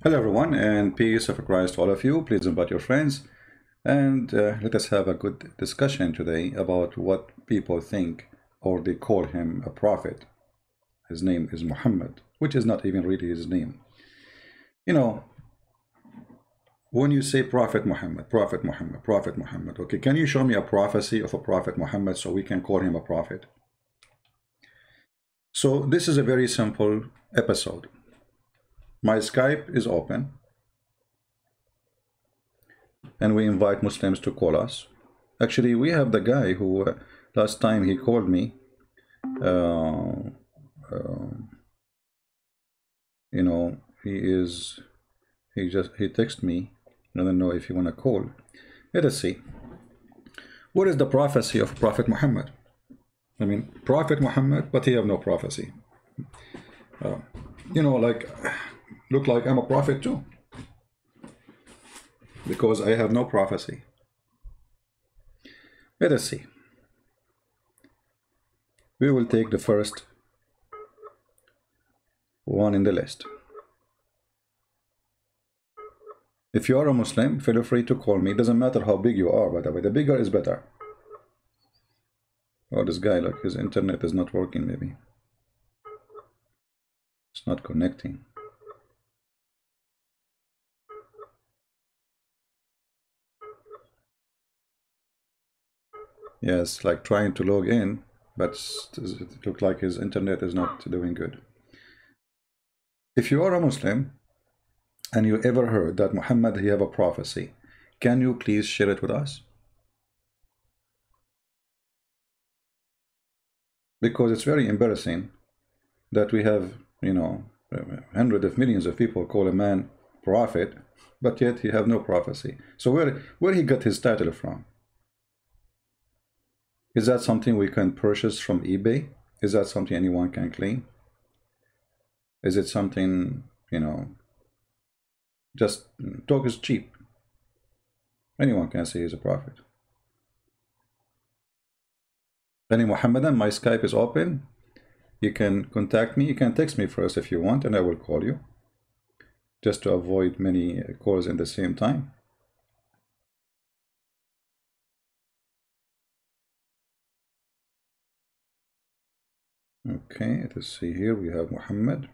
Hello, everyone, and peace of Christ to all of you. Please invite your friends and let us have a good discussion today about what people think or they call him a prophet. His name is Muhammad, which is not even really his name. You know, when you say Prophet Muhammad, Prophet Muhammad, Prophet Muhammad, okay, can you show me a prophecy of a Prophet Muhammad so we can call him a prophet? So this is a very simple episode. My Skype is open, and we invite Muslims to call us. Actually, we have the guy who last time he called me. Uh, you know, he texted me. I don't know if you want to call. Let us see. What is the prophecy of Prophet Muhammad? I mean, Prophet Muhammad, but he have no prophecy. Like, look like I'm a prophet too, because I have no prophecy. Let us see. We will take the first one in the list. If you are a Muslim, feel free to call me. It doesn't matter how big you are, by the way. The bigger is better. Oh, this guy, like, his internet is not working, maybe. It's not connecting. Yes, like trying to log in, but it looks like his internet is not doing good. If you are a Muslim and you ever heard that Muhammad he have a prophecy, can you please share it with us? Because it's very embarrassing that we have, hundreds of millions of people call a man prophet, but yet he have no prophecy. So where he got his title from? Is that something we can purchase from eBay? Is that something anyone can claim? Is it something, just talk is cheap? Anyone can say he's a prophet. Any Muhammadan, my Skype is open. You can contact me. You can text me first if you want, and I will call you, just to avoid many calls in the same time. Okay, let's see here. We have Muhammad.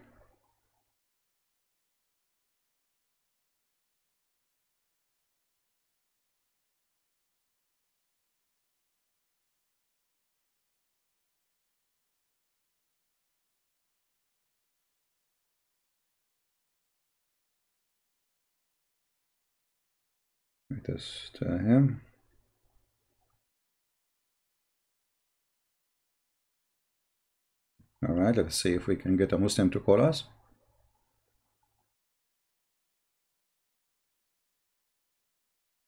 Let us tell him. All right, let's see if we can get a Muslim to call us.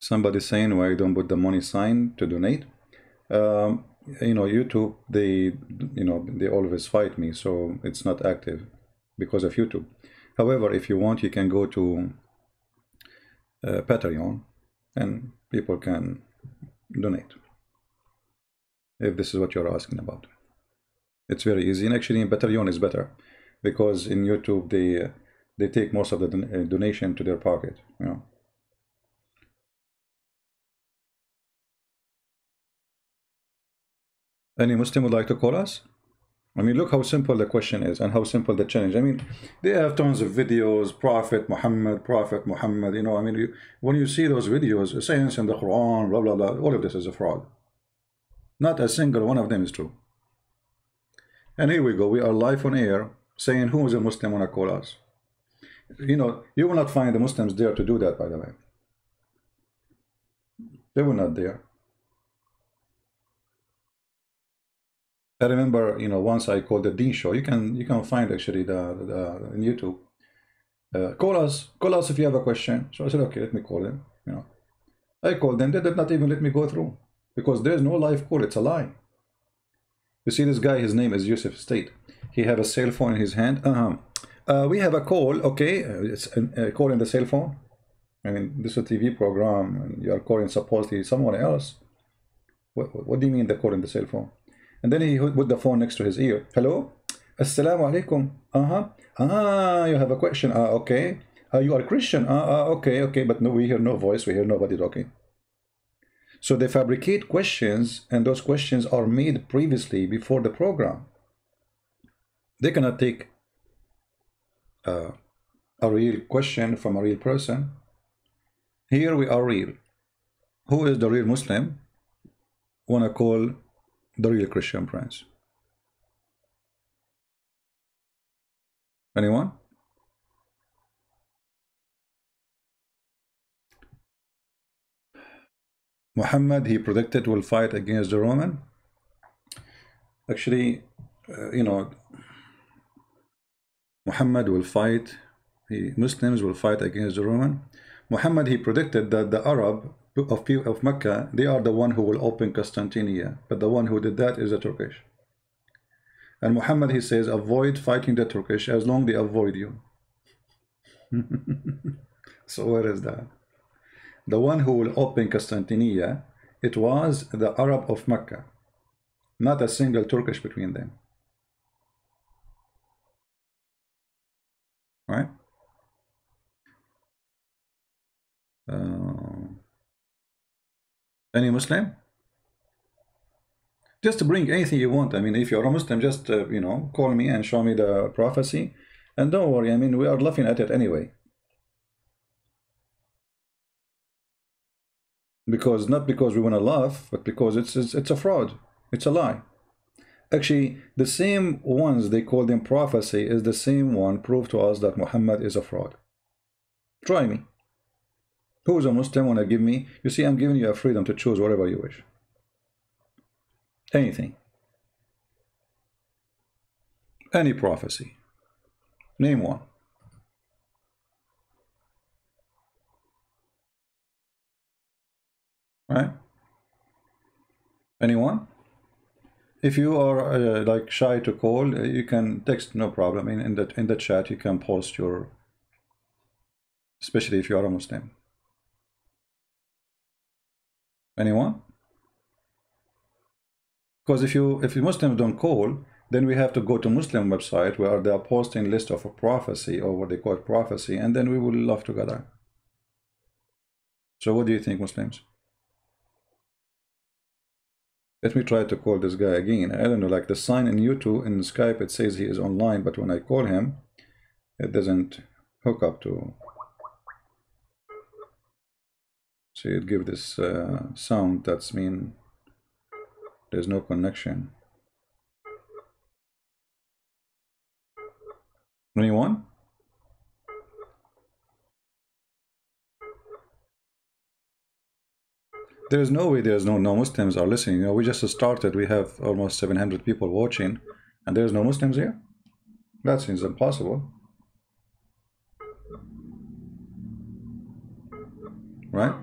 Somebody saying why you don't put the money sign to donate. YouTube, they always fight me, so it's not active because of YouTube. However, if you want, you can go to Patreon and people can donate, if this is what you're asking about. It's very easy, and actually in Patreon is better, because in YouTube they take most of the donation to their pocket. Any Muslim would like to call us? I mean, look how simple the question is and how simple the challenge. I mean, they have tons of videos, Prophet Muhammad, I mean, when you see those videos, sayings in the Quran, blah, blah, blah, all of this is a fraud. Not a single one of them is true. And here we go. We are live on air saying who is a Muslim want to call us. You will not find the Muslims there to do that, by the way. They were not there. I remember, once I called the Dean Show. You can find actually the in YouTube. Call us if you have a question. So I said, okay, let me call them. I called them. They did not even let me go through, because there's no live call. It's a lie. You see this guy, his name is Yusuf State. He have a cell phone in his hand. We have a call. Okay, it's a call in the cell phone. I mean, this is a TV program, and you are calling supposedly someone else. What do you mean the call in the cell phone? And then he put the phone next to his ear. Hello? Assalamu alaikum. You have a question. Okay. You are Christian. Okay, okay, but no, we hear no voice. We hear nobody talking. So they fabricate questions, and those questions are made previously before the program. They cannot take a real question from a real person. Here we are real. Who is the real Muslim? Wanna call the real Christian Prince? Anyone? Muhammad, he predicted, will fight against the Roman. Actually, you know, Muhammad will fight, Muslims will fight against the Roman. Muhammad, he predicted that the Arab of Mecca, they are the one who will open Constantinople, but the one who did that is the Turkish. And Muhammad, he says, avoid fighting the Turkish as long they avoid you. So where is that? The one who will open Constantinople, it was the Arab of Mecca, not a single Turkish between them. Right? Any Muslim? Just bring anything you want. I mean, if you're a Muslim, just, you know, call me and show me the prophecy. And don't worry, I mean, we are laughing at it anyway. Because, not because we want to laugh, but because it's a fraud. It's a lie. Actually, the same ones they call them prophecy is the same one prove to us that Muhammad is a fraud. Try me. Who's a Muslim want to give me? You see, I'm giving you a freedom to choose whatever you wish. Anything. Any prophecy. Name one. Right? Anyone? If you are like shy to call, you can text, no problem. In the chat, you can post your, especially if you are a Muslim. Anyone? Because if you Muslims don't call, then we have to go to Muslim website where they are posting list of a prophecy, or what they call prophecy, and then we will laugh together. So what do you think, Muslims? Let me try to call this guy again. I don't know, like the sign in YouTube in Skype, it says he is online, but when I call him, it doesn't hook up to. See, it gives this sound, that's mean there's no connection. Anyone? There's no way there's no Muslims are listening. You know, we just started, we have almost 700 people watching, and there's no Muslims here? That seems impossible. Right?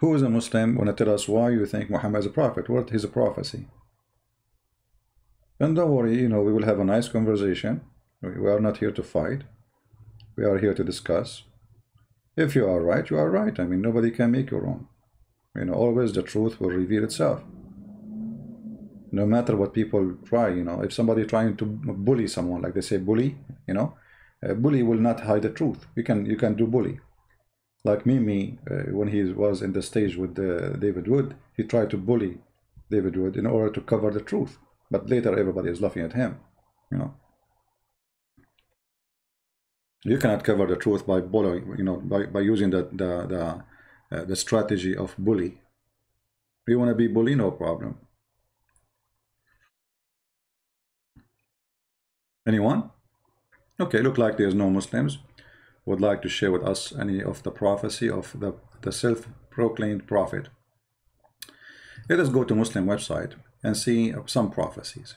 Who is a Muslim want to tell us why you think Muhammad is a prophet? What is a prophecy? And don't worry, you know, we will have a nice conversation. We are not here to fight. We are here to discuss. If you are right, you are right. I mean, nobody can make you wrong. You know, always the truth will reveal itself. No matter what people try, you know, if somebody trying to bully someone, like they say bully, you know, a bully will not hide the truth. You can do bully. Like Mimi, when he was in the stage with David Wood, he tried to bully David Wood in order to cover the truth. But later everybody is laughing at him, you know. You cannot cover the truth by bullying, you know, by using the strategy of bully. You want to be bully, no problem. Anyone? Okay, look like there's no Muslims would like to share with us any of the prophecy of the self-proclaimed prophet. Let us go to Muslim website and see some prophecies.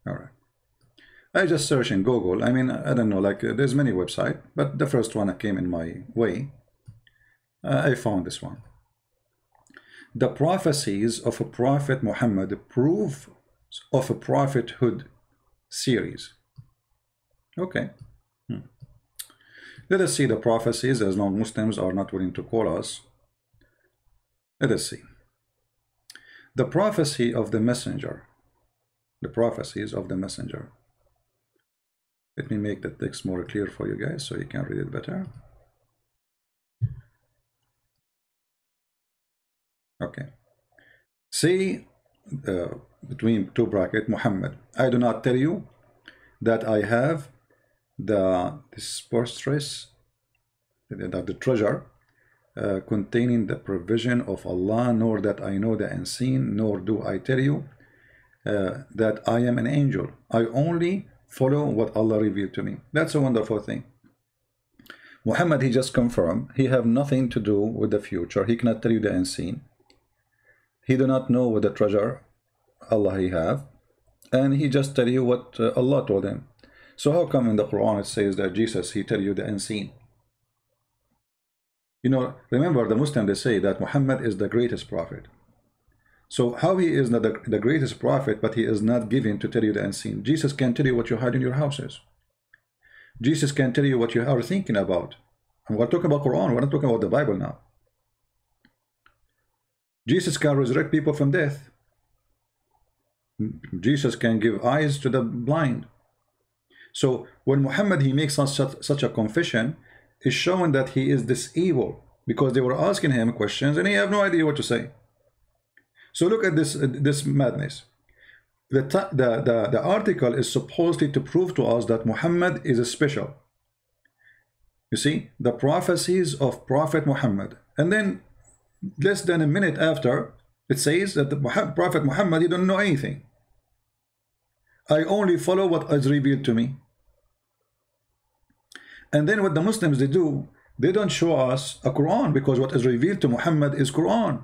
All right. I just search in Google. I mean, I don't know, like there's many websites, but the first one that came in my way, I found this one. The prophecies of a prophet Muhammad, proof of a prophethood series. Okay. Let us see the prophecies, as non-Muslims are not willing to call us. Let us see. The prophecy of the messenger. the prophecies of the messenger. Let me make the text more clear for you guys so you can read it better. Okay. Say between two brackets, Muhammad, I do not tell you that I have the disperstress, the treasure containing the provision of Allah, nor that I know the unseen, nor do I tell you that I am an angel. I only follow what Allah revealed to me. That's a wonderful thing. Muhammad, he just confirmed he have nothing to do with the future. He cannot tell you the unseen. He do not know what the treasure Allah he have, and he just tell you what Allah told him. So how come in the Quran it says that Jesus, he tell you the unseen? You know, remember the Muslims, they say that Muhammad is the greatest prophet. So how he is not the greatest prophet, but he is not given to tell you the unseen? Jesus can tell you what you hide in your houses. Jesus can tell you what you are thinking about. And we're talking about Quran, we're not talking about the Bible now. Jesus can resurrect people from death. Jesus can give eyes to the blind. So when Muhammad, he makes such a confession, is showing that he is disabled, because they were asking him questions and he have no idea what to say. So look at this madness. The article is supposedly to prove to us that Muhammad is special. You see, the prophecies of Prophet Muhammad. And then less than a minute after, it says that the Prophet Muhammad, he don't know anything. I only follow what is revealed to me. And then what the Muslims, they do, they don't show us a Quran, because what is revealed to Muhammad is Quran.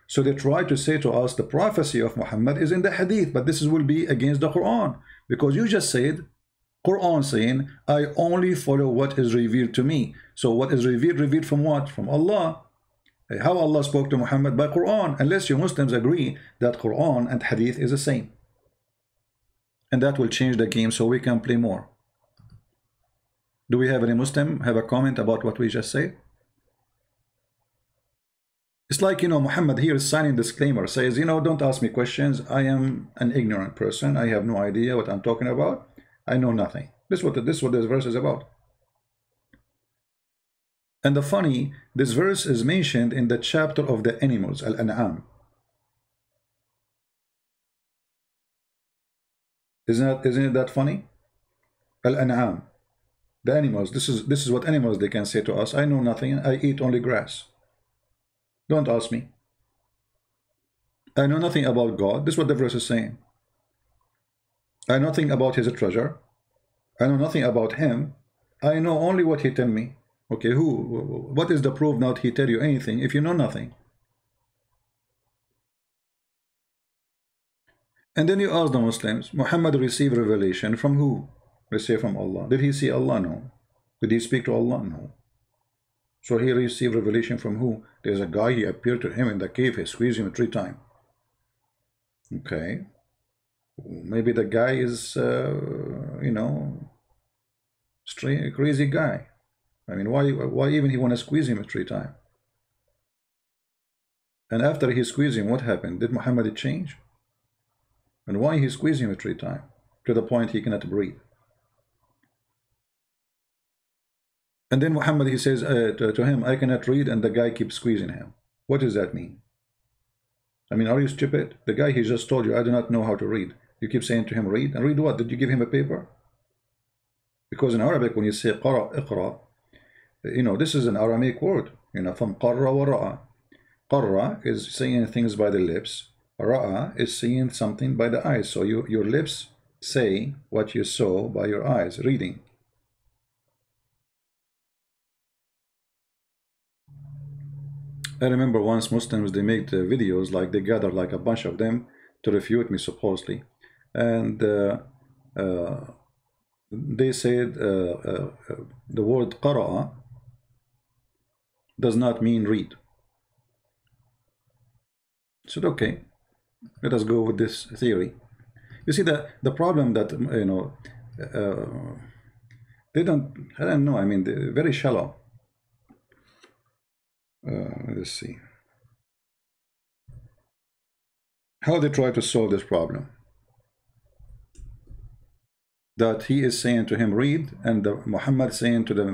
So they try to say to us the prophecy of Muhammad is in the hadith, but this will be against the Quran, because you just said Quran saying I only follow what is revealed to me. So what is revealed from what? From Allah. How Allah spoke to Muhammad? By Quran, unless you Muslims agree that Quran and hadith is the same. And that will change the game so we can play more. Do we have any Muslim have a comment about what we just said? It's like, you know, Muhammad here is signing disclaimer, says, you know, don't ask me questions. I am an ignorant person. I have no idea what I'm talking about. I know nothing. This is what this verse is about. And the funny, this verse is mentioned in the chapter of the animals, Al-An'am. Isn't it that funny? Al-An'am. The animals, this is what animals they can say to us. I know nothing. I eat only grass. Don't ask me. I know nothing about God. This is what the verse is saying. I know nothing about his treasure. I know nothing about him. I know only what he tell me. Okay, what is the proof now that he tell you anything if you know nothing? And then you ask the Muslims, Muhammad received revelation from who? Receive from Allah. Did he see Allah? No. Did he speak to Allah? No. So he received revelation from who? There's a guy, he appeared to him in the cave, he squeezed him 3 times. Okay. Maybe the guy is, you know, strange, crazy guy. I mean, why even he want to squeeze him 3 times? And after he squeezed him, what happened? Did Muhammad change? And why he squeezed him 3 times? To the point he cannot breathe. And then Muhammad, he says to him, I cannot read, and the guy keeps squeezing him. What does that mean? I mean, are you stupid? The guy, he just told you, I do not know how to read. You keep saying to him, read. And read what? Did you give him a paper? Because in Arabic, when you say qara, iqra, you know, this is an Aramaic word. You know, from qarra wa ra'a. Qarra is saying things by the lips. Ra'a is seeing something by the eyes. So your lips say what you saw by your eyes, reading. I remember once Muslims, they made videos, like they gathered like a bunch of them to refute me supposedly. And they said the word qara'a does not mean read. I said, okay, let us go with this theory. You see, the problem that, you know, they don't, I don't know, I mean, they're very shallow. Let's see how they try to solve this problem. that he is saying to him, read, and Muhammad saying to the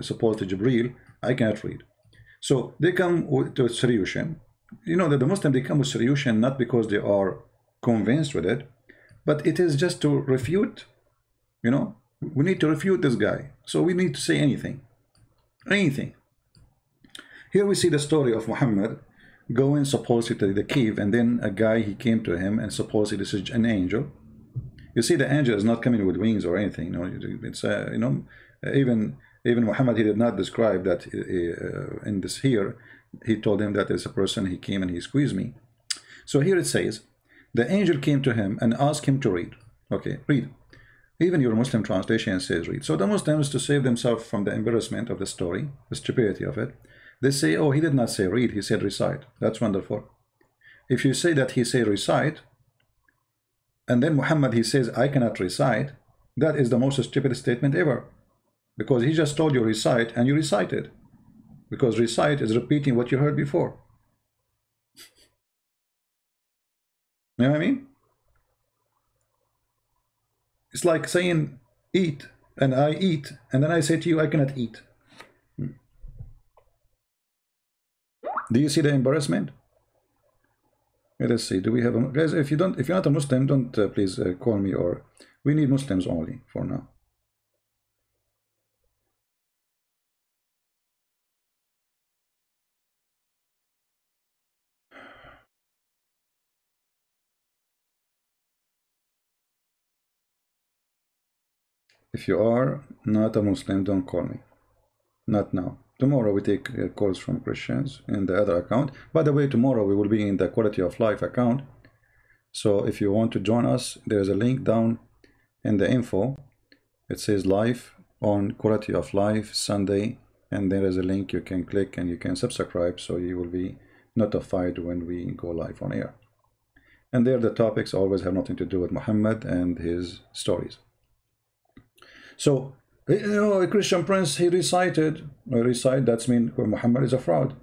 supposed Jibreel, I cannot read. So they come to a solution. You know that the Muslim, they come with solution not because they are convinced with it, but it is just to refute. You know, we need to refute this guy. So we need to say anything. Anything. Here we see the story of Muhammad going supposedly to the cave, and then a guy, he came to him, and supposedly this is an angel. You see, the angel is not coming with wings or anything. You know, it's you know, even Muhammad, he did not describe that in this here. He told him that as a person, he came and he squeezed me. So here it says, the angel came to him and asked him to read. Okay, read. Even your Muslim translation says read. So the Muslims, to save themselves from the embarrassment of the story, the stupidity of it, they say, oh, he did not say read, he said recite. That's wonderful. If you say that he said recite, and then Muhammad, he says, I cannot recite, that is the most stupid statement ever. Because he just told you recite, and you recited. Because recite is repeating what you heard before. You know what I mean? It's like saying eat, and I eat, and then I say to you, I cannot eat. Do you see the embarrassment? Let us see. Do we have a, guys? If you're not a Muslim, don't please call me. Or we need Muslims only for now. If you are not a Muslim, don't call me. Not now. Tomorrow we take calls from Christians in the other account. By the way, tomorrow we will be in the Quality of Life account. So if you want to join us, there's a link down in the info. It says live on Quality of Life Sunday, and there is a link you can click and you can subscribe, so you will be notified when we go live on air. And there the topics always have nothing to do with Muhammad and his stories. So, you know, a Christian prince, he recited, recite, that's mean Muhammad is a fraud.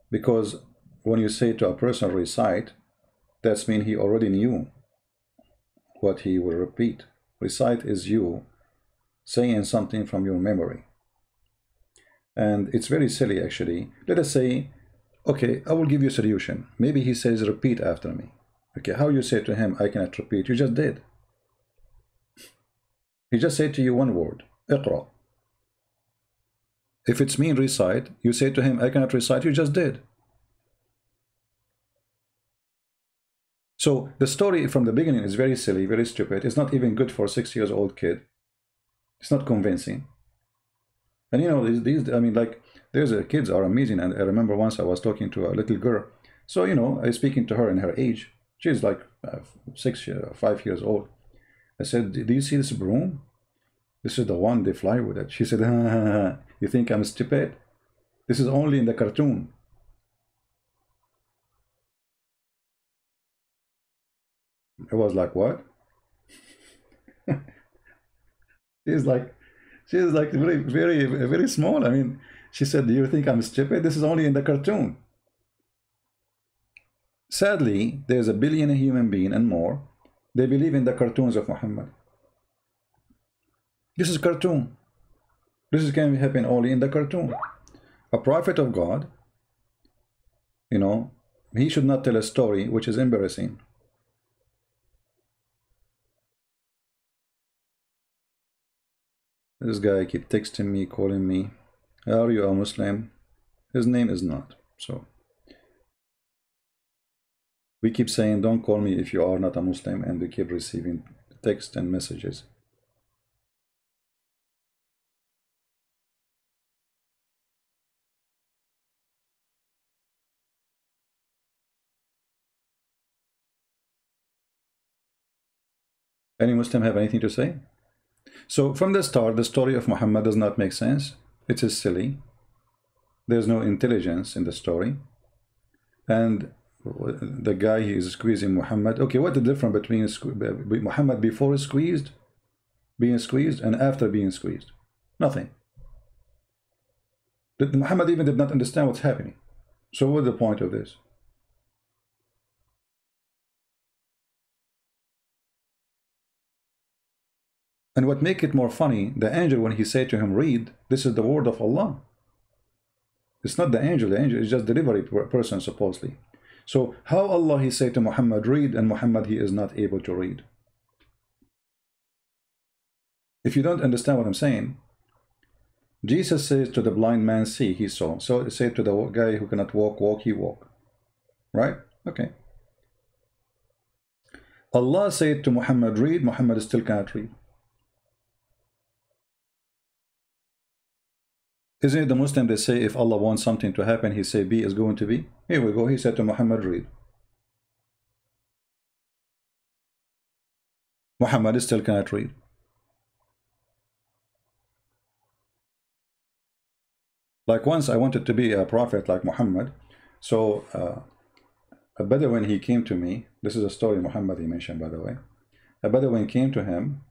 Because when you say to a person recite, that's mean he already knew what he will repeat. Recite is you saying something from your memory. And it's very silly, actually. Let us say, okay, I will give you a solution. Maybe he says, repeat after me. Okay, how you say to him, I cannot repeat? You just did. He just said to you one word, اقرأ. If it's mean recite, you say to him, I cannot recite, you just did. So the story from the beginning is very silly, very stupid. It's not even good for a 6-year-old kid. It's not convincing. And you know, these I mean, like, there's kids are amazing. And I remember once I was talking to a little girl. So, you know, I was speaking to her in her age. She's like 5 years old. I said, do you see this broom? This is the one they fly with it. She said, you think I'm stupid? This is only in the cartoon. I was like, what? she's like very, very, very small. I mean, she said, do you think I'm stupid? This is only in the cartoon. Sadly, there's a billion human being and more. They believe in the cartoons of Muhammad. This is cartoon. This can happen only in the cartoon. A prophet of God, you know, he should not tell a story which is embarrassing. This guy keep texting me, calling me. Are you a Muslim? His name is not. So we keep saying, don't call me if you are not a Muslim, and we keep receiving text and messages. Any Muslim have anything to say? So from the start, the story of Muhammad does not make sense. It is silly. There's no intelligence in the story. And the guy, he is squeezing Muhammad. Okay, what the difference between Muhammad before being squeezed, and after being squeezed? Nothing. Muhammad even did not understand what's happening. So what's the point of this? And what make it more funny, the angel, when he said to him, read, this is the word of Allah. It's not the angel is just delivery person supposedly. So how Allah he said to Muhammad, read, and Muhammad he is not able to read? If you don't understand what I'm saying, Jesus says to the blind man, see, he saw. So it said to the guy who cannot walk, walk, he walk. Right? Okay. Allah said to Muhammad, read, Muhammad still cannot read. Isn't it the Muslim they say if Allah wants something to happen, he say be is going to be? Here we go. He said to Muhammad, read. Muhammad still cannot read. Like once I wanted to be a prophet like Muhammad. So a Bedouin, he came to me. This is a story Muhammad he mentioned, by the way. A Bedouin came to him,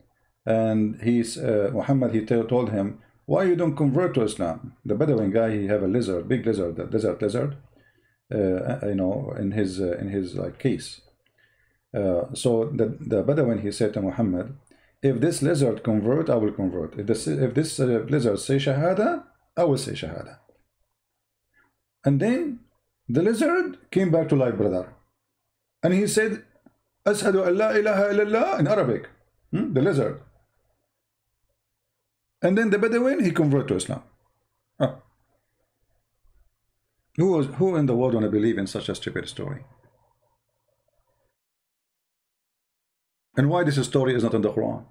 and Muhammad he told him, why you don't convert to Islam? The Bedouin guy, he have a lizard, big lizard, the desert lizard, you know, in his like case. So the Bedouin he said to Muhammad, if this lizard convert, I will convert. If this lizard say Shahada, I will say Shahada. And then the lizard came back to life, brother, and he said, Ashhadu an la ilaha illallah in Arabic. The lizard. And then the Bedouin, he converted to Islam. Oh. Who in the world want to believe in such a stupid story? And why this story is not in the Quran?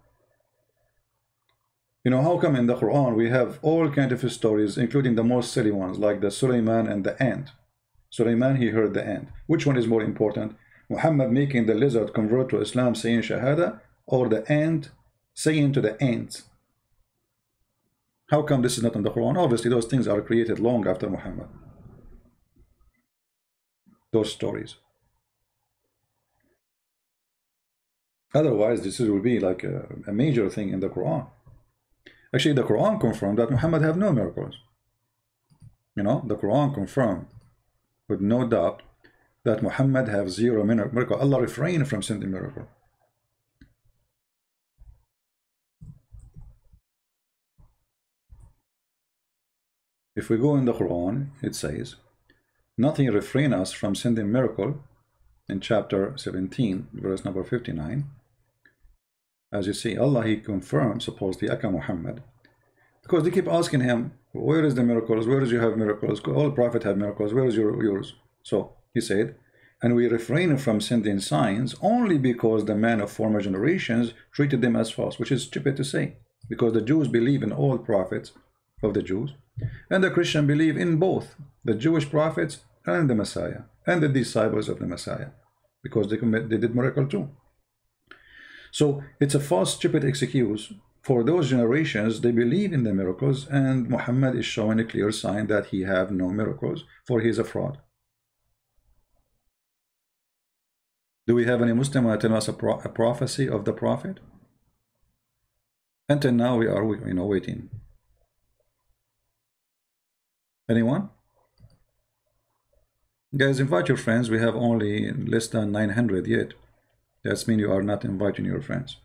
You know, how come in the Quran we have all kinds of stories, including the most silly ones, like the Sulaiman and the ant. Sulaiman, he heard the ant. Which one is more important? Muhammad making the lizard convert to Islam saying Shahada, or the ant saying to the ants? How come this is not in the Quran? Obviously, those things are created long after Muhammad. Those stories. Otherwise, this will be like a major thing in the Quran. Actually, the Quran confirmed that Muhammad have no miracles. You know, the Quran confirmed with no doubt that Muhammad have zero miracle. Allah refrained from sending miracle. If we go in the Quran, it says, nothing refrain us from sending miracle in chapter 17, verse number 59. As you see, Allah, he confirmed, supposedly, Aka Muhammad, because they keep asking him, where is the miracles? Where is you have miracles? All prophets have miracles. Where is yours? So he said, and we refrain from sending signs only because the men of former generations treated them as false, which is stupid to say, because the Jews believe in all prophets of the Jews, and the Christian believe in both the Jewish prophets and the Messiah and the disciples of the Messiah, because they did miracle too. So it's a false, stupid excuse for those generations. They believe in the miracles, and Muhammad is showing a clear sign that he have no miracles, for he is a fraud. Do we have any Muslim who tell us a prophecy of the Prophet? Until now we are, you know, waiting. Anyone? Guys, invite your friends. We have only less than 900 yet. That means you are not inviting your friends.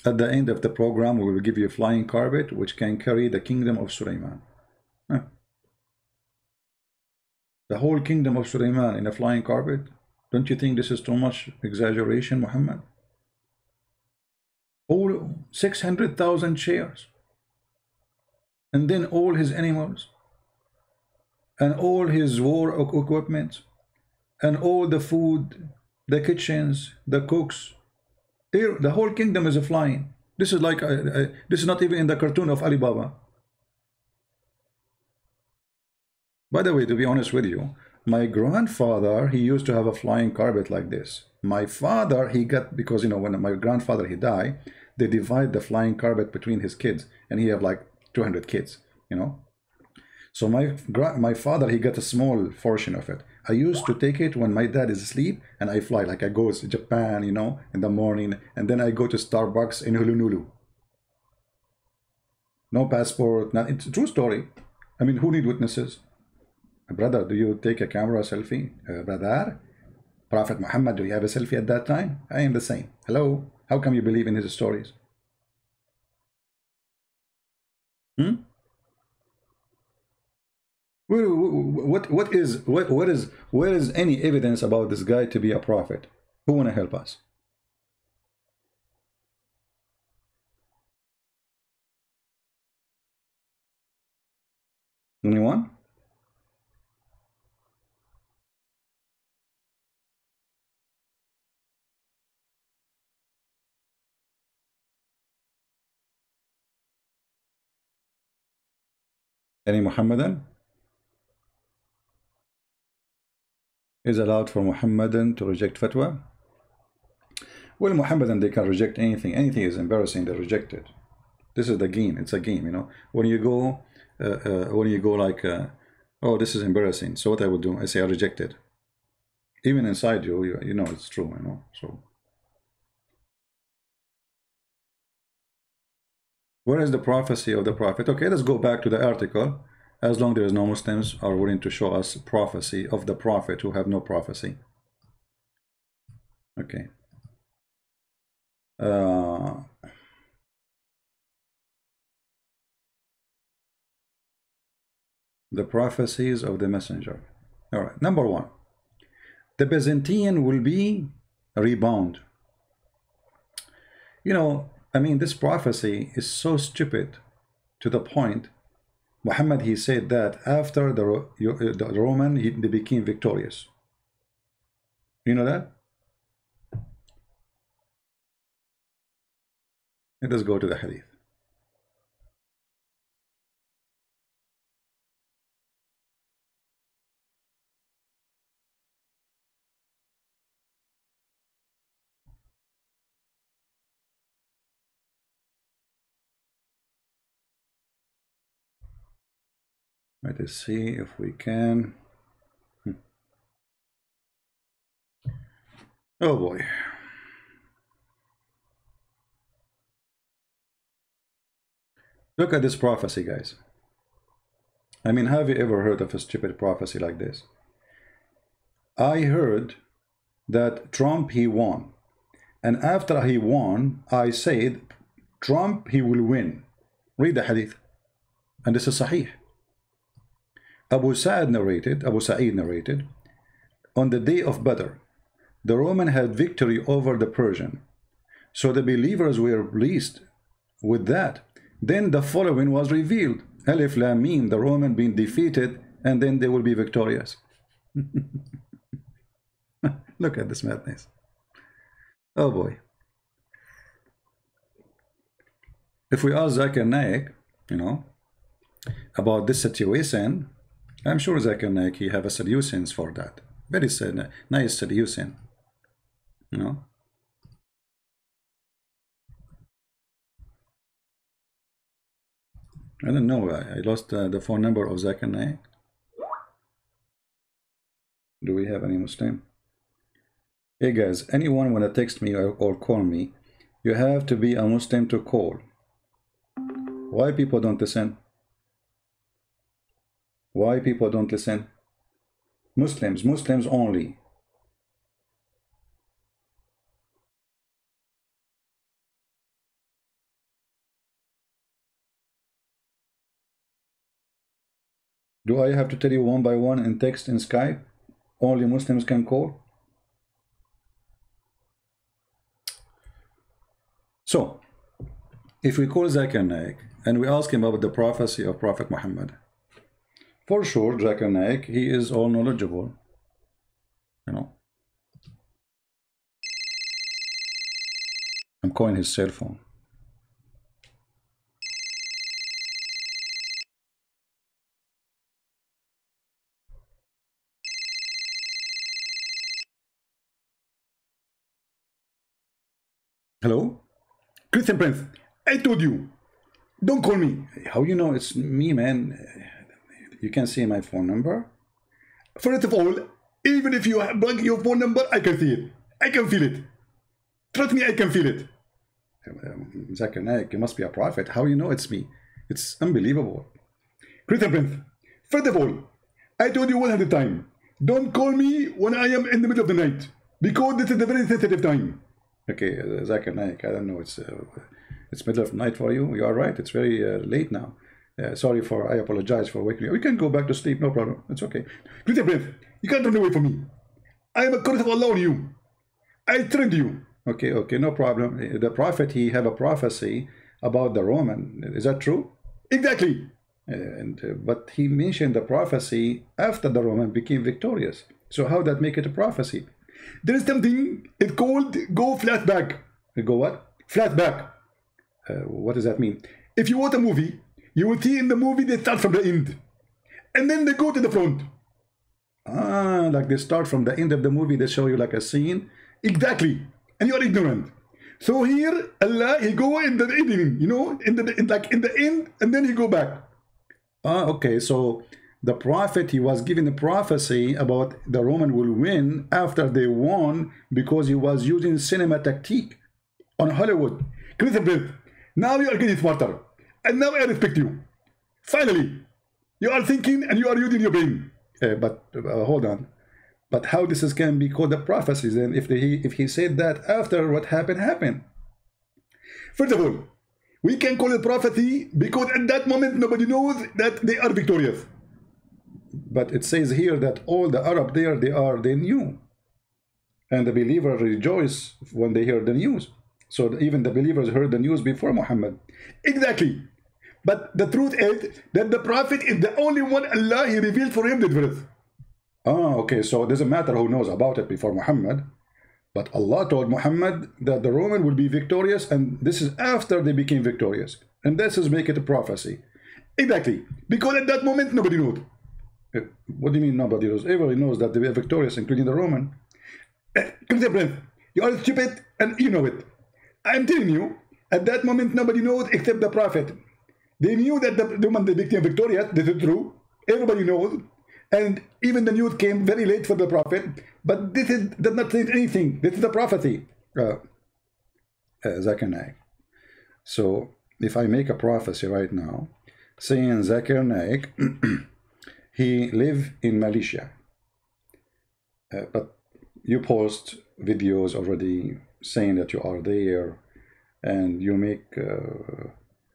At the end of the program, we will give you a flying carpet which can carry the kingdom of Sulaiman. The whole kingdom of Sulaiman in a flying carpet? Don't you think this is too much exaggeration, Muhammad? All 600,000 chairs. And then all his animals. And all his war equipment. And all the food, the kitchens, the cooks. The whole kingdom is flying. This is like, this is not even in the cartoon of Alibaba. By the way, to be honest with you, my grandfather, he used to have a flying carpet like this. My father, he got, because, you know, when my grandfather, he died, they divide the flying carpet between his kids. And he have like 200 kids, you know. So my father, he got a small portion of it. I used to take it when my dad is asleep, and I fly, like I go to Japan, you know, in the morning, and then I go to Starbucks in Honolulu. No passport, not, it's a true story. I mean, who need witnesses? Brother, do you take a camera selfie? Brother? Prophet Muhammad, do you have a selfie at that time? I am the same. Hello? How come you believe in his stories? Hmm? Where is any evidence about this guy to be a prophet? Who wanna help us? Anyone? Any Muhammadan? Is allowed for Muhammadan to reject fatwa? Well, Muhammadan, they can reject anything. Anything is embarrassing, they reject it. This is the game. It's a game, you know. When you go like, oh, this is embarrassing. So what I would do? I say I reject it. Even inside you, you know it's true, you know. So where is the prophecy of the prophet? Okay, let's go back to the article. As long there is no Muslims are willing to show us prophecy of the prophet who have no prophecy. Okay. The prophecies of the messenger. All right. Number one, the Byzantine will be a rebound. You know, I mean, this prophecy is so stupid to the point. Muhammad, he said that after the Roman, they became victorious. You know that? Let us go to the hadith. Let us see if we can. Oh boy. Look at this prophecy, guys. I mean, have you ever heard of a stupid prophecy like this? I heard that Trump, he won. And after he won, I said, Trump, he will win. Read the hadith. And this is Sahih. Abu Sa'id narrated, on the day of Badr, the Roman had victory over the Persian. So the believers were pleased with that. Then the following was revealed. Alif Lam Mim, the Roman being defeated, and then they will be victorious. Look at this madness. Oh boy. If we ask Zakir Naik, you know, about this situation, I'm sure Zakir Naik, he have a solutions for that. Very nice solution, you know. I don't know, I lost the phone number of Zakir Naik. Do we have any Muslim? Hey guys, anyone wanna text me or call me, you have to be a Muslim to call. Why people don't listen? Why people don't listen? Muslims only. Do I have to tell you one by one in text in Skype? Only Muslims can call? So, if we call Zakir Naik and we ask him about the prophecy of Prophet Muhammad, for sure, Zakir Naik, he is all knowledgeable, you know. I'm calling his cell phone. Hello? Christian Prince, I told you, don't call me. How you know it's me, man? You can see my phone number. First of all, even if you block your phone number, I can see it. I can feel it. Trust me, I can feel it. Zakir Naik, you must be a prophet. How you know it's me? It's unbelievable. Christian Prince, first of all, I told you 100 times, don't call me when I am in the middle of the night. because this is a very sensitive time. Okay, Zakir Naik, I don't know, it's middle of night for you. You are right, it's very late now. Sorry for, I apologize for waking you. We can go back to sleep, no problem. It's okay. Take a breath. You can't run away from me. I am a curse of Allah on you. I trained you. Okay, okay, no problem. The prophet, he have a prophecy about the Roman. Is that true? Exactly. But he mentioned the prophecy after the Roman became victorious. So how that make it a prophecy? There is something it's called go flat back. Go what? Flat back. What does that mean? If you watch a movie, you will see in the movie they start from the end, and then they go to the front. Ah, like they start from the end of the movie. They show you like a scene. Exactly. And you are ignorant. So here, Allah, he go in the beginning, you know, in the end, and then he go back. Ah, okay. So the prophet, he was given a prophecy about the Roman will win after they won because he was using cinema tactique on Hollywood. Now you are getting smarter, and now I respect you. Finally, you are thinking and you are using your brain. But hold on. But how this can be called a prophecy then if he said that after what happened? First of all, we can call it prophecy because at that moment nobody knows that they are victorious. But it says here that all the Arab there, they knew. And the believers rejoice when they hear the news. So even the believers heard the news before Muhammad. Exactly. But the truth is that the prophet is the only one Allah, he revealed for him the truth. Ah, okay, so it doesn't matter who knows about it before Muhammad. But Allah told Muhammad that the Roman will be victorious, and this is after they became victorious. And this is make it a prophecy. Exactly. Because at that moment, nobody knows. What do you mean nobody knows? Everybody knows that they were victorious, including the Roman. You are stupid, and you know it. I am telling you, at that moment, nobody knows except the prophet. They knew that the Roman became victorious. This is true. Everybody knows. And even the news came very late for the prophet. But this does not say anything. This is a prophecy. Zakir Naik. So if I make a prophecy right now, saying Zakir Naik, he live in Malaysia. But you post videos already saying that you are there, and you make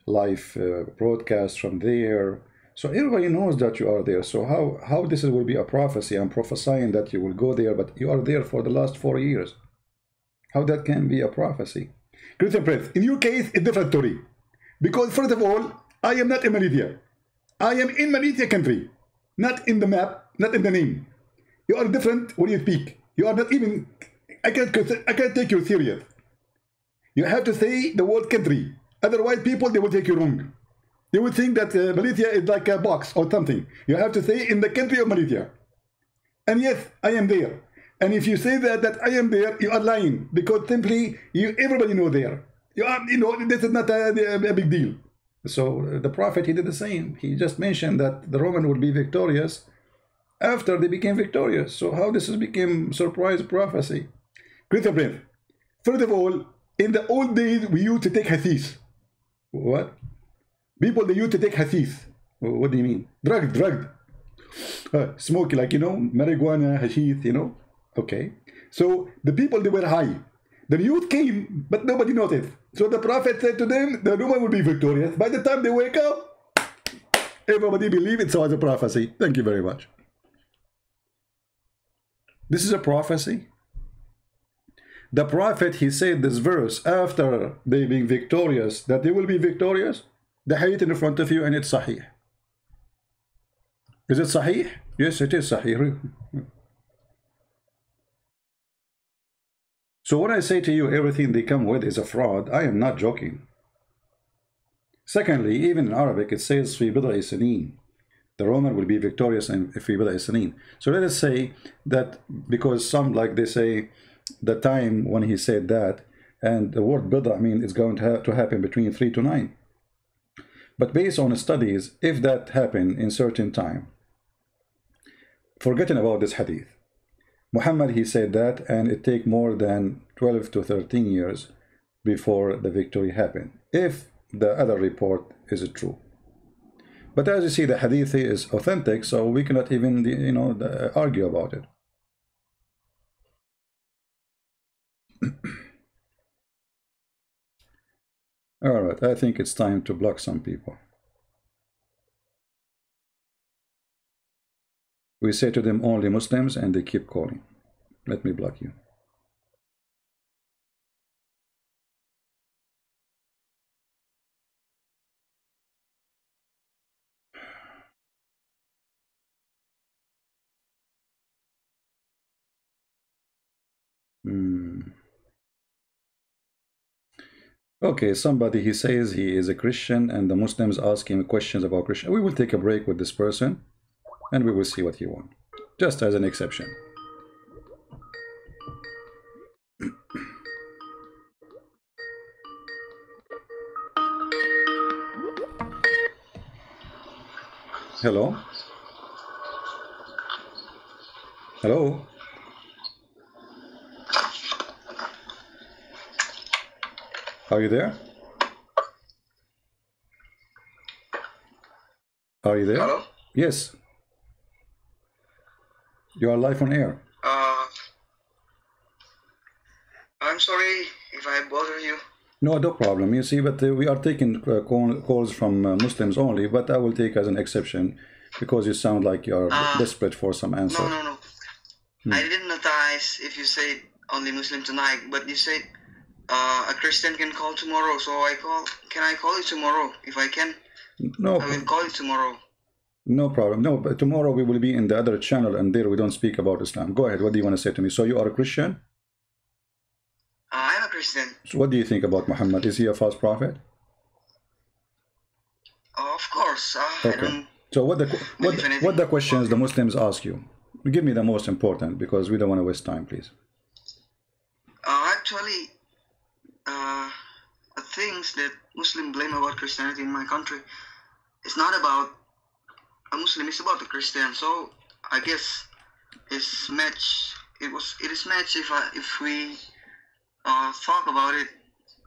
live broadcasts from there. So everybody knows that you are there. So how this will be a prophecy? I'm prophesying that you will go there, but you are there for the last 4 years. How that can be a prophecy? Christian Prince, in your case, a different story. Because first of all, I am not in Malaysia. I am in Malaysia country. Not in the map, not in the name. You are different when you speak. You are not even, I can't take you serious. You have to say the word country. Otherwise, people, they will take you wrong. They would think that Malaysia is like a box or something. You have to say in the country of Malaysia. And yes, I am there. And if you say that I am there, you are lying, because simply everybody know there. This is not a big deal. So the prophet, he did the same. He just mentioned that the Roman would be victorious after they became victorious. So how this has become surprise prophecy? Christian Prince, first of all, in the old days, we used to take hadith. What? People, they used to take hadith. What do you mean? Drugged. Smoke, like, marijuana, hashish, Okay. So the people, they were high. The youth came, but nobody noticed. So the prophet said to them, the Roman will be victorious. By the time they wake up, everybody believed it. So as a prophecy. Thank you very much. This is a prophecy. The prophet, he said this verse after they being victorious, that they will be victorious. The hadith in front of you, and it's sahih. Is it sahih? Yes, it is sahih. So when I say to you, everything they come with is a fraud, I am not joking. Secondly, even in Arabic, it says fi bid'i sinin. The Roman will be victorious in fi bid'i sinin. So let us say that, because some, like they say, the time when he said that, and the word bid'a, it's going to happen between 3 to 9. But based on studies, if that happened in certain time, forgetting about this hadith, Muhammad, he said that, and it take more than 12 to 13 years before the victory happened, if the other report is true. But as you see, the hadith is authentic, so we cannot even, argue about it. All right, I think it's time to block some people. We say to them only Muslims and they keep calling. Let me block you. Okay, somebody, he says he is a Christian and the Muslims ask him questions about Christian. We will take a break with this person and we will see what he wants. Just as an exception. Hello? Hello? Are you there? Are you there? Hello? Yes. You are live on air. I'm sorry if I bother you. No problem. You see, but we are taking calls from Muslims only, but I will take as an exception because you sound like you are desperate for some answer. No. I didn't notice if you said only Muslim tonight, but you said a Christian can call tomorrow, so I call. Can I call you tomorrow if I can? No. I will call you tomorrow. No problem. No, but tomorrow we will be in the other channel and there we don't speak about Islam. Go ahead. What do you want to say to me? So you are a Christian? I'm a Christian. So what do you think about Muhammad? Is he a false prophet? Of course. Okay. So what the questions the Muslims ask you? Give me the most important because we don't want to waste time, please. Actually, the things that Muslims blame about Christianity in my country, it's not about a Muslim, it's about the Christian. So I guess it's match. It is match if we talk about it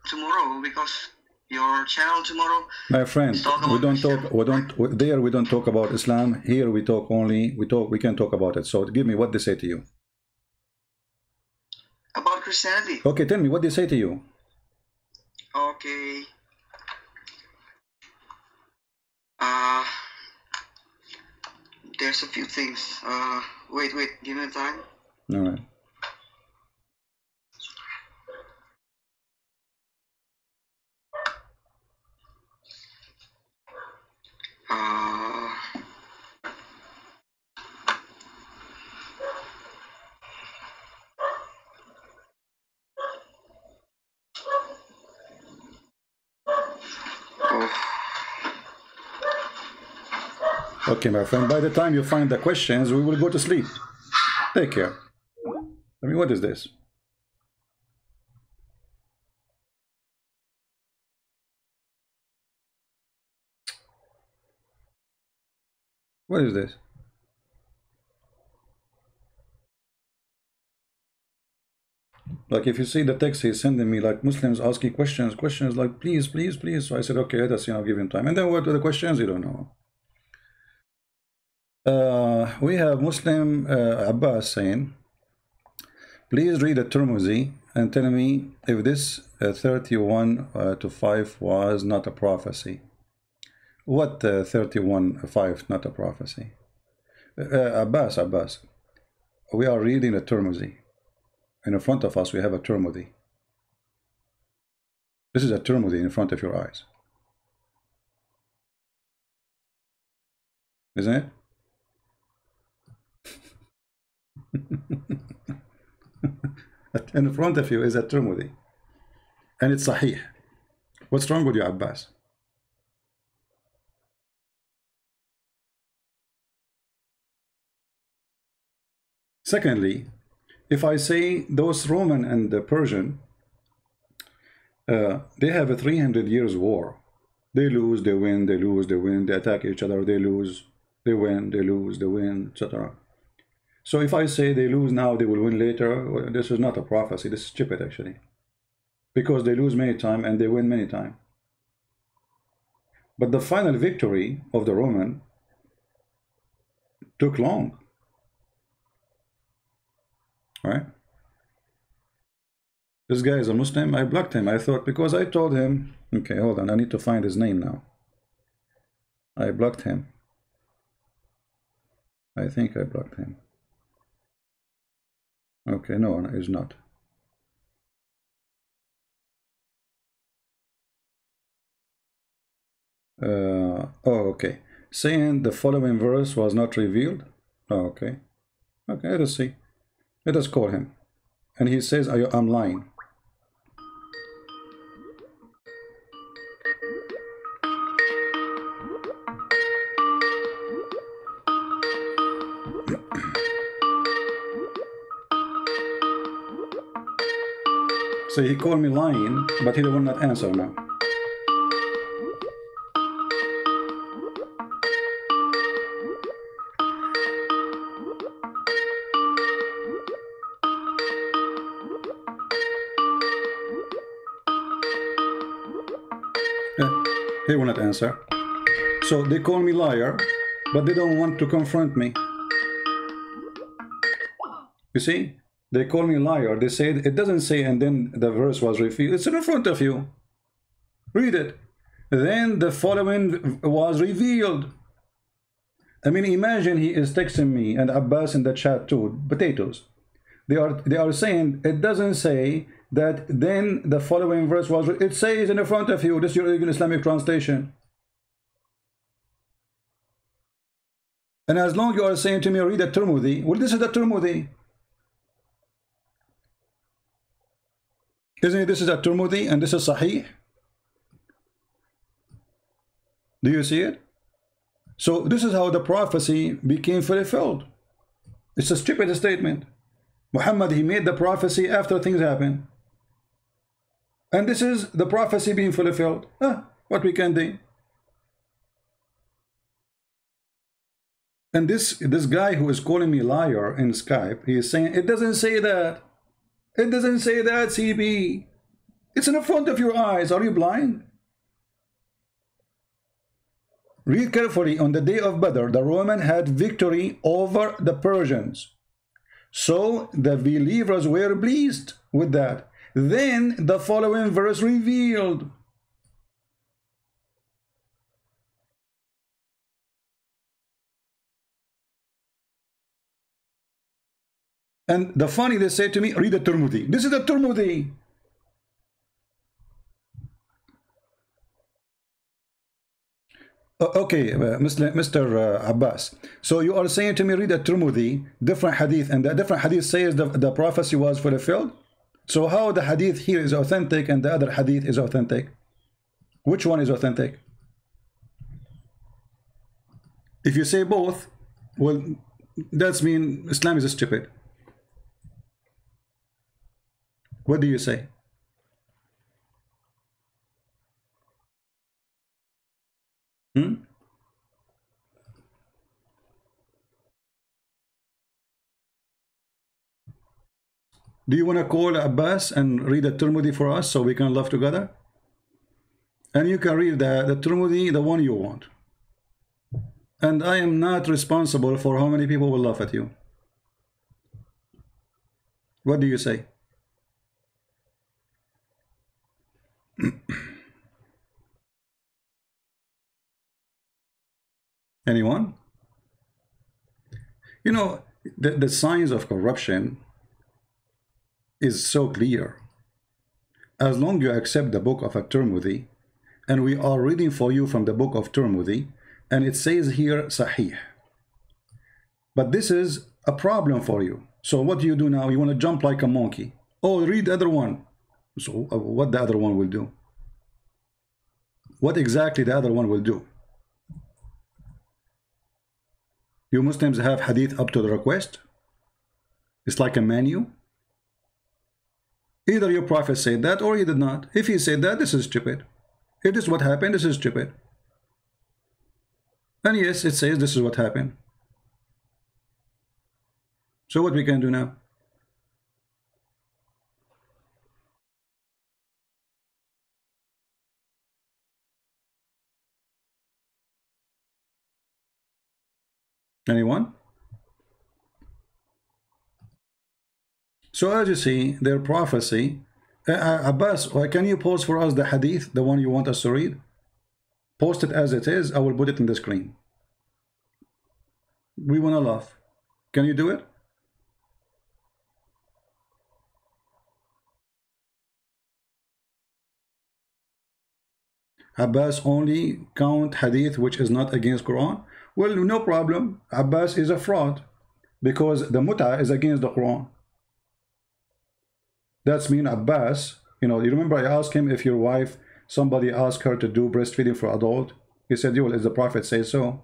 tomorrow, because your channel tomorrow. My friend, we don't talk about Islam. Here we can talk about it. So give me what they say to you. About Christianity. Okay, tell me what they say to you. Okay. There's a few things. Wait, give me time. All right. Okay, my friend, by the time you find the questions, we will go to sleep. Take care. I mean, what is this? What is this? Like, if you see the text he's sending me, like Muslims asking questions like, please. So I said, okay, let us, give him time. And then what are the questions? You don't know. We have Muslim Abbas saying, please read the Tirmidhi and tell me if this 31 to 5 was not a prophecy. What 31:5 not a prophecy? Abbas, we are reading a Tirmidhi, and in front of us we have a Tirmidhi. This is a Tirmidhi in front of your eyes, isn't it? In front of you is a Tirmidhi, and it's Sahih. What's wrong with you, Abbas? Secondly, if I say those Roman and the Persian, they have a 300 years war. They lose, they win, they lose, they win, they attack each other, they lose, they win, they lose, they win, etc. So if I say they lose now, they will win later, well, this is not a prophecy, this is stupid actually. Because they lose many times and they win many times. But the final victory of the Roman took long. Right? This guy is a Muslim. I blocked him. I thought, because I told him, okay, hold on, I need to find his name now. I blocked him. I think I blocked him. Okay, no, he's not. Oh, okay. Saying the following verse was not revealed. Oh, okay. Okay, let us see. Let us call him. And he says, I'm lying. So he called me lying, but he will not answer now. He will not answer. So they call me liar, but they don't want to confront me. You see? They call me liar. They say, it doesn't say, and then the verse was revealed. It's in front of you. Read it. Then the following was revealed. I mean, imagine he is texting me and Abbas in the chat too. Potatoes. They are saying, it doesn't say that then the following verse was, it says in the front of you. This is your Islamic translation. And as long as you are saying to me, read the Tirmidhi, well, this is the Tirmidhi. Isn't it? This is a Tirmidhi and this is Sahih. Do you see it? So this is how the prophecy became fulfilled. It's a stupid statement. Muhammad, he made the prophecy after things happen. And this is the prophecy being fulfilled. What we can do. And this guy who is calling me liar in Skype, he is saying, it doesn't say that. It doesn't say that, CB. It's in the front of your eyes. Are you blind? Read carefully. On the day of Badr, the Roman had victory over the Persians. So the believers were pleased with that. Then the following verse revealed. And the funny, they say to me, read the Tirmidhi. This is the Tirmidhi. Okay, Mr. Abbas. So you are saying to me, read the Tirmidhi, different hadith, and the different hadith says the prophecy was fulfilled? So how the hadith here is authentic and the other hadith is authentic? Which one is authentic? If you say both, well, that's mean Islam is stupid. What do you say? Hmm? Do you want to call Abbas and read the Tirmidhi for us so we can laugh together? And you can read the Tirmidhi, the one you want. And I am not responsible for how many people will laugh at you. What do you say? Anyone? You know, the signs of corruption is so clear. As long as you accept the book of Tirmidhi, and we are reading for you from the book of Tirmidhi, and it says here Sahih. But this is a problem for you. So what do you do now? You want to jump like a monkey. Oh, read the other one. So what the other one will do? What exactly the other one will do? You Muslims have hadith up to the request. It's like a menu. Either your prophet said that or he did not. If he said that, this is stupid. If this is what happened, this is stupid. And yes, it says this is what happened. So what we can do now? Anyone? So as you see, their prophecy Abbas, can you post for us the hadith, the one you want us to read? Post it as it is. I will put it in the screen. We want to laugh. Can you do it? Abbas only count hadith which is not against Quran. Well, no problem. Abbas is a fraud because the muta is against the Quran. That's mean Abbas, you remember I asked him if your wife, somebody asked her to do breastfeeding for adult. He said, well, as the Prophet says so.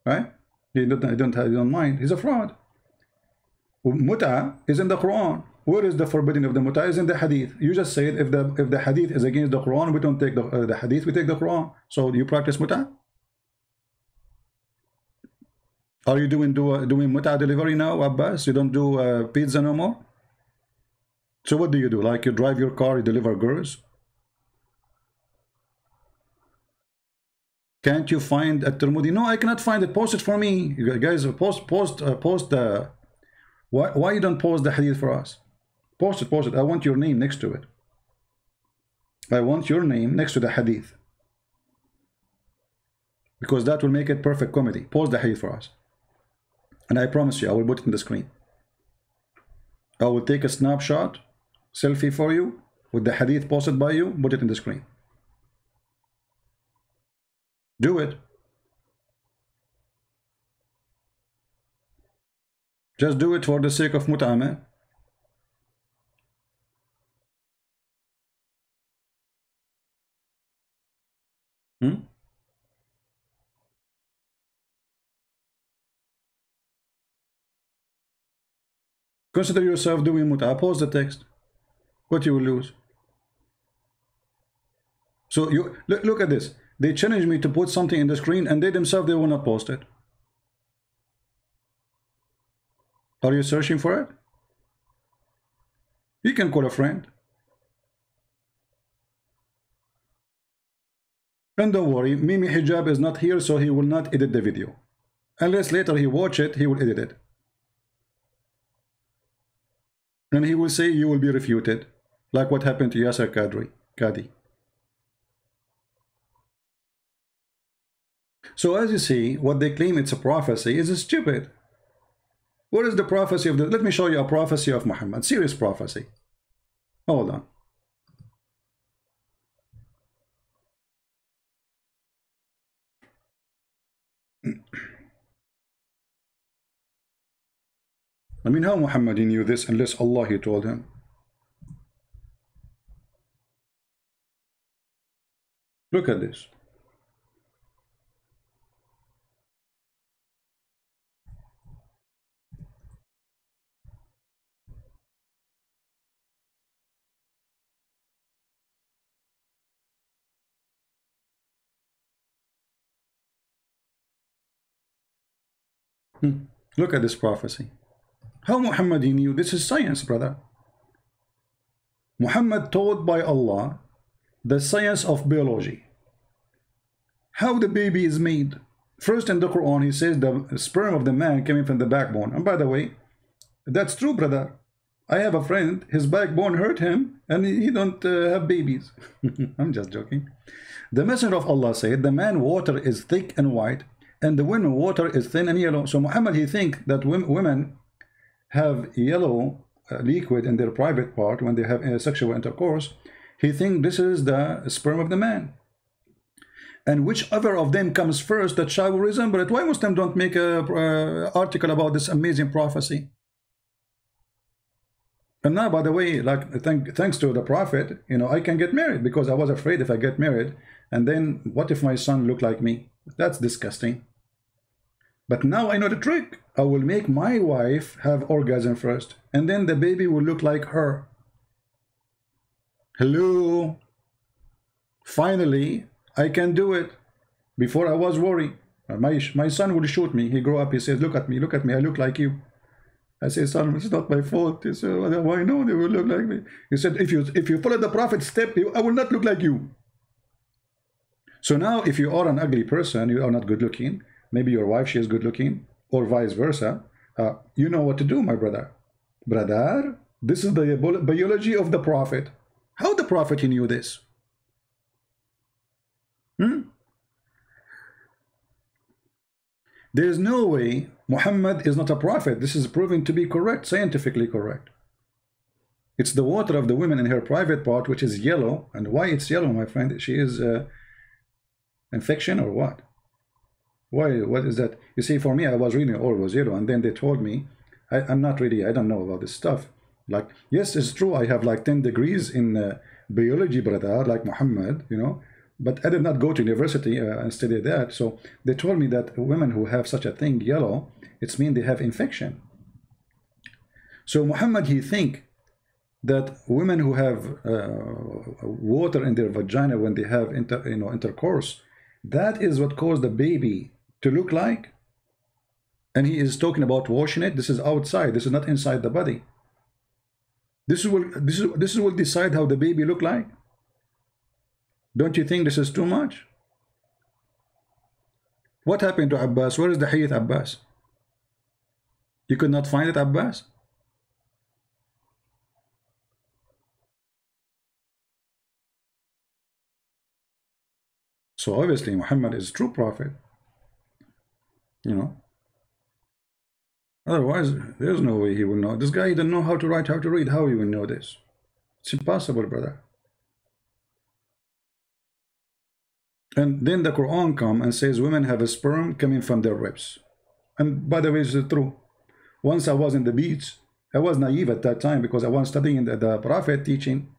Right? He don't mind. He's a fraud. Muta is in the Quran. Where is the forbidding of the muta? Is in the hadith. You just said if the hadith is against the Quran, we don't take the hadith, we take the Quran. So you practice muta? Are you doing muta delivery now, Abbas? You don't do pizza no more? So what do? Like you drive your car, you deliver girls? Can't you find at Tirmidhi? No, I cannot find it. Post it for me. You guys, post the... Why you don't post the hadith for us? Post it. I want your name next to it. I want your name next to the hadith. Because that will make it perfect comedy. Post the hadith for us. And I promise you, I will put it in the screen. I will take a snapshot, selfie for you, with the hadith posted by you, put it in the screen. Do it. Just do it for the sake of mut'amah. Consider yourself doing mut'ah. Pause the text. What you will lose. So you look at this. They challenge me to put something in the screen, and they themselves, they will not post it. Are you searching for it? You can call a friend. And don't worry, Mimi Hijab is not here, so he will not edit the video. Unless later he watch it, he will edit it. And he will say you will be refuted, like what happened to Yasser Qadi. So as you see, what they claim it's a prophecy is stupid. What is the prophecy of the... Let me show you a prophecy of Muhammad. Serious prophecy. Hold on. I mean, how Muhammad knew this unless Allah he told him? Look at this. Look at this prophecy. How Muhammad knew? This is science, brother. Muhammad taught by Allah the science of biology. How the baby is made. First in the Quran, he says the sperm of the man coming from the backbone. And by the way, that's true, brother. I have a friend, his backbone hurt him, and he don't have babies. I'm just joking. The Messenger of Allah said, the man water is thick and white, and the women water is thin and yellow. So Muhammad, he think that women have yellow liquid in their private part when they have sexual intercourse. He think this is the sperm of the man. And whichever of them comes first, that child will resemble it. Why Muslims don't make a article about this amazing prophecy? And now, by the way, like thanks to the Prophet, I can get married, because I was afraid if I get married, and then what if my son look like me? That's disgusting. But now I know the trick. I will make my wife have orgasm first, and then the baby will look like her. Hello. Finally, I can do it. Before I was worried. My son will shoot me. He grew up, he says, look at me, I look like you. I say, son, it's not my fault. He said, why no, they will look like me. He said, if you follow the Prophet's step, I will not look like you. So now, if you are an ugly person, you are not good looking, maybe your wife, she is good looking, or vice versa, you know what to do, my brother. Brother, this is the biology of the Prophet. How the Prophet he knew this? Hmm? There is no way Muhammad is not a prophet. This is proven to be correct, scientifically correct. It's the water of the woman in her private part, which is yellow. And why it's yellow, my friend? She is infection or what? Why? What is that? You see, for me, I was reading all was yellow, and then they told me, I'm not really, I don't know about this stuff. Like, yes, it's true, I have like 10 degrees in biology, brother, like Muhammad, you know, but I did not go to university and study that. So they told me that women who have such a thing, yellow, it's mean they have infection. So Muhammad, he think that women who have water in their vagina when they have intercourse, that is what caused the baby to look like. And he is talking about washing it. This is outside. This is not inside the body. This will decide how the baby look like. Don't you think this is too much? What happened to Abbas? Where is the Hadith Abbas? You could not find it, Abbas? So obviously Muhammad is a true prophet. You know. Otherwise, there's no way he will know. This guy doesn't know how to write, how to read. How he will know this? It's impossible, brother. And then the Quran come and says women have a sperm coming from their ribs. And by the way, it's true. Once I was in the beach, I was naive at that time because I was studying the Prophet teaching.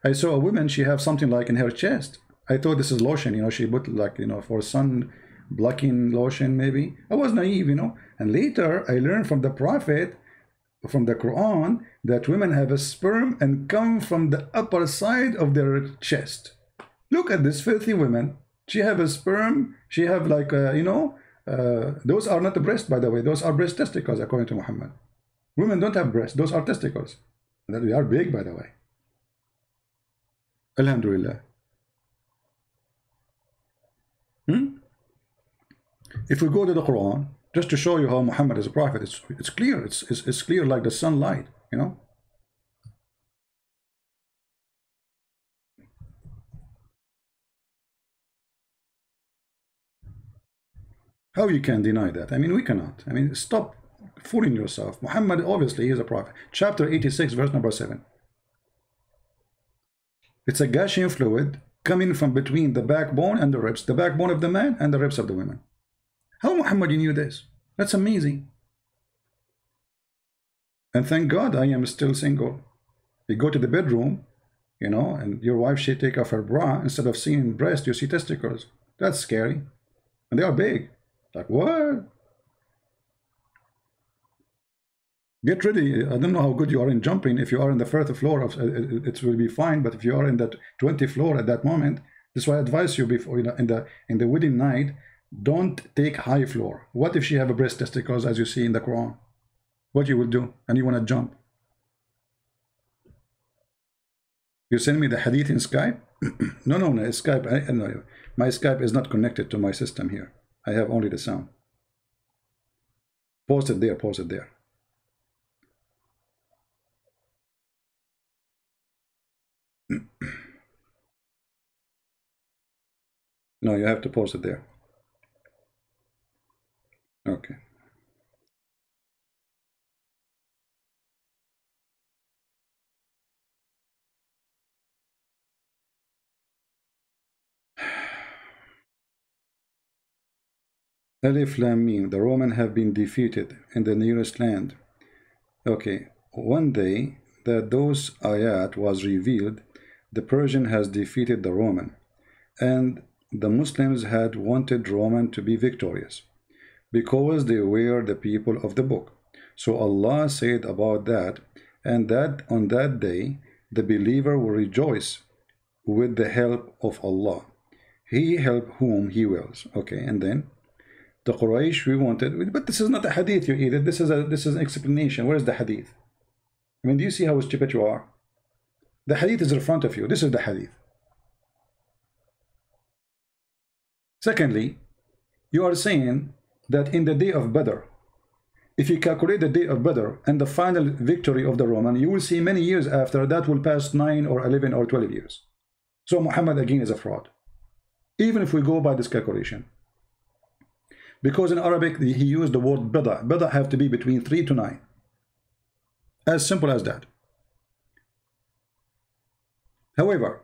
I saw a woman, she have something like in her chest. I thought this is lotion, you know, she put like, you know, for sun blocking lotion maybe. I was naive, you know. And later I learned from the Prophet, from the Quran, that women have a sperm and come from the upper side of their chest. Look at this filthy woman. She have a sperm, she have like, you know, those are not the breast, by the way. Those are breast testicles, according to Muhammad. Women don't have breasts. Those are testicles. They are big, by the way. Alhamdulillah. If we go to the Quran, just to show you how Muhammad is a prophet, it's clear. It's clear like the sunlight, you know. How you can deny that? I mean, we cannot. I mean, stop fooling yourself. Muhammad, obviously, is a prophet. Chapter 86, verse number 7. It's a gushing fluid coming from between the backbone and the ribs, the backbone of the man and the ribs of the women. How Muhammad knew this? That's amazing. And thank God I am still single. You go to the bedroom, you know, and your wife, she take off her bra. Instead of seeing breast, you see testicles. That's scary. And they are big. Like, what? Get ready. I don't know how good you are in jumping. If you are in the first floor, it will be fine. But if you are in that 20th floor at that moment, this is why I advise you before, you know, in the wedding night, don't take high floor. What if she have a breast testicles, as you see in the Quran? What you will do? And you want to jump? You send me the hadith in Skype? No, Skype. No, my Skype is not connected to my system here. I have only the sound. Post it there. Post it there. No, you have to post it there. Okay. Alif Lam Mim, the Roman have been defeated in the nearest land. Okay, one day that those ayat was revealed, the Persian has defeated the Roman, and the Muslims had wanted Roman to be victorious, because they were the people of the book. So Allah said about that, and that on that day, the believer will rejoice with the help of Allah. He help whom He wills. Okay, and then the Quraysh we wanted, but this is not a hadith you either. This is an explanation. Where is the hadith? I mean, do you see how stupid you are? The hadith is in front of you. This is the hadith. Secondly, you are saying that in the day of Badr, if you calculate the day of Badr and the final victory of the Roman, you will see many years after that will pass 9 or 11 or 12 years. So Muhammad again is a fraud, even if we go by this calculation. Because in Arabic, he used the word bida. Bida have to be between 3 to 9. As simple as that. However,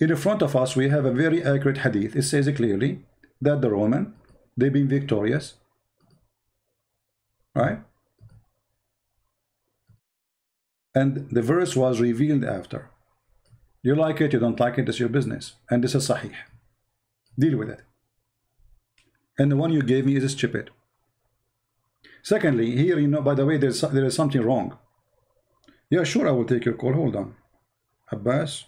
in front of us, we have a very accurate hadith. It says clearly that the Roman, they've been victorious. Right? And the verse was revealed after. You like it, you don't like it, it's your business. And this is sahih. Deal with it. And the one you gave me is stupid. Secondly, here, you know, by the way, there is something wrong. Yeah, sure, I will take your call. Hold on. Abbas,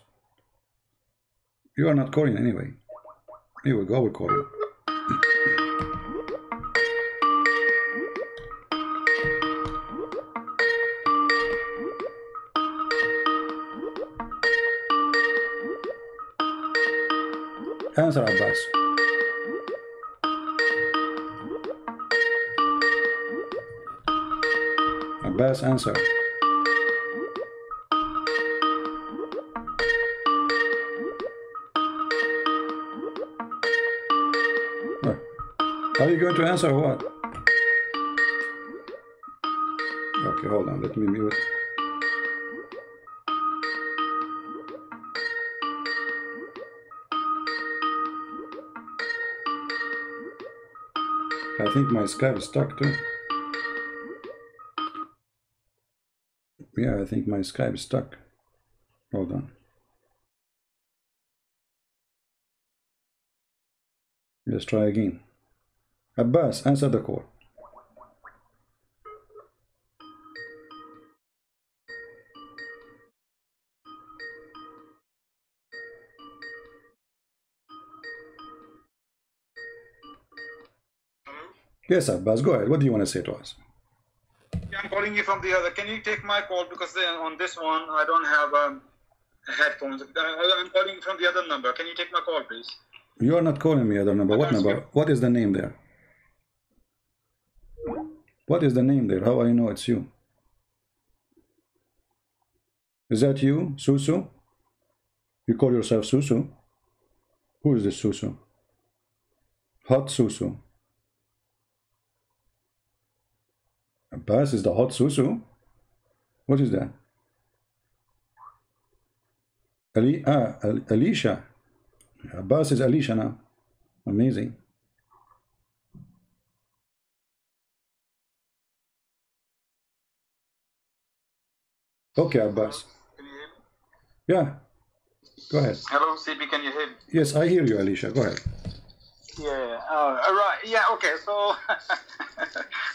you are not calling anyway. Here we go, I will call you. Answer, Abbas. Abbas, answer. Are you going to answer or what? Okay, hold on, let me mute. I think my Skype is stuck too. Yeah, I think my Skype is stuck. Hold on. Let's try again. Abbas, answer the call. Yes, Abbas, go ahead. What do you want to say to us? Yeah, I'm calling you from the other. Can you take my call? Because on this one, I don't have headphones. I'm calling from the other number. Can you take my call, please? You are not calling me other number. What number? What is the name there? What is the name there? How I know it's you? Is that you, Susu? You call yourself Susu? Who is this Susu? Hot Susu. Abbas is the hot Susu? What is that? Alicia. Abbas is Alicia now. Amazing. Okay, Abbas. Can you hear me? Yeah. Go ahead. Hello, CP, can you hear me? Yes, I hear you, Alicia. Go ahead. Yeah. Right. Yeah. Okay. So,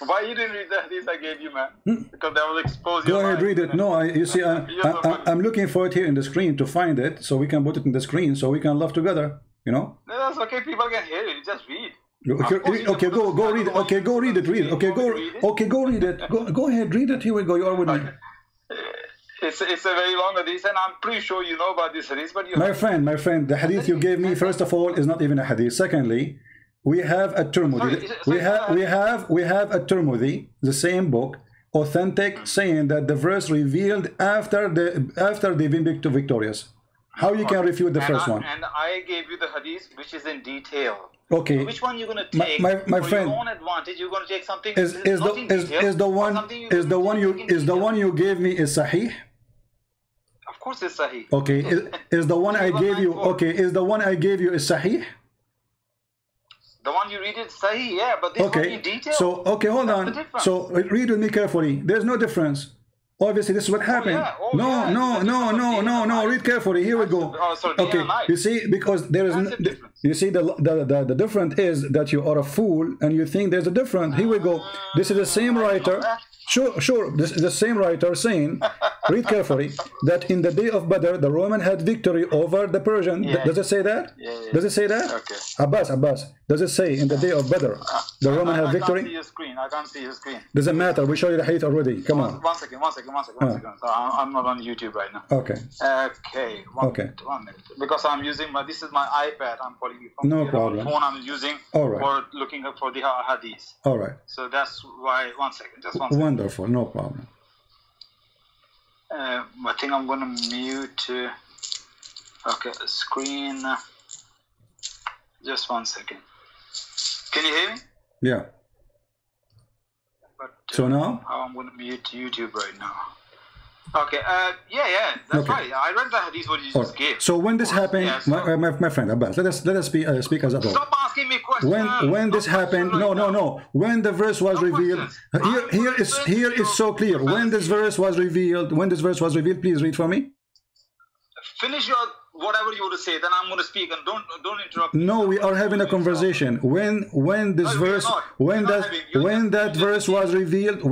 why you didn't read the hadith I gave you, man? Because that will expose you. Go ahead, read it. No, you see, I'm looking for it here in the screen to find it, so we can put it in the screen, so we can laugh together. You know. No, that's okay. People can hear it. Just read. Okay, go read it. Okay, go read it. Read it. Okay, go read it. Go ahead, read it. Here we go. You are with me. It's a very long hadith, and I'm pretty sure you know about this hadith, but you. My friend, the hadith you gave me, first of all, is not even a hadith. Secondly, we have a Tirmidhi. We have a Tirmidhi, the same book, authentic, saying that the verse revealed after they've been victorious. How you can refute the first one? And I gave you the hadith, which is in detail. Okay. So which one you're going to take? My for friend, your own advantage, you're going to take something. is the one you gave me is sahih? Of course, it's sahih. Okay, is the one I gave you? Okay, is the one I gave you is sahih? The one you read is sahih, yeah, but this one in detail. So okay, hold on. So read with me carefully. There's no difference. Obviously, this is what happened. No. Read carefully. Here we go. Okay, you see, because there is. You see, the difference is that you are a fool and you think there's a difference. Here we go. This is the same writer. Sure. This is the same writer saying read carefully, that in the day of Badr, the Roman had victory over the Persian. Yeah. Does it say that? Yeah. Does it say that? Okay. Abbas, does it say in the day of Badr, the Roman had I victory? can't see your screen. I can't see your screen. Doesn't matter. We show you the hadith already. Come on. One second. So I'm not on YouTube right now. Okay. Okay. One Okay. minute, 1 minute. Because I'm using this is my iPad. I'm calling you from No the problem. phone I'm using All right. for looking up for the hadith. All right. So that's why. 1 second. Just 1 second. Wonderful. No problem. I think I'm gonna mute. Okay, screen. Just 1 second. Can you hear me? Yeah. But, So now? how I'm gonna mute YouTube right now. Okay. Yeah. That's Okay. right. I read the hadith what you All just right. gave. So when this happened, Yeah, so- my friend Abbas, let us speak as adults. Stop asking me questions. When this happened, no. When the verse was revealed, here is so clear. When this verse was revealed, please read for me. Finish your whatever you want to say, then I'm going to speak, and don't interrupt me. No, we are having a conversation. When this No, we are verse, not. when We're not that having- when you're that just- verse was revealed,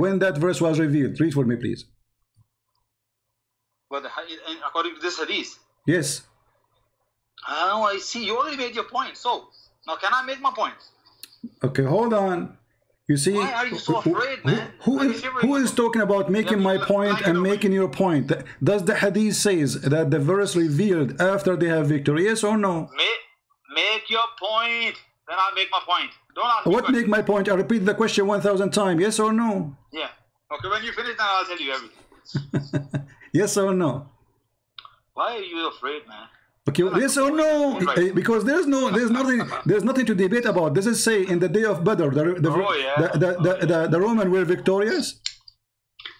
read for me, please. But according to this hadith, Yes. oh, I see. You already made your point. So now, can I make my point? Okay, hold on. You see, Why are you so afraid, man? who is talking about making my point and making your point? Does the hadith says that the verse revealed after they have victory? Yes or no? Make your point. Then I'll make my point. Don't ask me What questions. make my point? I repeat the question 1,000 times. Yes or no? Yeah. Okay, when you finish, then I'll tell you everything. Yes or no? Why are you afraid, man? Okay, yes or no? Because there's nothing to debate about. Does it say in the day of Badr the Roman were victorious?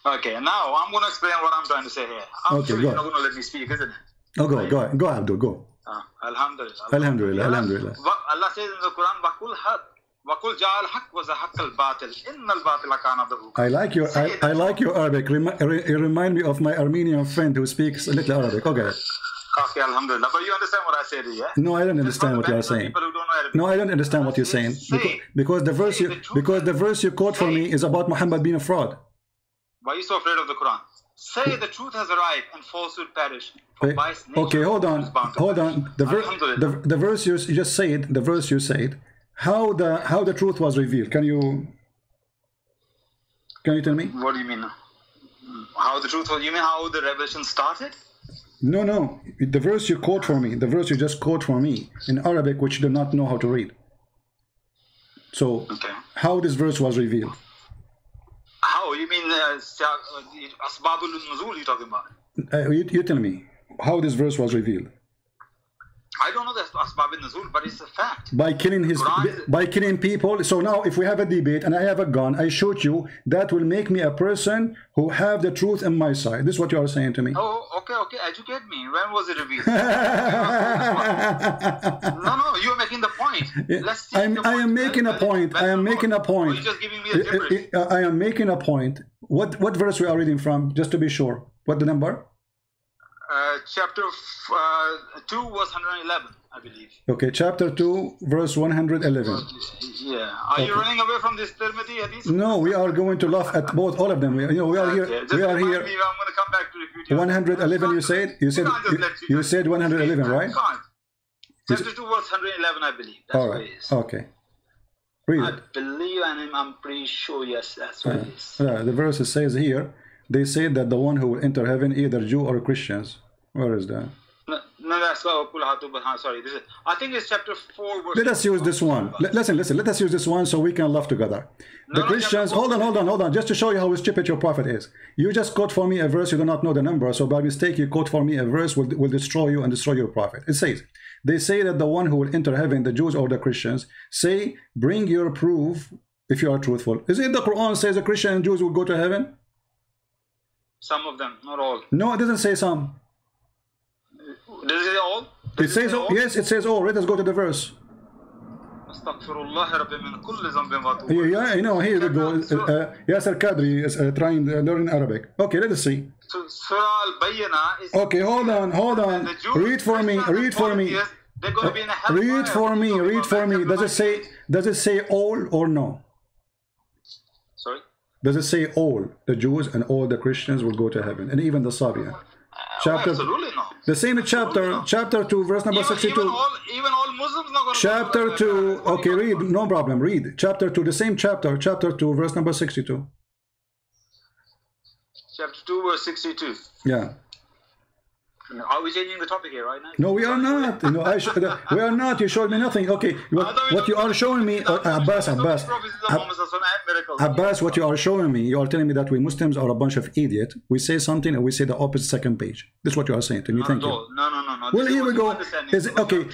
Okay, now I'm going to explain what I'm trying to say here. I'm Okay, sure go you're on. not going to let me speak, isn't it? Oh, go, Abdul, go. Alhamdulillah. Alhamdulillah. Allah says in the Quran, وَقُلْ جَعَ الْحَقِّ وَزَحَقَّ الْبَاطِلِ إِنَّ الْبَاطِلَ كَانَ ظَهُوقًا. I like your Arabic. You remind me of my Armenian friend who speaks a little Arabic. Okay. Okay, alhamdulillah. But you understand what I said here, yeah? No, I don't understand what you are saying. People who don't know Arabic. No, I don't understand what you're saying. Because the verse you quote for me is about Muhammad being a fraud. Why are you so afraid of the Quran? Say the truth has arrived and falsehood perish. For vice nature Okay, hold on. is bound to perish. Alhamdulillah. The verse you just said, the verse you said, how the truth was revealed. Can you tell me? What do you mean? How the truth was? You mean how the revelation started? No. The verse you quote for me, the verse you just quote for me in Arabic, which you do not know how to read. So, Okay. how this verse was revealed? How? You mean Asbabul Nuzul you're talking about? You tell me how this verse was revealed. I don't know the Asbab al-Nuzul, but it's a fact. By killing people. So now if we have a debate and I have a gun, I shoot you, that will make me a person who have the truth on my side. This is what you are saying to me. Oh, okay. Educate me. When was it revealed? No, you're making the point. Let's see. I am making a point. I am making a point. You're just giving me a gibberish. I am making a point. What verse we are reading from? Just to be sure. What the number? Chapter 2 was 111, I believe. Okay, chapter 2, verse 111. Yeah. Are you running away from this Tirmidhi hadith? No, we are going to laugh at all of them. We are here. Okay, We are remind here. me, I'm going to come back to refute you. 111. You said 111, right? Can't. Chapter 2 was 111, I believe. That's All what right. it is. Okay. Read I it. believe, and I'm pretty sure, yes, that's what it is. The verse says here, they say that the one who will enter heaven, either Jew or Christians. Where is that? No, that's sorry. This is, I think it's chapter 4. Verse Let us use this one. Listen. Let us use this one so we can laugh together. The Christians. Hold on. Just to show you how stupid your prophet is. You just quote for me a verse. You do not know the number. So by mistake, you quote for me a verse will destroy you and destroy your prophet. It says, they say that the one who will enter heaven, the Jews or the Christians, say, bring your proof if you are truthful. Is it the Quran says the Christian and Jews will go to heaven? Some of them, not all. No, it doesn't say some. Does it say all? It says all. Yes, it says all. Let us go to the verse. Yeah, you know, here we go. Yasser Kadri is trying to learn Arabic. Okay, let us see. Surah Al-Bayyinah is... Okay, hold on. Read for me. They're going to be in a hellfire. Read for me. Does it say all or no? Sorry? Does it say all the Jews and all the Christians will go to heaven, and even the Sabian? Chapter, absolutely no. the same chapter, no. chapter 2, verse number 62. Even all Muslims not going to Chapter 2, okay, read, no problem, read. Chapter 2, the same chapter, chapter 2, verse number 62. Chapter 2, verse 62. Yeah. Are we changing the topic here right now? No, we are not. No, we are not. You showed me nothing. Okay, what you are showing me, Abbas, what you are showing me, you are telling me that we Muslims are a bunch of idiots. We say something and we say the opposite second page. This is what you are saying to me. Thank you. No. Well, here we go. Okay,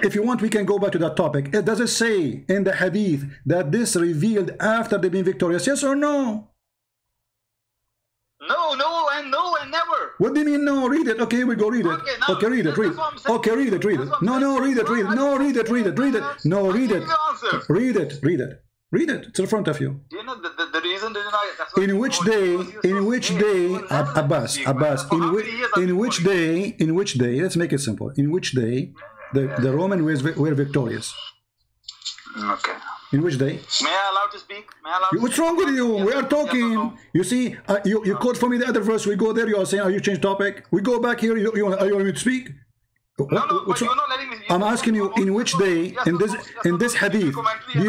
if you want, we can go back to that topic. Does it say in the hadith that this revealed after they being victorious? Yes or no? No, and never. What do you mean no? Read it. Okay, we go read it. Okay, read it. Okay, read it. No, read it. No, read it. No, read it. Read it. It's in front of you. Do you know the reason? In which day, Abbas, in which day, let's make it simple. In which day the Romans were victorious? Okay. In which day? May I allow to speak? What's wrong with you? We are talking. No? You see, you quote for me the other verse. We go there. You are saying, "Are you change topic?" We go back here. You want me to speak? No, but you're not letting me. I'm asking you, in which day, in this hadith, do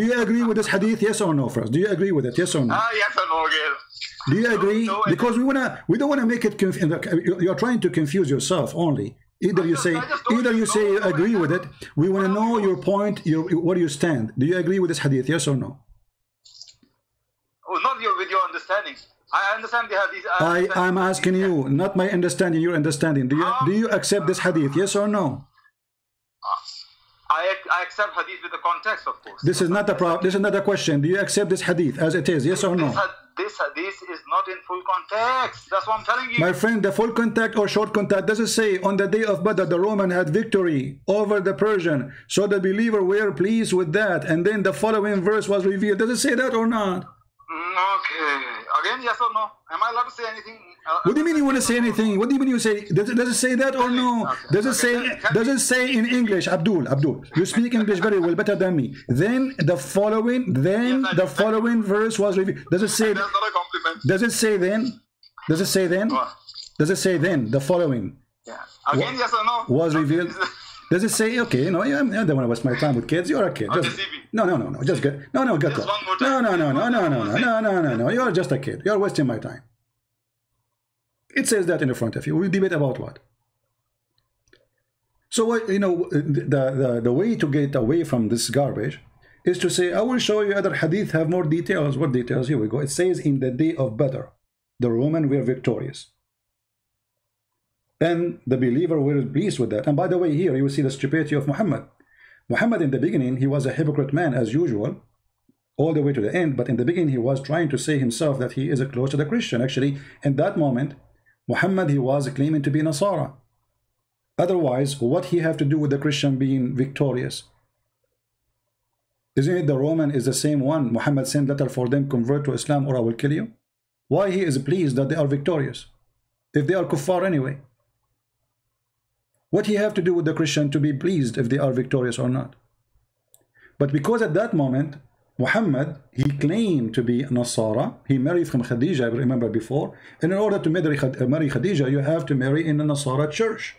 you agree with this hadith? Yes or no? First, do you agree with it? Yes or no? Yes or no again. Do you agree? Because we don't wanna make it. You're trying to confuse yourself only. Either you say you agree with it. We want to know your point, where you stand. Do you agree with this hadith? Yes or no? Oh, not with your understanding. I understand the hadith. I'm asking you, not my understanding, your understanding. Do you accept this hadith? Yes or no? I accept hadith with the context, of course. This is not a problem. This is not a question. Do you accept this hadith as it is? Yes or no? This hadith is not in full context. That's what I'm telling you. My friend, the full contact or short contact, does it say on the day of Badr the Roman had victory over the Persian, so the believer were pleased with that, and then the following verse was revealed? Does it say that or not? Okay. Again, yes or no? Am I allowed to say anything? What do you mean you want to say anything? What do you mean you say? Does it say that or no? Okay. Does it say in English, Abdul, you speak English very well, better than me. Then the following verse was revealed. Does it say? That's not a compliment. Does it say then? Does it say then? What? Does it say then the following? Yeah. Again, yes or no? Was revealed. Does it say, okay, I don't want to waste my time with kids. You're a kid. No. Just get. No, get up. No. You're just a kid. You're wasting my time. It says that in the front of you. We'll debate about what. So what the way to get away from this garbage is to say, I will show you other hadith have more details. What details? Here we go. It says in the day of Badr, the Roman were victorious. And the believer were pleased with that. And by the way, here you will see the stupidity of Muhammad. Muhammad in the beginning, he was a hypocrite man as usual, all the way to the end. But in the beginning, he was trying to say himself that he is close to the Christian. Actually, in that moment, Muhammad, he was claiming to be Nasara. Otherwise, what he have to do with the Christian being victorious? Isn't it the Roman is the same one? Muhammad sent letter for them, convert to Islam or I will kill you. Why he is pleased that they are victorious? If they are kuffar anyway. What he have to do with the Christian to be pleased if they are victorious or not? But because at that moment, Muhammad, he claimed to be Nasara. He married from Khadija, I remember before. And in order to marry Khadija, you have to marry in a Nasara church.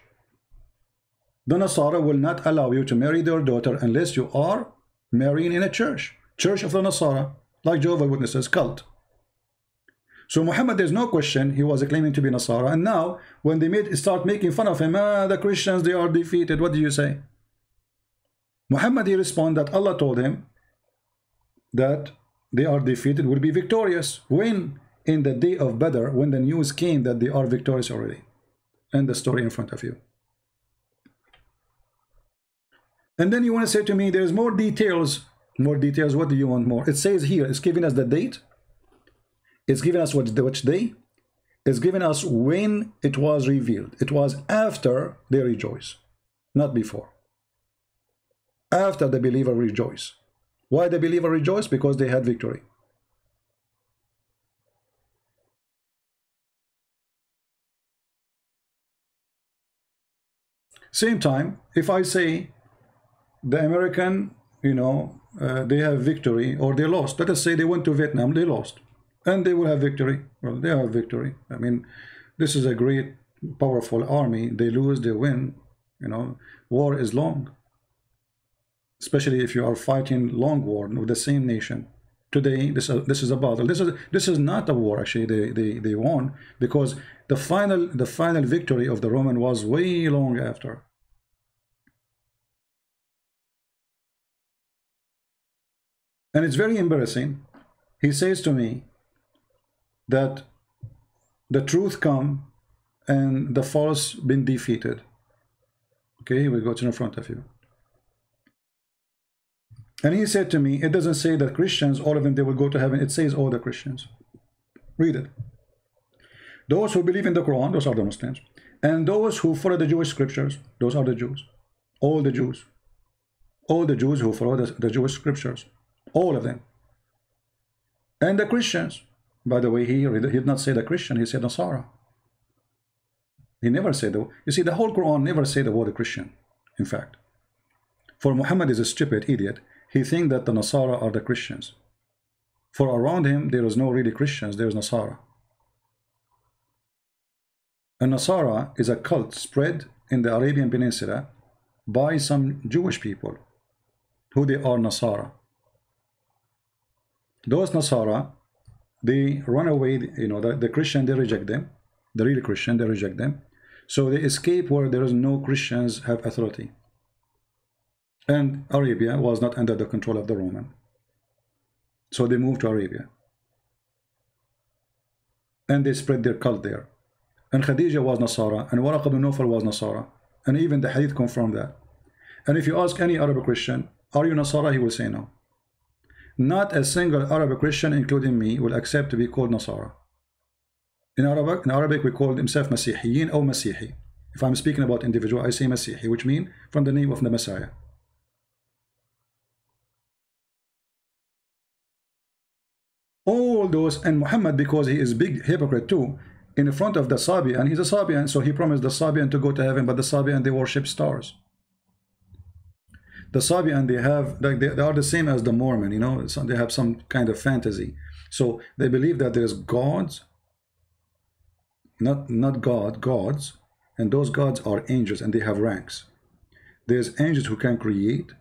The Nasara will not allow you to marry their daughter unless you are marrying in a church. Church of the Nasara, like Jehovah's Witnesses cult. So Muhammad, there's no question, he was claiming to be Nasara. And now, when they start making fun of him, the Christians, they are defeated. What do you say? Muhammad, he responded that Allah told him that they are defeated, will be victorious. When? In the day of Badr, when the news came that they are victorious already. And the story in front of you. And then you want to say to me, there's more details. More details, what do you want more? It says here, it's giving us the date. It's giving us which day. It's giving us when it was revealed. It was after they rejoice, not before. After the believer rejoice. Why the believer rejoice? Because they had victory. Same time, if I say the American, they have victory or they lost. Let us say they went to Vietnam, they lost. and they will have victory. Well, they have victory. I mean, this is a great, powerful army. They lose, they win. You know, war is long, especially if you are fighting long war with the same nation. Today, this is a battle. This is not a war. Actually, they won, because the final victory of the Roman was way long after. And it's very embarrassing. He says to me that the truth come and the false been defeated. Okay, here we go. It's in front of you. And he said to me, it doesn't say that Christians, all of them, they will go to heaven. It says all the Christians. Read it. Those who believe in the Quran, those are the Muslims. And those who follow the Jewish scriptures, those are the Jews. All the Jews. All the Jews who follow the Jewish scriptures. All of them. And the Christians. By the way, he did not say the Christian, he said Nasara. He never said, you see, the whole Quran never said the word Christian, in fact. For Muhammad is a stupid idiot. He thinks that the Nasara are the Christians. For around him, there is no really Christians, there is Nasara. And Nasara is a cult spread in the Arabian Peninsula by some Jewish people, who they are Nasara. Those Nasara, they run away, you know, the Christian, they reject them. The real Christian, they reject them. So they escape where there is no Christians have authority. And Arabia was not under the control of the Roman. So they moved to Arabia. And they spread their cult there. And Khadija was Nasara, and Waraq ibn Nawfal was Nasara. And even the Hadith confirmed that. And if you ask any Arab Christian, are you Nasara? He will say no. Not a single Arab Christian, including me, will accept to be called Nasara. In Arabic we call himself Masihiyin or Masihi. If I'm speaking about individual, I say Masihi, which means from the name of the Messiah. All those, and Muhammad, because he is big hypocrite too, in front of the Sabian, he's a Sabian, so he promised the Sabian to go to heaven, but the Sabian, they worship stars. The Sabian, they have, like, they are the same as the Mormon, you know, so they have some kind of fantasy. So they believe that there's gods, not God, gods, and those gods are angels, and they have ranks. There's angels who can create,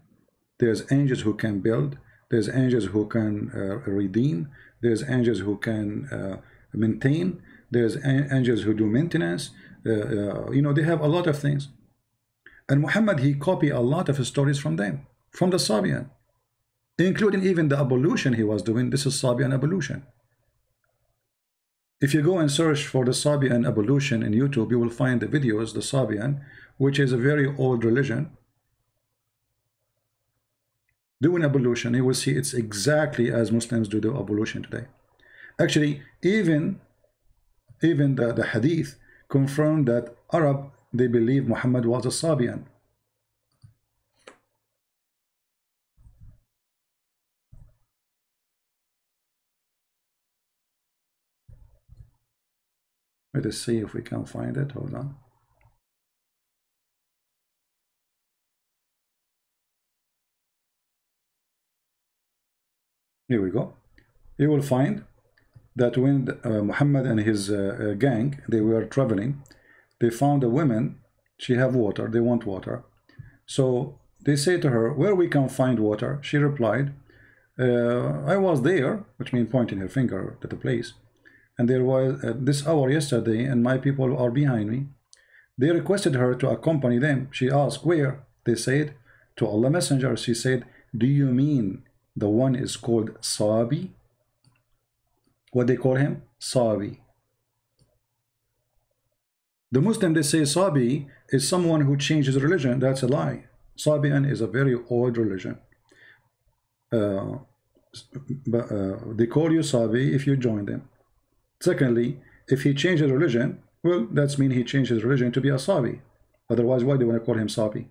there's angels who can build, there's angels who can redeem, there's angels who can maintain, there's angels who do maintenance, you know, they have a lot of things. And Muhammad, he copied a lot of stories from them, from the Sabian, including even the ablution he was doing. This is Sabian ablution. If you go and search for the Sabian ablution in YouTube, you will find the videos, the Sabian, which is a very old religion, doing ablution. You will see it's exactly as Muslims do the ablution today. Actually, even the Hadith confirmed that Arab, they believe Muhammad was a Sabian. Let us see if we can find it. Hold on. Here we go. You will find that when Muhammad and his gang, they were traveling, they found a woman, she have water, they want water. So they say to her, where we can find water? She replied, I was there, which means pointing her finger to the place. And there was this hour yesterday, and my people are behind me. They requested her to accompany them. She asked, where? They said, to Allah Messenger. She said, do you mean the one is called Sabi? What they call him? Sabi. The Muslim, they say Sabi is someone who changes religion. That's a lie. Sabian is a very old religion. They call you Sabi if you join them. Secondly, if he changes religion, well, that's mean he changes religion to be a Sabi. Otherwise, why do you want to call him Sabi?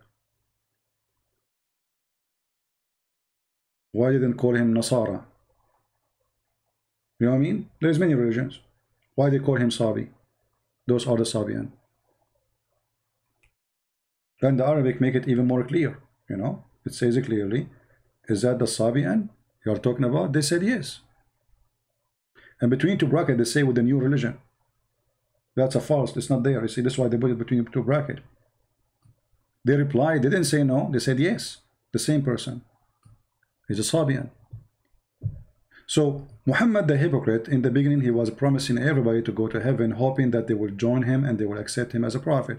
Why didn't call him Nasara? You know what I mean? There's many religions. Why they call him Sabi? Those are the Sabian. And the Arabic make it even more clear. You know, it says it clearly. Is that the Sabian you're talking about? They said yes. And between two brackets, they say with the new religion. That's a false. It's not there. You see, that's why they put it between two brackets. They replied. They didn't say no. They said yes. The same person. He's a Sabian. So Muhammad the hypocrite, in the beginning, he was promising everybody to go to heaven, hoping that they will join him and they will accept him as a prophet.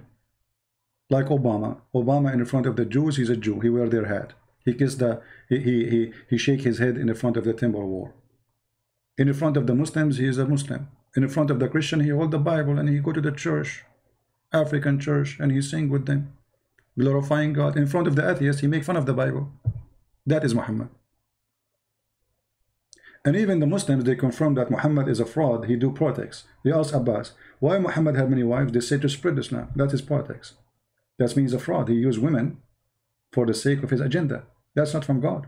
Like Obama. Obama in front of the Jews, he's a Jew. He wear their hat. He kissed the he shake his head in front of the temple wall. In front of the Muslims, he is a Muslim. In front of the Christian, he hold the Bible and he go to the church, African church, and he sing with them, glorifying God. In front of the atheist, he make fun of the Bible. That is Muhammad. And even the Muslims, they confirm that Muhammad is a fraud. He do politics. They ask Abbas, why Muhammad had many wives? They say to spread Islam. That is politics. That means a fraud. He used women for the sake of his agenda. That's not from God.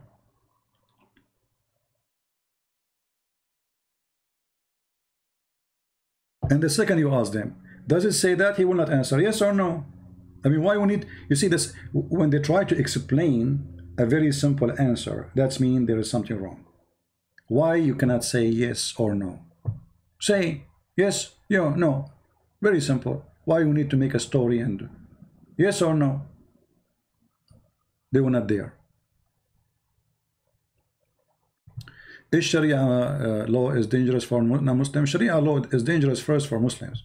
And the second you ask them, does it say that? He will not answer yes or no. I mean, why we need, you see this, when they try to explain a very simple answer, that means there is something wrong. Why you cannot say yes or no? Say yes, yeah, no. Very simple. Why you need to make a story and yes or no? They were not there. Is Sharia law is dangerous for non-Muslims? Sharia law is dangerous first for Muslims,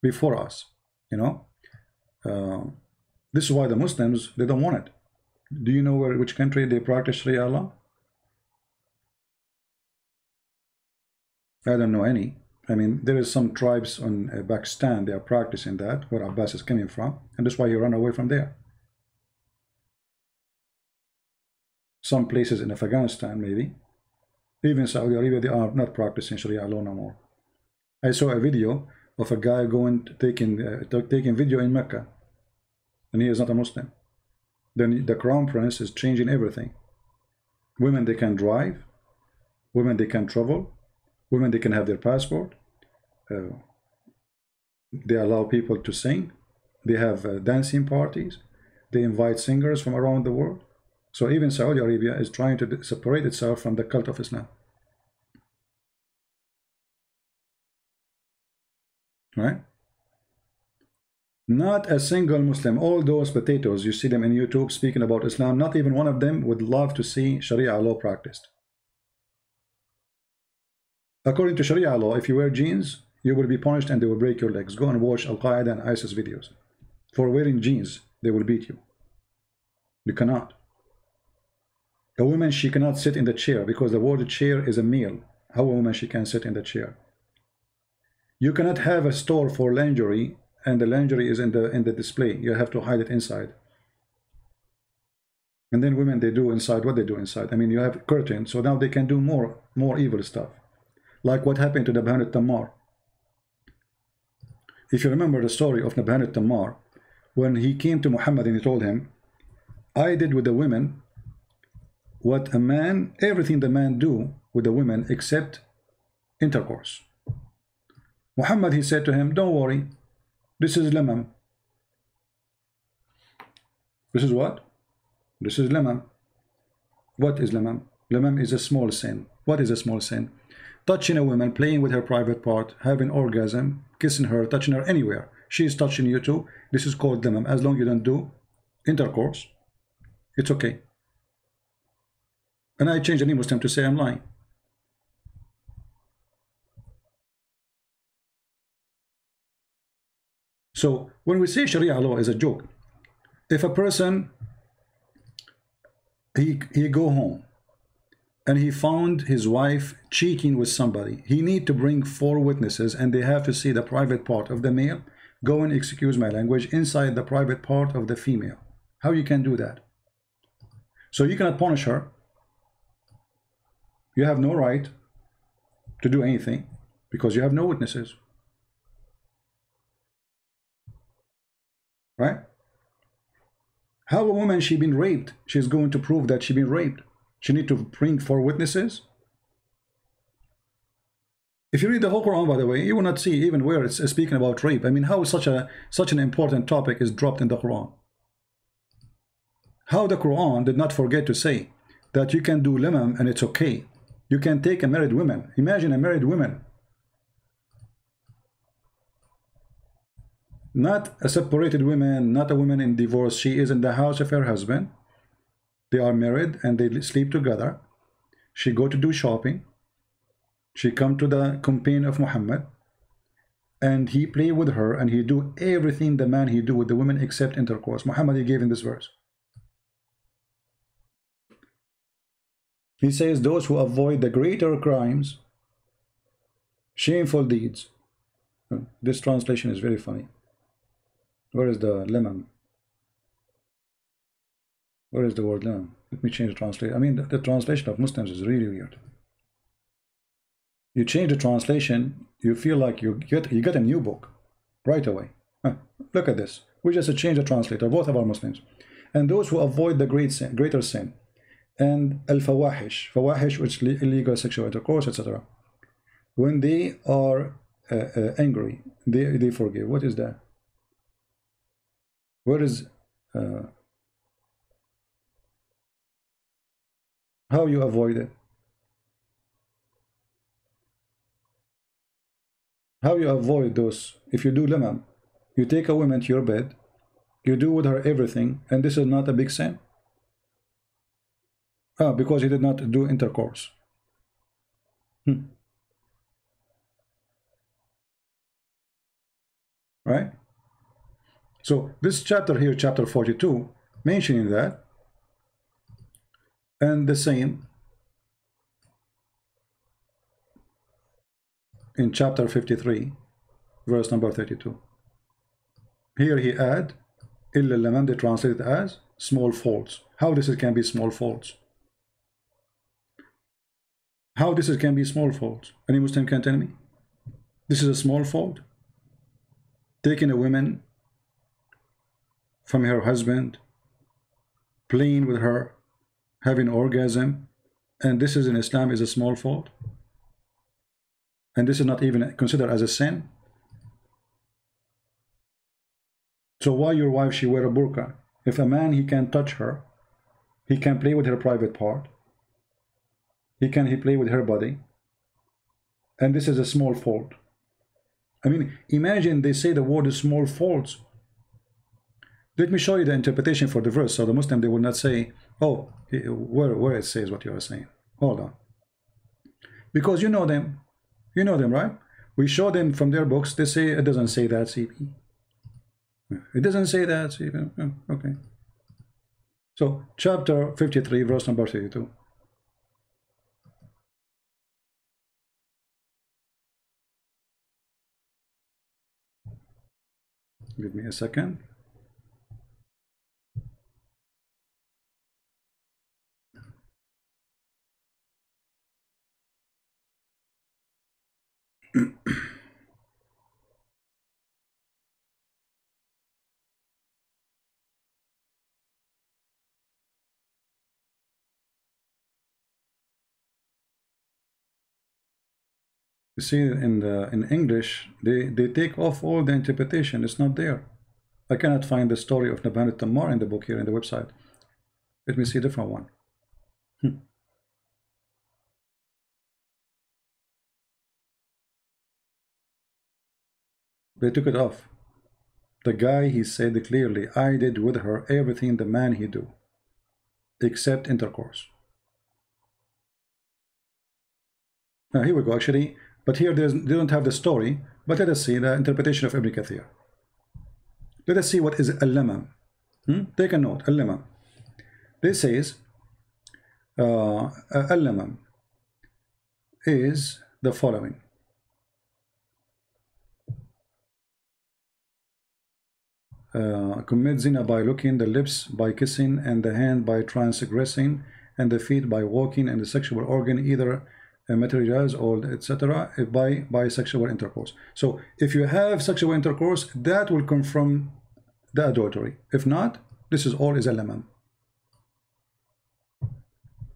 before us. You know, this is why the Muslims, they don't want it. Do you know which country they practice Sharia law? I don't know any. I mean, there is some tribes in Pakistan, they are practicing that, where Abbas is coming from, and that's why he ran away from there. Some places in Afghanistan, maybe. Even Saudi Arabia, they are not practicing Sharia law no more. I saw a video of a guy taking video in Mecca, and he is not a Muslim. Then the crown prince is changing everything. Women, they can drive. Women, they can travel. Women, they can have their passport. They allow people to sing. They have dancing parties. They invite singers from around the world. So even Saudi Arabia is trying to separate itself from the cult of Islam. Right? Not a single Muslim, all those potatoes, you see them in YouTube speaking about Islam, not even one of them would love to see Sharia law practiced. According to Sharia law, if you wear jeans, you will be punished and they will break your legs. Go and watch Al-Qaeda and ISIS videos. For wearing jeans, they will beat you. You cannot. A woman, she cannot sit in the chair because the word chair is a male. How a woman, she can sit in the chair? You cannot have a store for lingerie and the lingerie is in the display. You have to hide it inside. And then women, they do inside what they do inside. I mean, you have curtain, so now they can do more evil stuff. Like what happened to Nabhan al-Tammar. If you remember the story of Nabhan al-Tammar, when he came to Muhammad and he told him, I did with the women what a man, everything the man do with the women except intercourse. Muhammad, he said to him, don't worry, this is lamam. This is what? This is lamam. What is lamam? Lamam is a small sin. What is a small sin? Touching a woman, playing with her private part, having orgasm, kissing her, touching her anywhere. She is touching you too. This is called lamam. As long as you don't do intercourse, it's okay. And I changed any Muslim to say I'm lying. So when we say Sharia law is a joke, if a person he go home and he found his wife cheating with somebody, he need to bring 4 witnesses and they have to see the private part of the male go and, excuse my language, inside the private part of the female. How you can do that? So you cannot punish her. You have no right to do anything because you have no witnesses. Right? How a woman, she been raped, she's going to prove that she been raped? She need to bring 4 witnesses? If you read the whole Quran, by the way, you will not see even where it's speaking about rape. I mean, how such an important topic is dropped in the Quran? How the Quran did not forget to say that you can do lamam and it's okay. You can take a married woman. Imagine a married woman Not a separated woman, not a woman in divorce. She is in the house of her husband. They are married and they sleep together. She go to do shopping. She come to the companion of Muhammad, and he play with her, and he do everything the man he do with the women except intercourse. Muhammad, he gave in this verse. He says those who avoid the greater crimes, shameful deeds. This translation is very funny. Where is the lemon? Where is the word lemon? Let me change the translation. I mean, the translation of Muslims is really weird. You change the translation, you feel like you get a new book right away. Look at this. We just change the translator, both of our Muslims. And those who avoid the greater sin, and al-fawahish, fawahish, which is illegal sexual intercourse, etc. When they are angry, they forgive. What is that? Where is how you avoid it? How you avoid those? If you do lemon, you take a woman to your bed, you do with her everything, and this is not a big sin. Because he did not do intercourse. Right? So this chapter here, chapter 42, mentioning that, and the same in chapter 53, verse number 32. Here he add, illa laman, they translate it as small faults. How this can be small faults? How this can be small faults? Any Muslim can tell me? This is a small fault? Taking a woman from her husband, playing with her, having orgasm, and this is in Islam is a small fault? And this is not even considered as a sin? So why your wife, she wear a burqa? If a man, he can touch her, he can play with her private part, he play with her body, and this is a small fault. I mean, imagine they say the word is small faults. Let me show you the interpretation for the verse, so the Muslim, they will not say, oh, where it says what you are saying. Hold on. Because you know them, right? We show them from their books, they say it doesn't say that, CP. It doesn't say that, CP. Okay. So, chapter 53, verse number 32. Give me a second. You see, in English, they take off all the interpretation. It's not there. I cannot find the story of Nabhan al-Tammar in the book here in the website. Let me see a different one. They took it off. The guy, he said clearly, I did with her everything the man he do, except intercourse. Now here we go, actually, but here they don't have the story, but let us see the interpretation of Ibn Kathir. Let us see what is al-lamam. Take a note, al-lamam. This says, al-lamam is the following. Commit zina by looking, the lips by kissing, and the hand by transgressing, and the feet by walking, and the sexual organ either materialized or etc. by sexual intercourse. So if you have sexual intercourse, that will come from the adultery. If not, this is all is a lemon.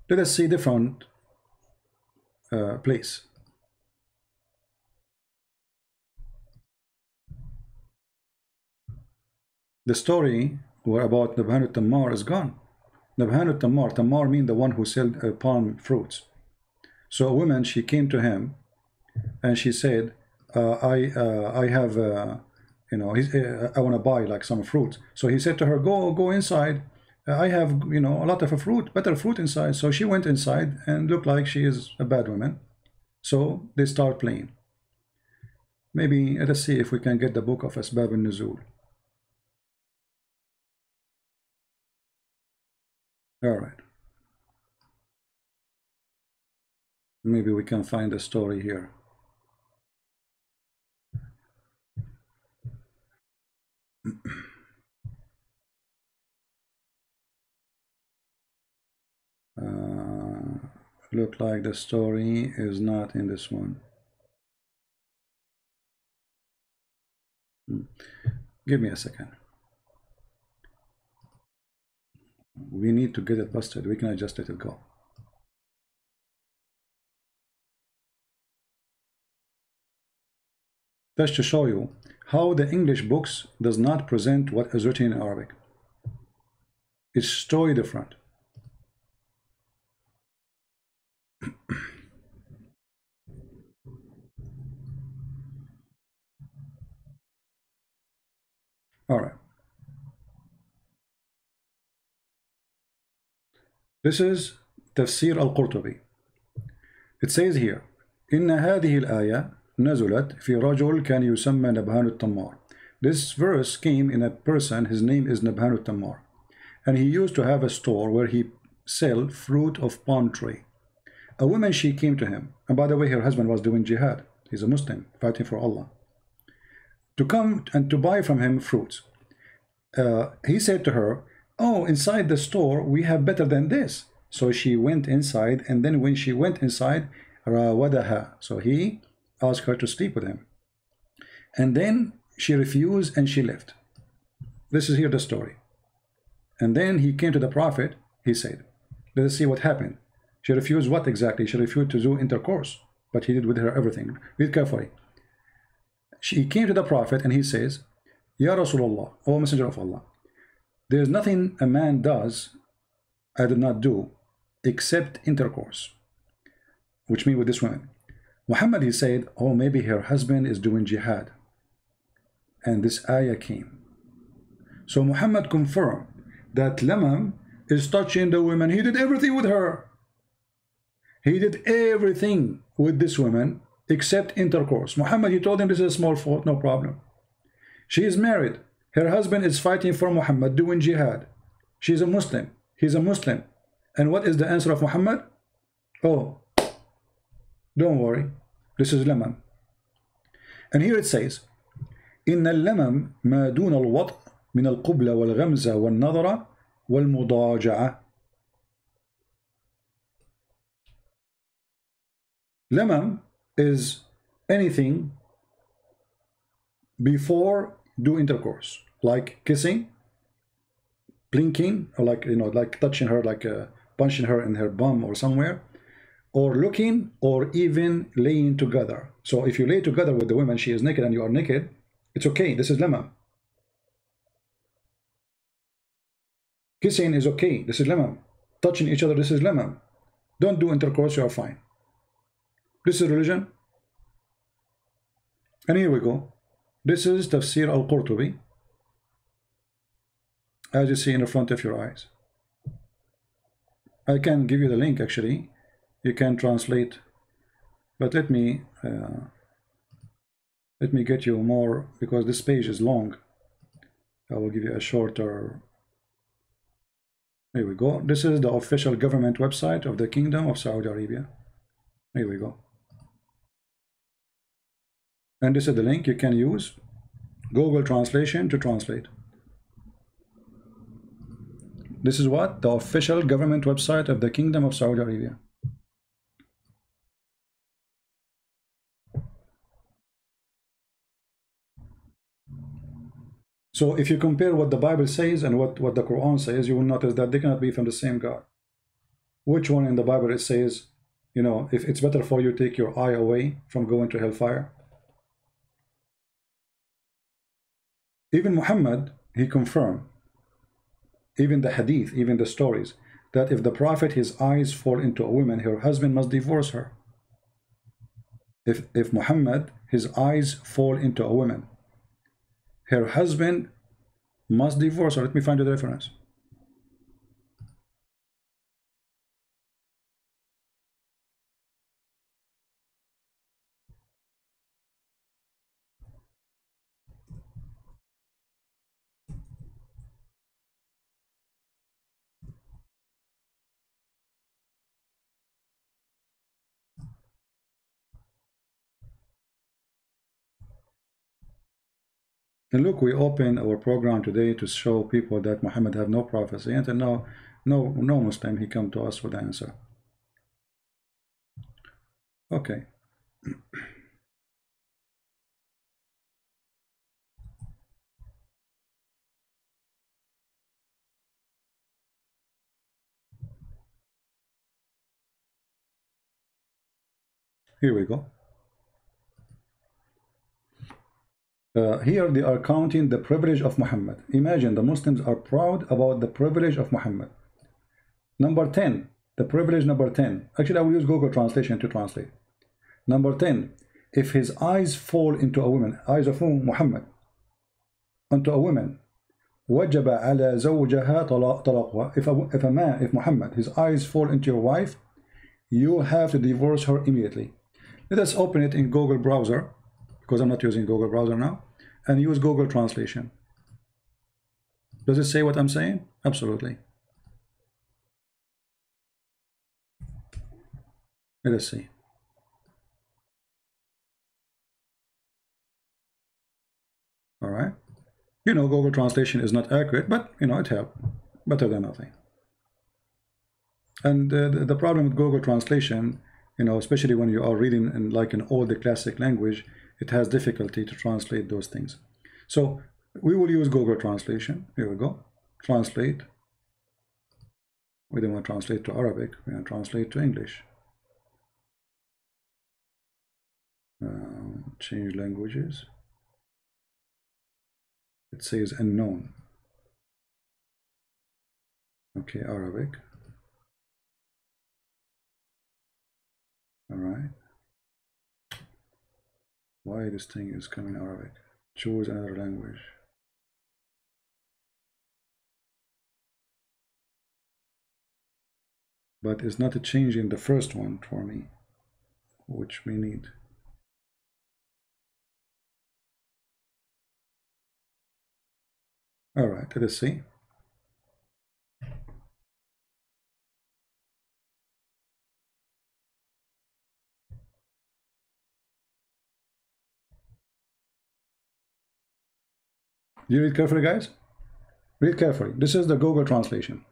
Let us see different place. The story about Nabhan al-Tammar is gone. Nabhan al-Tammar, Tammar means the one who sold palm fruits. So a woman, she came to him and she said, I have You know, I want to buy like some fruit. So he said to her, go inside. I have, you know, a lot of fruit, better fruit inside. So she went inside and looked like she is a bad woman. So they start playing. Maybe let's see if we can get the book of Asbab al-Nuzul. All right. Maybe we can find a story here. Look like the story is not in this one. Give me a second. We need to get it busted. We cannot just let it go. That's to show you how the English books does not present what is written in Arabic. It's totally different. All right. This is Tafsir al-Qurtubi. It says here, إن هذه الآية نزلت في رجل كان يسمى نبهان التمار. This verse came in a person, his name is Nabhan al-Tammar. And he used to have a store where he sell fruit of palm tree. A woman, she came to him. And by the way, her husband was doing jihad. He's a Muslim, fighting for Allah. To come and to buy from him fruits. He said to her, oh, inside the store, we have better than this. So she went inside, and then when she went inside, rawadaha. So he asked her to sleep with him. And then she refused and she left. This is here the story. And then he came to the Prophet, he said, let us see what happened. She refused what exactly? She refused to do intercourse, but he did with her everything. Read carefully. She came to the Prophet and he says, Ya Rasulullah, O Messenger of Allah, there is nothing a man does I did not do except intercourse, which means with this woman. Muhammad, he said, oh, maybe her husband is doing jihad. And this ayah came. So Muhammad confirmed that Lamam is touching the woman. He did everything with her. He did everything with this woman except intercourse. Muhammad, he told him this is a small fault, no problem. She is married. Her husband is fighting for Muhammad, doing jihad. She is a Muslim. He's a Muslim. And what is the answer of Muhammad? Oh, don't worry. This is Lamam. And here it says, إن اللمم ما دون الوطء من القبلة والغمزة والنظرة والمضاجعة. Lamam is anything before do intercourse, like kissing, blinking, or like, you know, like touching her, like punching her in her bum or somewhere, or looking, or even laying together. So if you lay together with the woman, she is naked and you are naked, it's okay. This is lamam. Kissing is okay. This is lamam. Touching each other, this is lamam. Don't do intercourse, you are fine. This is religion. And here we go. This is Tafsir al-Qurtubi, as you see in the front of your eyes. I can give you the link actually. You can translate, but let me get you more, because this page is long. I will give you a shorter. Here we go. This is the official government website of the Kingdom of Saudi Arabia. Here we go. And this is the link you can use Google Translation to translate. This is what? The official government website of the Kingdom of Saudi Arabia. So if you compare what the Bible says and what the Quran says, you will notice that they cannot be from the same God. Which one in the Bible it says, you know, if it's better for you to take your eye away from going to hellfire? Even Muhammad, he confirmed, even the hadith, even the stories, that if the Prophet, his eyes fall into a woman, her husband must divorce her. If Muhammad, his eyes fall into a woman, her husband must divorce her. Let me find you the reference. And look, we open our program today to show people that Muhammad have no prophecy, and no Muslim he come to us with the answer. Okay. Here we go. Here they are counting the privilege of Muhammad. Imagine the Muslims are proud about the privilege of Muhammad. Number 10, the privilege number 10. Actually, I will use Google Translation to translate. Number 10, if his eyes fall into a woman, eyes of whom? Muhammad, onto a woman, وجب على زوجها طلاقها. If Muhammad, his eyes fall into your wife, you have to divorce her immediately. Let us open it in Google browser, because I'm not using Google browser now, and use Google Translation. Does it say what I'm saying? Absolutely. Let us see. All right. You know, Google Translation is not accurate, but you know, it helps. Better than nothing. And the problem with Google Translation, you know, especially when you are reading in like an old classic language, it has difficulty to translate those things. So we will use Google Translation. Here we go. Translate. We don't want to translate to Arabic. We want to translate to English. Change languages. It says unknown. Okay, Arabic. All right. Why this thing is coming Arabic? Choose another language. But it's not a change in the first one for me, which we need. All right, let us see. You read carefully, guys. Read carefully. This is the Google Translation.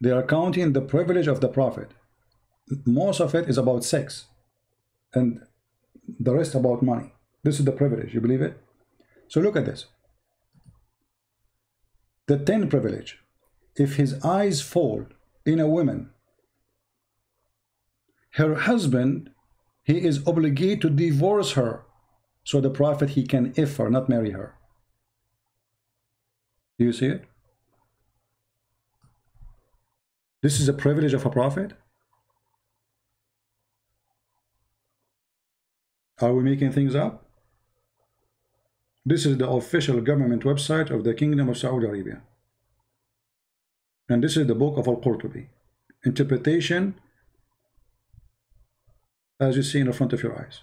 They are counting the privilege of the Prophet. Most of it is about sex, and the rest about money. This is the privilege. You believe it? So look at this. The 10th privilege. If his eyes fall in a woman, her husband, he is obligated to divorce her, so the Prophet, he can if her, not marry her. Do you see it? This is a privilege of a prophet? Are we making things up? This is the official government website of the Kingdom of Saudi Arabia. And this is the book of Al-Qurtubi. Interpretation, as you see in the front of your eyes.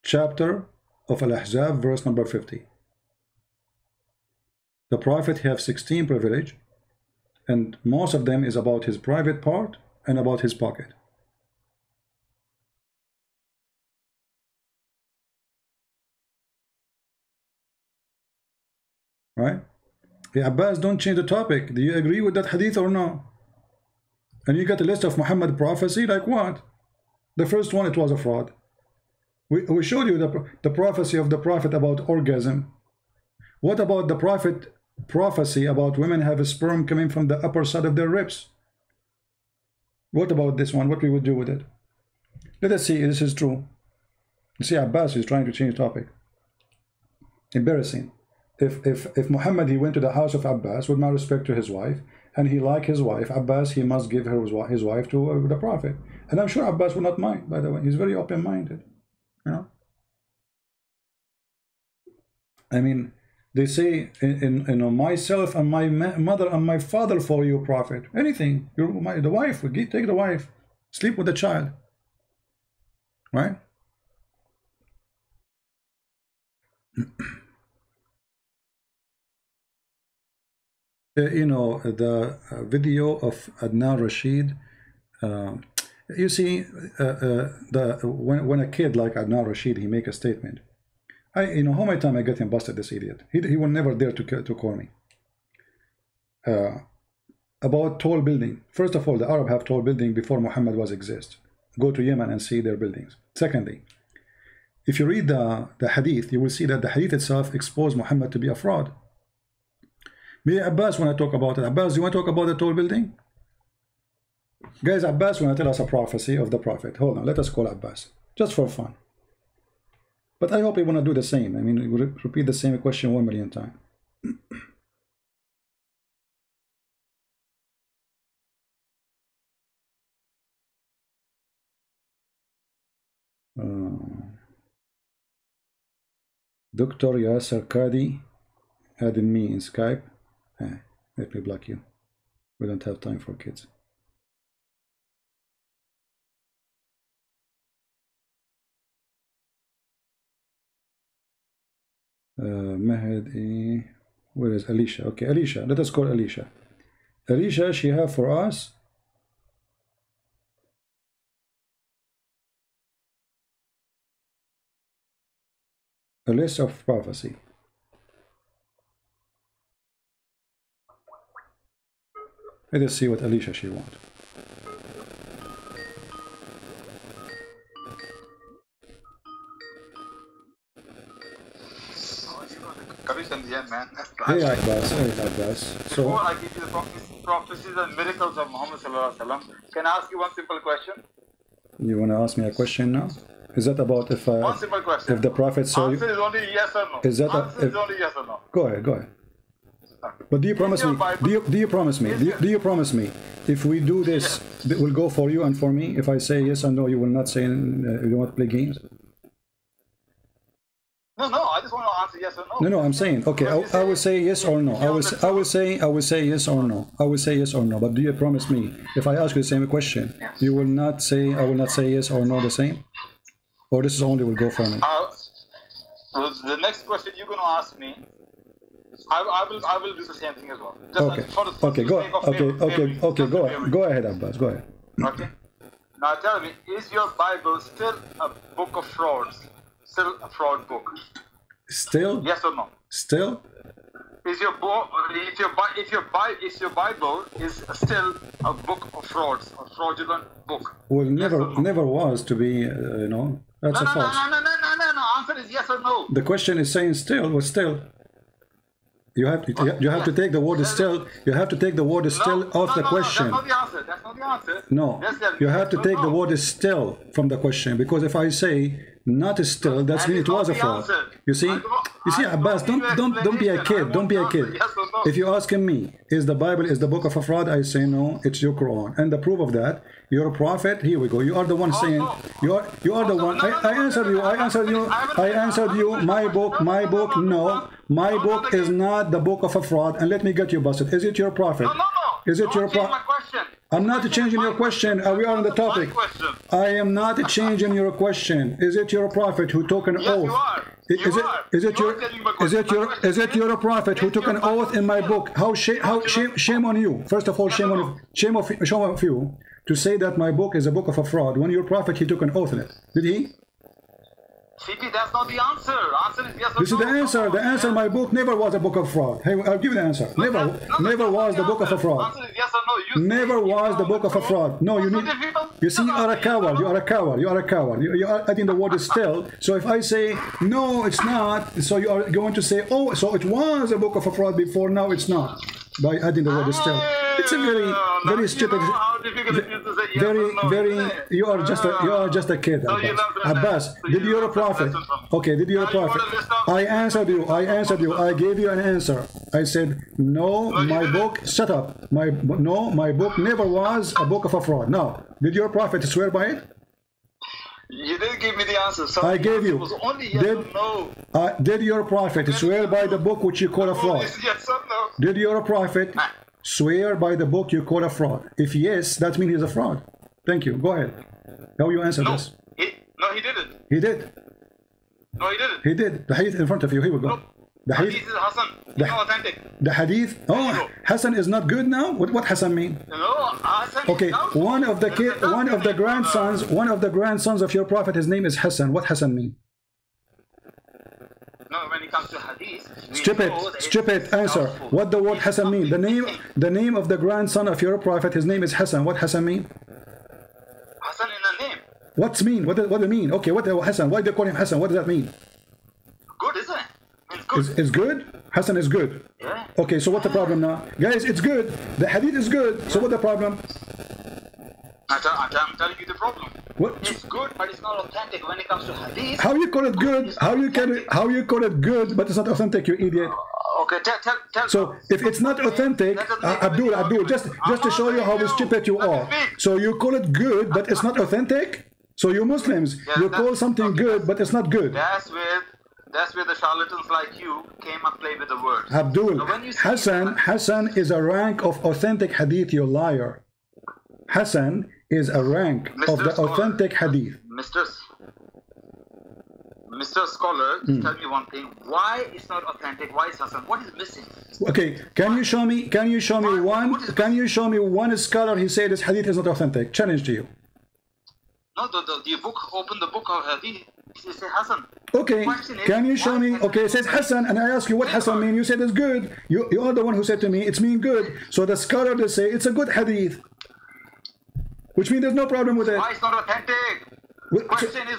Chapter of Al-Ahzab, verse number 50. The Prophet has 16 privilege, and most of them is about his private part and about his pocket. Right? Yeah, Abbas, don't change the topic. Do you agree with that hadith or no? And you got a list of Muhammad prophecy, like what? The first one, it was a fraud. We showed you the prophecy of the Prophet about orgasm. What about the Prophet prophecy about women have a sperm coming from the upper side of their ribs? What about this one? What we would do with it? Let us see if this is true. You see, Abbas is trying to change topic. Embarrassing. If Muhammad, he went to the house of Abbas, with my respect to his wife, and he liked his wife, Abbas, he must give her his wife to the Prophet. And I'm sure Abbas will not mind, by the way. He's very open-minded. You know? I mean, they say, myself and my mother and my father for you, Prophet. Anything. The wife, take the wife. Sleep with the child. Right? The video of Adnan Rashid. You see, when a kid like Adnan Rashid, he make a statement. How many times I get him busted, this idiot. He will never dare to call me. About tall building. First of all, the Arab have tall building before Muhammad was exist. Go to Yemen and see their buildings. Secondly, if you read the hadith, you will see that the hadith itself exposed Muhammad to be a fraud. Me, Abbas, when I talk about it, Abbas, you want to talk about the tall building? Guys, Abbas want to tell us a prophecy of the Prophet. Hold on, let us call Abbas, just for fun. But I hope he want to do the same. I mean, repeat the same question 1 million times. Dr. Yasser Kadi added me in Skype. Let me block you. We don't have time for kids. Mahdi, where is Alicia? Okay, Alicia, let us call Alicia. Alicia, she have for us a list of prophecy. Let us see what Alicia she wants. Hey Abbas. So, before I give you the prophecies and miracles of Muhammad sallallahu alaihi wasallam, can I ask you one simple question? You want to ask me a question now? Is that about if one simple question. If the Prophet saw you? Answer is only yes or no. Is that answer is only yes or no. Go ahead. But do you promise me? Do you promise me? Do you promise me? If we do this, it will go for you and for me. If I say yes or no, you will not say you don't want to play games. No, I just want to answer yes or no. No, I'm saying okay. I will say yes or no. I will say yes or no. I will say yes or no. But do you promise me? If I ask you the same question, you will not say I will not say yes or no the same, or this is only will go for me. The next question you're going to ask me, I will do the same thing as well. Just okay. Go ahead, Abbas. Go ahead. Okay. Now tell me, is your Bible still a book of frauds? Still a fraud book? Still? Yes or no? Still? Is your Bible is still a book of frauds, a fraudulent book? Well, never was to be. That's a false. No. Answer is yes or no. The question is saying still. Was still. You have to take the word still. You have to take the word still off the question. That's not the answer. No, you have to take the word still from the question, because if I say not still, that means it was a fraud. You see, Abbas, don't be a kid. Don't be a kid. If you're asking me, is the Bible the book of a fraud? I say no, it's your Quran, and the proof of that, you're a prophet. Here we go. You are the one saying. You are the one. I answered you. My book. No. My book is not the book of a fraud, and let me get you busted. Is it your prophet? No. Is it your prophet? I'm not changing your question. We are on the topic. I am not changing your question. Is it your prophet who took an oath? Is it your prophet who took an oath in my book? Shame on you. First of all, shame on you to say that my book is a book of a fraud when your prophet he took an oath in it. Did he? CP, that's not the answer. Answer is yes or no. This is the answer. The answer, my book never was a book of fraud. Hey, I'll give you the answer. Never was the book of a fraud. Answer is yes or no. Never was the book of a fraud. No, you see, you are a coward. You are a coward. You are adding the word still. So if I say, no, it's not, so you are going to say, oh, so it was a book of a fraud before, now it's not. By adding the word still. It's a very stupid, you are just a kid, Abbas. Did you a prophet? Okay, did you a prophet? I answered you. I gave you an answer. I said, no, my book, shut up. My book never was a book of a fraud. Now, did your prophet swear by it? You didn't give me the answer. So I gave you. It was only yes or no. Did your prophet swear by the book which you call a fraud? Yes or no? Did your prophet swear by the book you call a fraud? If yes, that means he's a fraud. Thank you. Go ahead. How you answer this? No, he didn't. He did. No, he didn't. He did. The hadith in front of you. Here we go. No. The Hadith hadith. is Hassan. It's not authentic. The hadith. Oh, Hassan is not good now. What Hassan mean? No, Hassan Okay, is doubtful. one of the grandsons of your prophet, his name is Hassan. What Hassan mean? No, when it comes to hadith, Stupid answer. What the word Hassan mean? The name of the grandson of your prophet, his name is Hassan. What Hassan mean? Hassan in a name. What's mean? What do you mean? Okay, what Hassan? Why do they call him Hassan? What does that mean? Good, isn't it? It's good. It's good? Hassan is good. Yeah. Okay, so what's the problem now? Guys, it's good. The hadith is good. So what's the problem? I'm telling you the problem. What? It's good, but it's not authentic when it comes to hadith. How you call it good? How you call it good, but it's not authentic, you idiot? Okay, tell. So if it's not authentic, Abdul, just to show you how stupid you are. So you call it good, but it's not authentic? So you Muslims, you call something good, but it's not good. That's where the charlatans like you came and played with the words. Abdul, So Hassan is a rank of authentic hadith, you liar. Hassan is a rank of the authentic hadith. Mr. Scholar, just tell me one thing. Why it's not authentic? Why is Hassan? What is missing? Okay, can you show me one scholar he said this hadith is not authentic? Challenge to you. No, the book, open the book of hadith. It says Hassan. Okay, can you show me? Okay, it says Hassan, and I ask you what Hassan mean. You said it's good. You are the one who said to me it's mean good. So the scholar they say it's a good hadith, which means there's no problem with it. Why it's not authentic?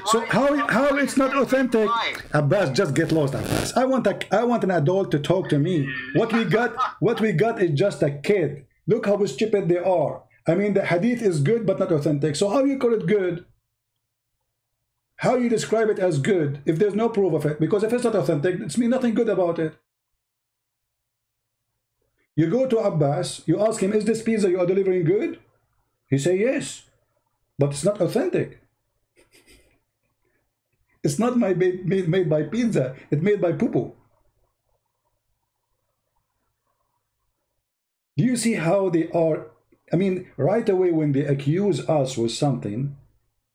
So how it's not authentic? Abbas, just get lost, Abbas. I want an adult to talk to me. What we got is just a kid. Look how stupid they are. I mean, the hadith is good but not authentic. So how you call it good? How you describe it as good if there's no proof of it? Because if it's not authentic, it's mean nothing good about it. You go to Abbas, you ask him, is this pizza you are delivering good? He say yes, but it's not authentic. It's not made by pizza, it's made by poo-poo. Do you see how they are? I mean, right away when they accuse us with something,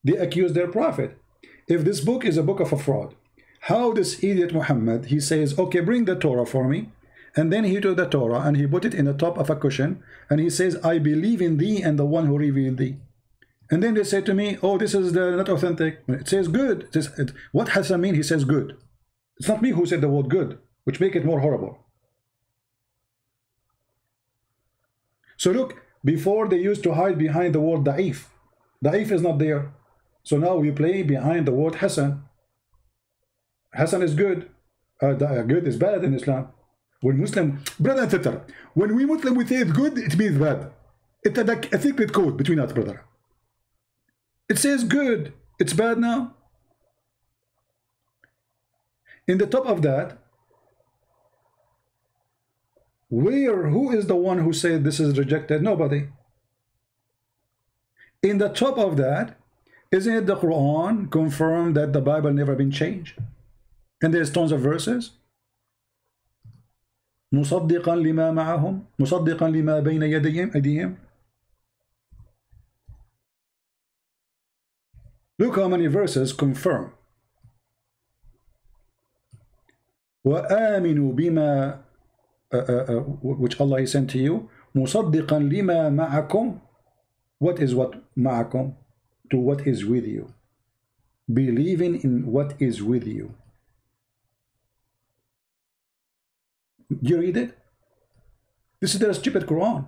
they accuse their prophet. If this book is a book of a fraud, how this idiot Muhammad, he says, okay, bring the Torah for me. And then he took the Torah and he put it in the top of a cushion. And he says, I believe in thee and the one who revealed thee. And then they say to me, oh, this is not authentic. It says good. What Hassan mean? He says good. It's not me who said the word good, which make it more horrible. So look, before they used to hide behind the word da'if. Da'if is not there. So now we play behind the word Hassan. Hassan is good. Good is bad in Islam. When Muslim, brother and sister, when we Muslim we say it's good, it means bad. It's like a secret code between us, brother. It says good. It's bad now. In the top of that, who is the one who said this is rejected? Nobody. In the top of that, isn't it the Quran confirmed that the Bible never been changed? And there's tons of verses. مصدقا لما معهم مصدقا لما بين يديهم. Look how many verses confirm. وآمنوا بما which Allah has sent to you مصدقا لما معكم. What is what معكم? To what is with you. Believing in what is with you. Do you read it? This is the stupid Quran.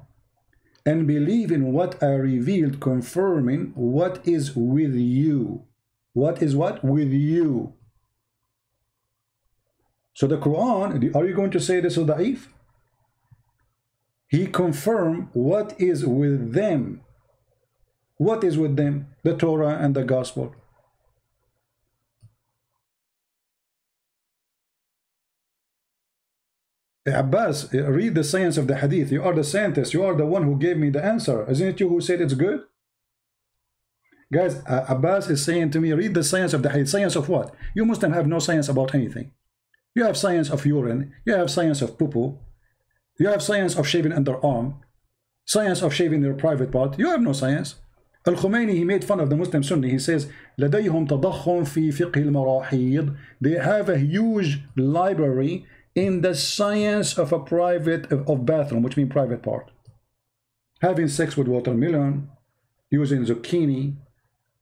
And believe in what I revealed, confirming what is with you. What is what? With you. So the Quran, are you going to say this is da'if? He confirmed what is with them. What is with them? The Torah and the Gospel. Abbas, read the science of the hadith. You are the scientist. You are the one who gave me the answer. Isn't it you who said it's good? Guys, Abbas is saying to me, read the science of the hadith. Science of what? You Muslims have no science about anything. You have science of urine. You have science of poo-poo. You have science of shaving underarm. Science of shaving your private part. You have no science. Al-Khomeini, he made fun of the Muslim Sunni. He says, لديهم تضخم في فقه المراحيض. They have a huge library in the science of a private, of bathroom, which means private part. Having sex with watermelon, using zucchini,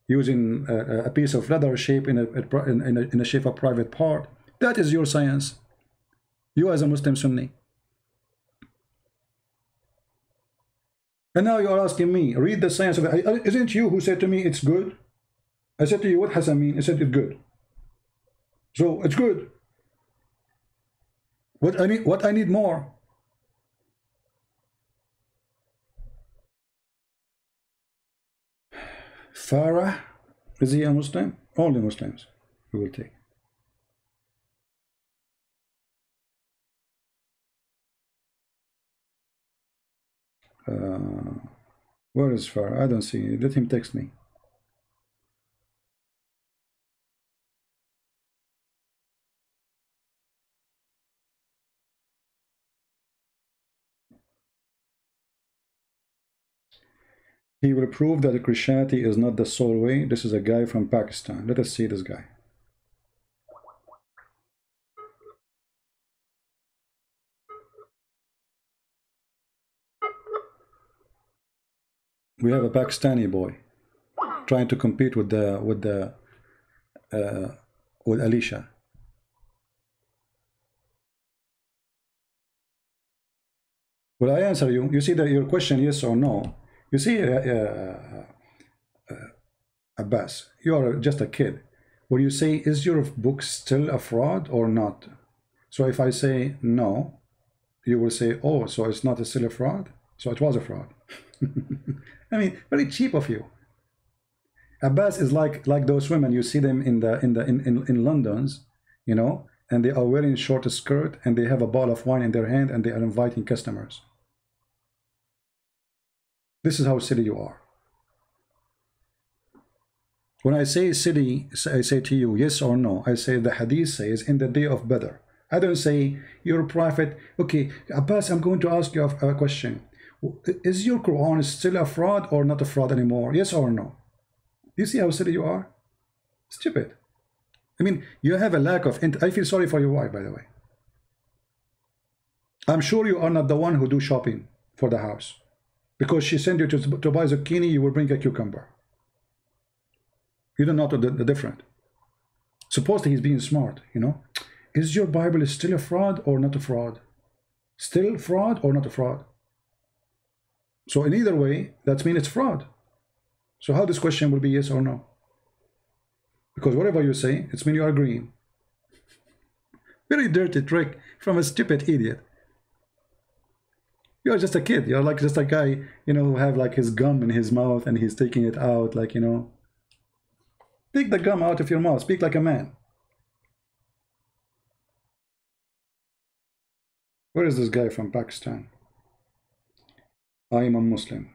using a piece of leather shape in a shape of private part. That is your science. You as a Muslim Sunni. And now you are asking me, read the science of it. Isn't you who said to me it's good? I said to you, what Hassan mean? I said it's good. So it's good. What I need more? Farah, is he a Muslim? Only Muslims we will take. Where is Farah? I don't see it. Let him text me. He will prove that Christianity is not the sole way. This is a guy from Pakistan. Let us see this guy. We have a Pakistani boy trying to compete with Alicia. Will I answer you? You see that your question, yes or no? You see, Abbas, you are just a kid. Will you say, is your book still a fraud or not? So if I say no, you will say, oh, so it's not still a fraud? So it was a fraud. I mean, very cheap of you. Abbas is like those women, you see them in London's, you know, and they are wearing short skirt and they have a bottle of wine in their hand and they are inviting customers. This is how silly you are. When I say silly, I say to you, yes or no. I say the hadith says in the day of Badr. I don't say you're a prophet. Okay, Abbas, I'm going to ask you a question. Is your Quran still a fraud or not a fraud anymore? Yes or no? You see how silly you are? Stupid. I mean, you have a lack of... I feel sorry for your wife, by the way. I'm sure you are not the one who do shopping for the house. Because she sent you to buy zucchini, you will bring a cucumber. You don't know the difference. Supposedly he's being smart, you know. Is your Bible still a fraud or not a fraud? Still fraud or not a fraud? So in either way, that means it's fraud. So how this question will be yes or no? Because whatever you say, it's mean you're agreeing. Very dirty trick from a stupid idiot. You're just a kid. You're like just a guy, you know, who have like his gum in his mouth and he's taking it out, like, you know. Take the gum out of your mouth. Speak like a man. Where is this guy from Pakistan? I am a Muslim.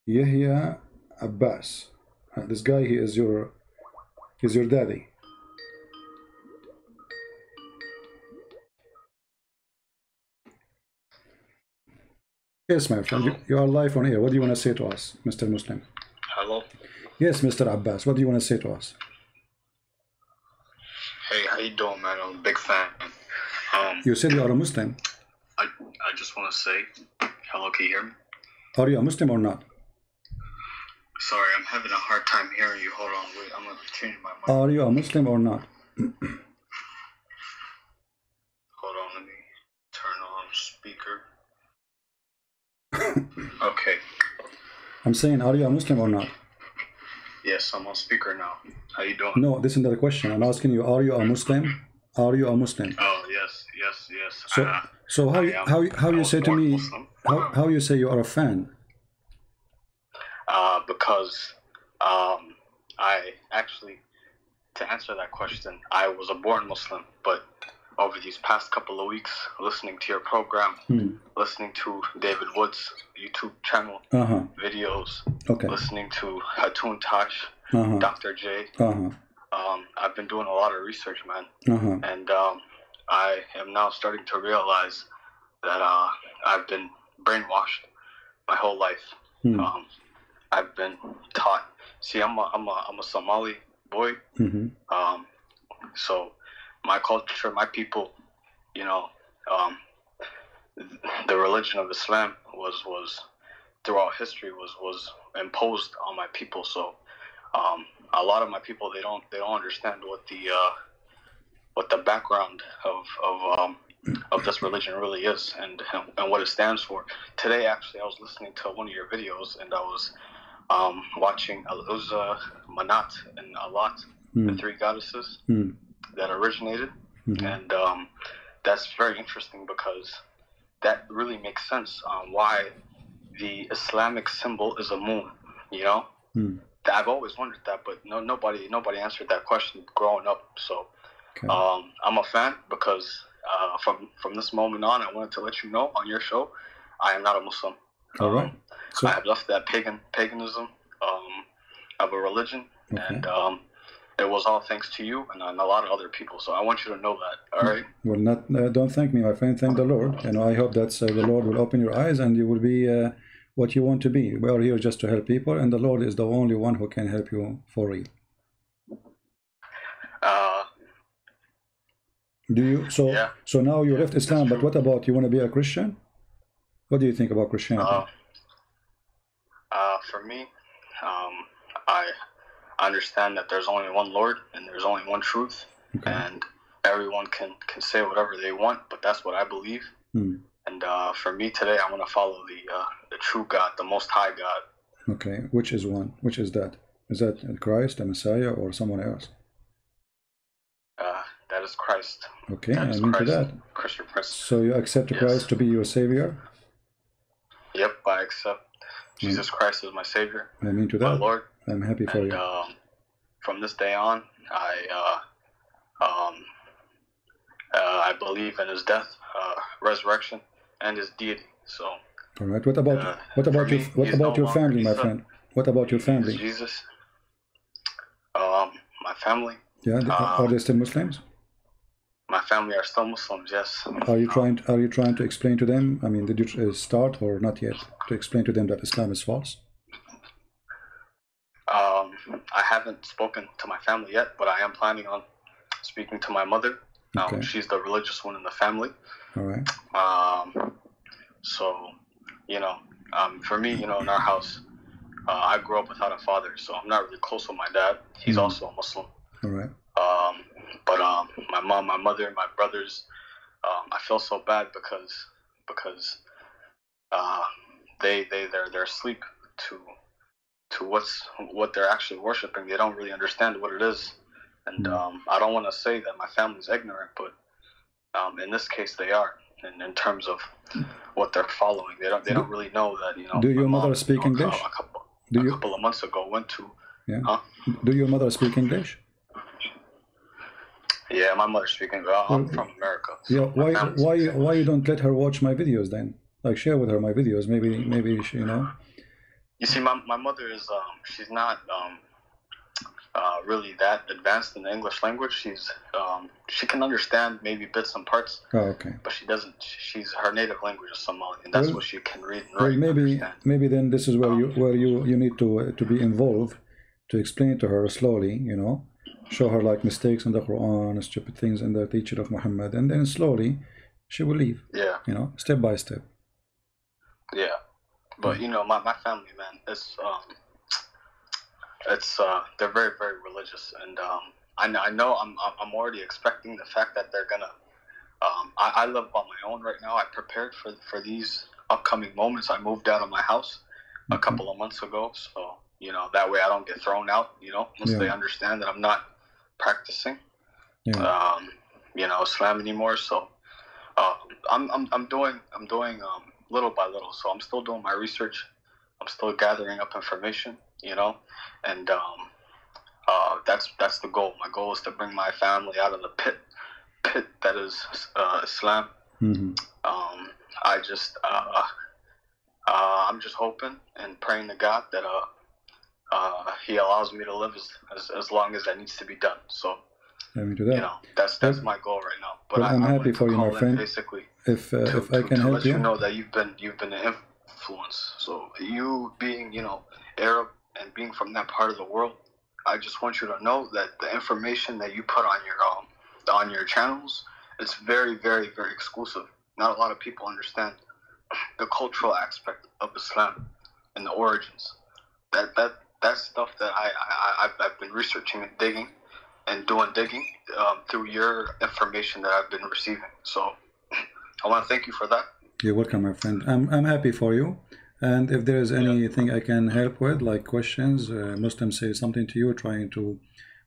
Yahya Abbas. This guy, he's your daddy. Yes, my friend, you are live on air. What do you want to say to us, Mr. Muslim? Hello? Yes, Mr. Abbas, what do you want to say to us? Hey, how you doing, man? I'm a big fan. You said you are a Muslim. I just want to say, hello, can you hear me? Are you a Muslim or not? Sorry, I'm having a hard time hearing you. Hold on, wait, I'm going to change my mic. Are you a Muslim or not? Hold on, let me turn on speaker. Okay. I'm saying, are you a Muslim or not? Yes, I'm on speaker now. How you doing? No, this is not a question. I'm asking you, are you a Muslim? Are you a Muslim? Oh, yes. So how you say to me, how you say you are a fan? Because I actually, to answer that question, I was a born Muslim, but over these past couple of weeks, listening to your program, listening to David Wood's YouTube channel videos, listening to Hatun Tash, Dr. J. I've been doing a lot of research, man, and I am now starting to realize that I've been brainwashed my whole life. I've been taught. See, I'm a Somali boy, so my culture, my people, you know, the religion of Islam was throughout history was imposed on my people. So a lot of my people they don't understand what the background of this religion really is and what it stands for. Today, actually, I was listening to one of your videos and I was watching Al-Uzza, Manat, and Alat, the three goddesses that originated, and that's very interesting because that really makes sense on why the Islamic symbol is a moon. You know, I've always wondered that, but nobody answered that question growing up. So I'm a fan because from this moment on, I wanted to let you know on your show, I am not a Muslim. All right. So I have left that paganism of a religion, and it was all thanks to you and a lot of other people. So I want you to know that. All right. Well, not don't thank me, my friend. Thank the Lord. You know, I hope that the Lord will open your eyes and you will be what you want to be. We are here just to help people, and the Lord is the only one who can help you for real. Do you so now you left Islam, but what about you want to be a Christian? What do you think about Christianity? For me, I understand that there's only one Lord and there's only one truth, and everyone can say whatever they want, but that's what I believe. And for me today, I want to follow the true God, the Most High God. Okay, which is one? Which is that? Is that Christ, the Messiah, or someone else? That is Christ. Okay, I'm into that. Christian Prince. So you accept Christ to be your savior? Yep, I accept Jesus Christ as my savior. I'm into that. My Lord. I'm happy for you. From this day on, I believe in his death, resurrection, and his deity. So. All right. What about your family, my friend? What about your family? Jesus. My family. Yeah. Are they still Muslims? My family are still Muslims. Yes. Are you trying to explain to them? I mean, did you start or not yet to explain to them that Islam is false? I haven't spoken to my family yet, but I am planning on speaking to my mother. She's the religious one in the family. All right. So, you know, for me, you know, in our house, I grew up without a father, so I'm not really close with my dad. He's also a Muslim. All right. But my mom, my mother, my brothers, I feel so bad because they're asleep to what they're actually worshiping. They don't really understand what it is, and I don't want to say that my family's ignorant, but in this case they are. In terms of what they're following, they don't really know that. You know. Do your mother speak English? A couple of months ago went to. Yeah. Do your mother speak English? Yeah, my mother speaking. I'm from America. So yeah. Why you don't let her watch my videos then? Like share with her my videos. Maybe she, you know. You see, my mother is she's not really that advanced in the English language. She can understand maybe bits and parts. Oh, okay. But she doesn't. Her native language is Somali, and that's what she can read and write. Well, maybe then this is where you need to be involved to explain to her slowly. You know, show her like mistakes in the Quran, stupid things in the teaching of Muhammad, and then slowly she will leave. Yeah. You know, step by step. Yeah, but you know, my family, man, it's they're very, very religious, and I know I'm already expecting the fact that they're gonna. I live on my own right now. I prepared for these upcoming moments. I moved out of my house a couple of months ago, so you know that way I don't get thrown out. You know, once they understand that I'm not practicing, you know, Islam anymore. So I'm doing little by little. So I'm still doing my research. I'm still gathering up information. You know, and that's the goal. My goal is to bring my family out of the pit that is Islam. I just I'm just hoping and praying to God that He allows me to live as long as that needs to be done. So that's my goal right now. But well, I'm happy for you, my friend. Basically, if I can help let you know that you've been an influence. So you being Arab and being from that part of the world, I just want you to know that the information that you put on your channels, it's very, very, very exclusive. Not a lot of people understand the cultural aspect of Islam and the origins. That's stuff that I've been researching and digging through your information that I've been receiving. So I want to thank you for that. You're welcome, my friend. I'm happy for you. And if there is anything I can help with, like questions, Muslims say something to you, trying to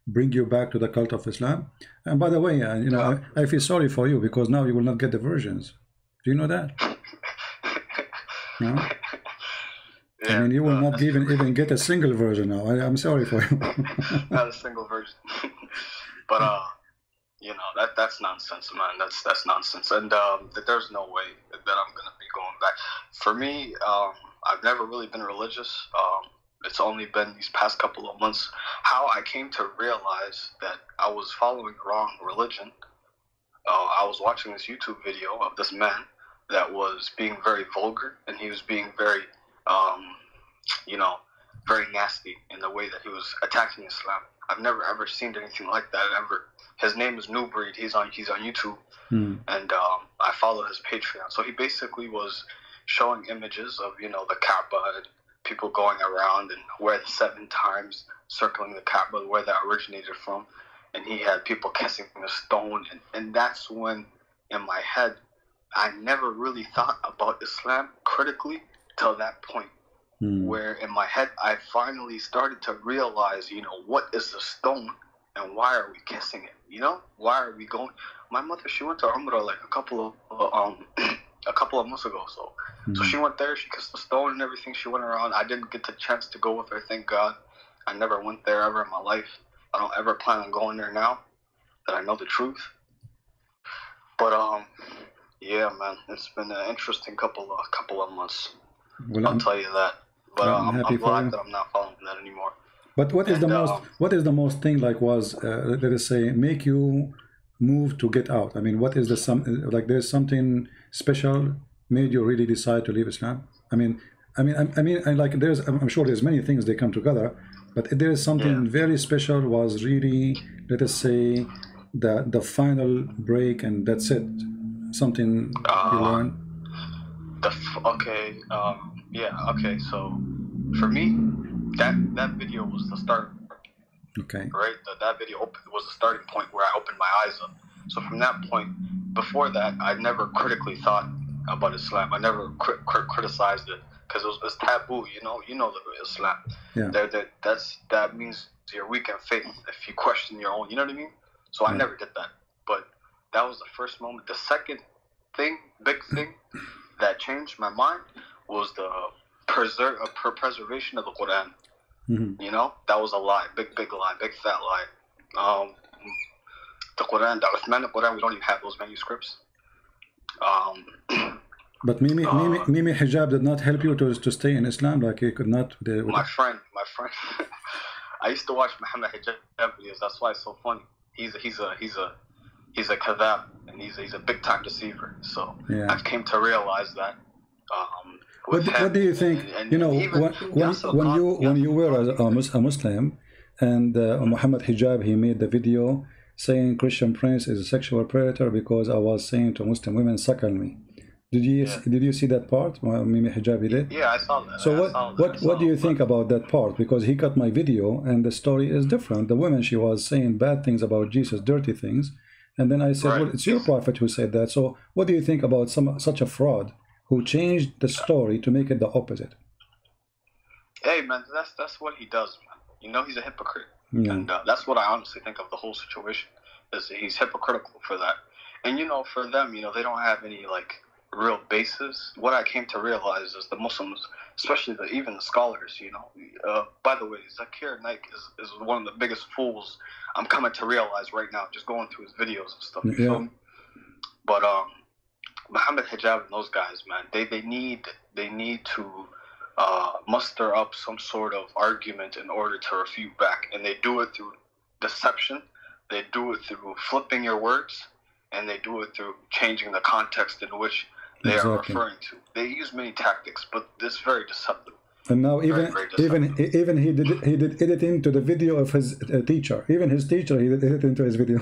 bring you back to the cult of Islam. And by the way, I feel sorry for you because now you will not get the versions. Do you know that? No? Yeah, I mean, you will not even get a single version now. I'm sorry for you. Not a single version. But that's nonsense, man. That's nonsense. And there's no way that I'm gonna be going back. For me, I've never really been religious. It's only been these past couple of months how I came to realize that I was following the wrong religion. I was watching this YouTube video of this man that was being very vulgar, and he was being very very nasty in the way that he was attacking Islam. I've never ever seen anything like that ever. His name is New Breed. He's on YouTube, and I follow his Patreon. So he basically was showing images of the Kaaba and people going around and where the 7 times circling the Kaaba, where that originated from, and he had people kissing the stone, and that's when in my head I never really thought about Islam critically till that point. Where in my head I finally started to realize, what is the stone and why are we kissing it? Why are we going? My mother, she went to Umrah like a couple of months ago. So she went there, she kissed the stone and everything. She went around. I didn't get the chance to go with her, thank God. I never went there ever in my life. I don't ever plan on going there now that I know the truth. But yeah, man, it's been an interesting couple of months. Well, I'll tell you that. But I'm glad that I'm not following that anymore. But what is the most thing like was let us say make you move to get out? I mean, what is there's something special made you really decide to leave Islam? I'm sure there's many things they come together, but there is something very special was really, let us say, the final break and that's it. Something you learned. Okay, so for me, that video was the start. Okay. Right? That video was the starting point where I opened my eyes up. So from that point, before that, I never critically thought about Islam. I never criticized it because it was taboo. The Islam. Yeah. That means you're weak in faith if you question your own. You know what I mean? So I never did that. But that was the first moment. The second big thing that changed my mind was the preservation of the Quran. That was a lie, big lie, big fat lie. The Quran, the Uthmanic Quran, we don't even have those manuscripts. But Mimi Hijab did not help you to stay in Islam, like he could not. My friend. I used to watch Muhammad Hijab videos. That's why it's so funny. He's a kadhab, and he's a big time deceiver. So I've came to realize that. What do you think? When you were a Muslim, and Muhammad Hijab, he made the video saying Christian Prince is a sexual predator because I was saying to Muslim women, suckle me. Did you see that part? Mimi Hijab did? Yeah, I saw that. So what do you think about that part? Because he cut my video and the story is different. The woman, she was saying bad things about Jesus, dirty things. And then I said, well, it's your prophet who said that. So what do you think about such a fraud who changed the story to make it the opposite? Hey, man, that's what he does, man. He's a hypocrite. Yeah. And that's what I honestly think of the whole situation, is he's hypocritical for that. And, for them, they don't have any, real basis. What I came to realize is the Muslims, especially even the scholars, by the way, Zakir Naik is one of the biggest fools I'm coming to realize right now, just going through his videos and stuff. You feel me? But Muhammad Hijab and those guys, man, they need to muster up some sort of argument in order to refute back, and they do it through deception, they do it through flipping your words, and they do it through changing the context in which they are referring to. They use many tactics, but it's very deceptive. And now even he did editing to the video of his teacher. Even his teacher, he did editing to his video.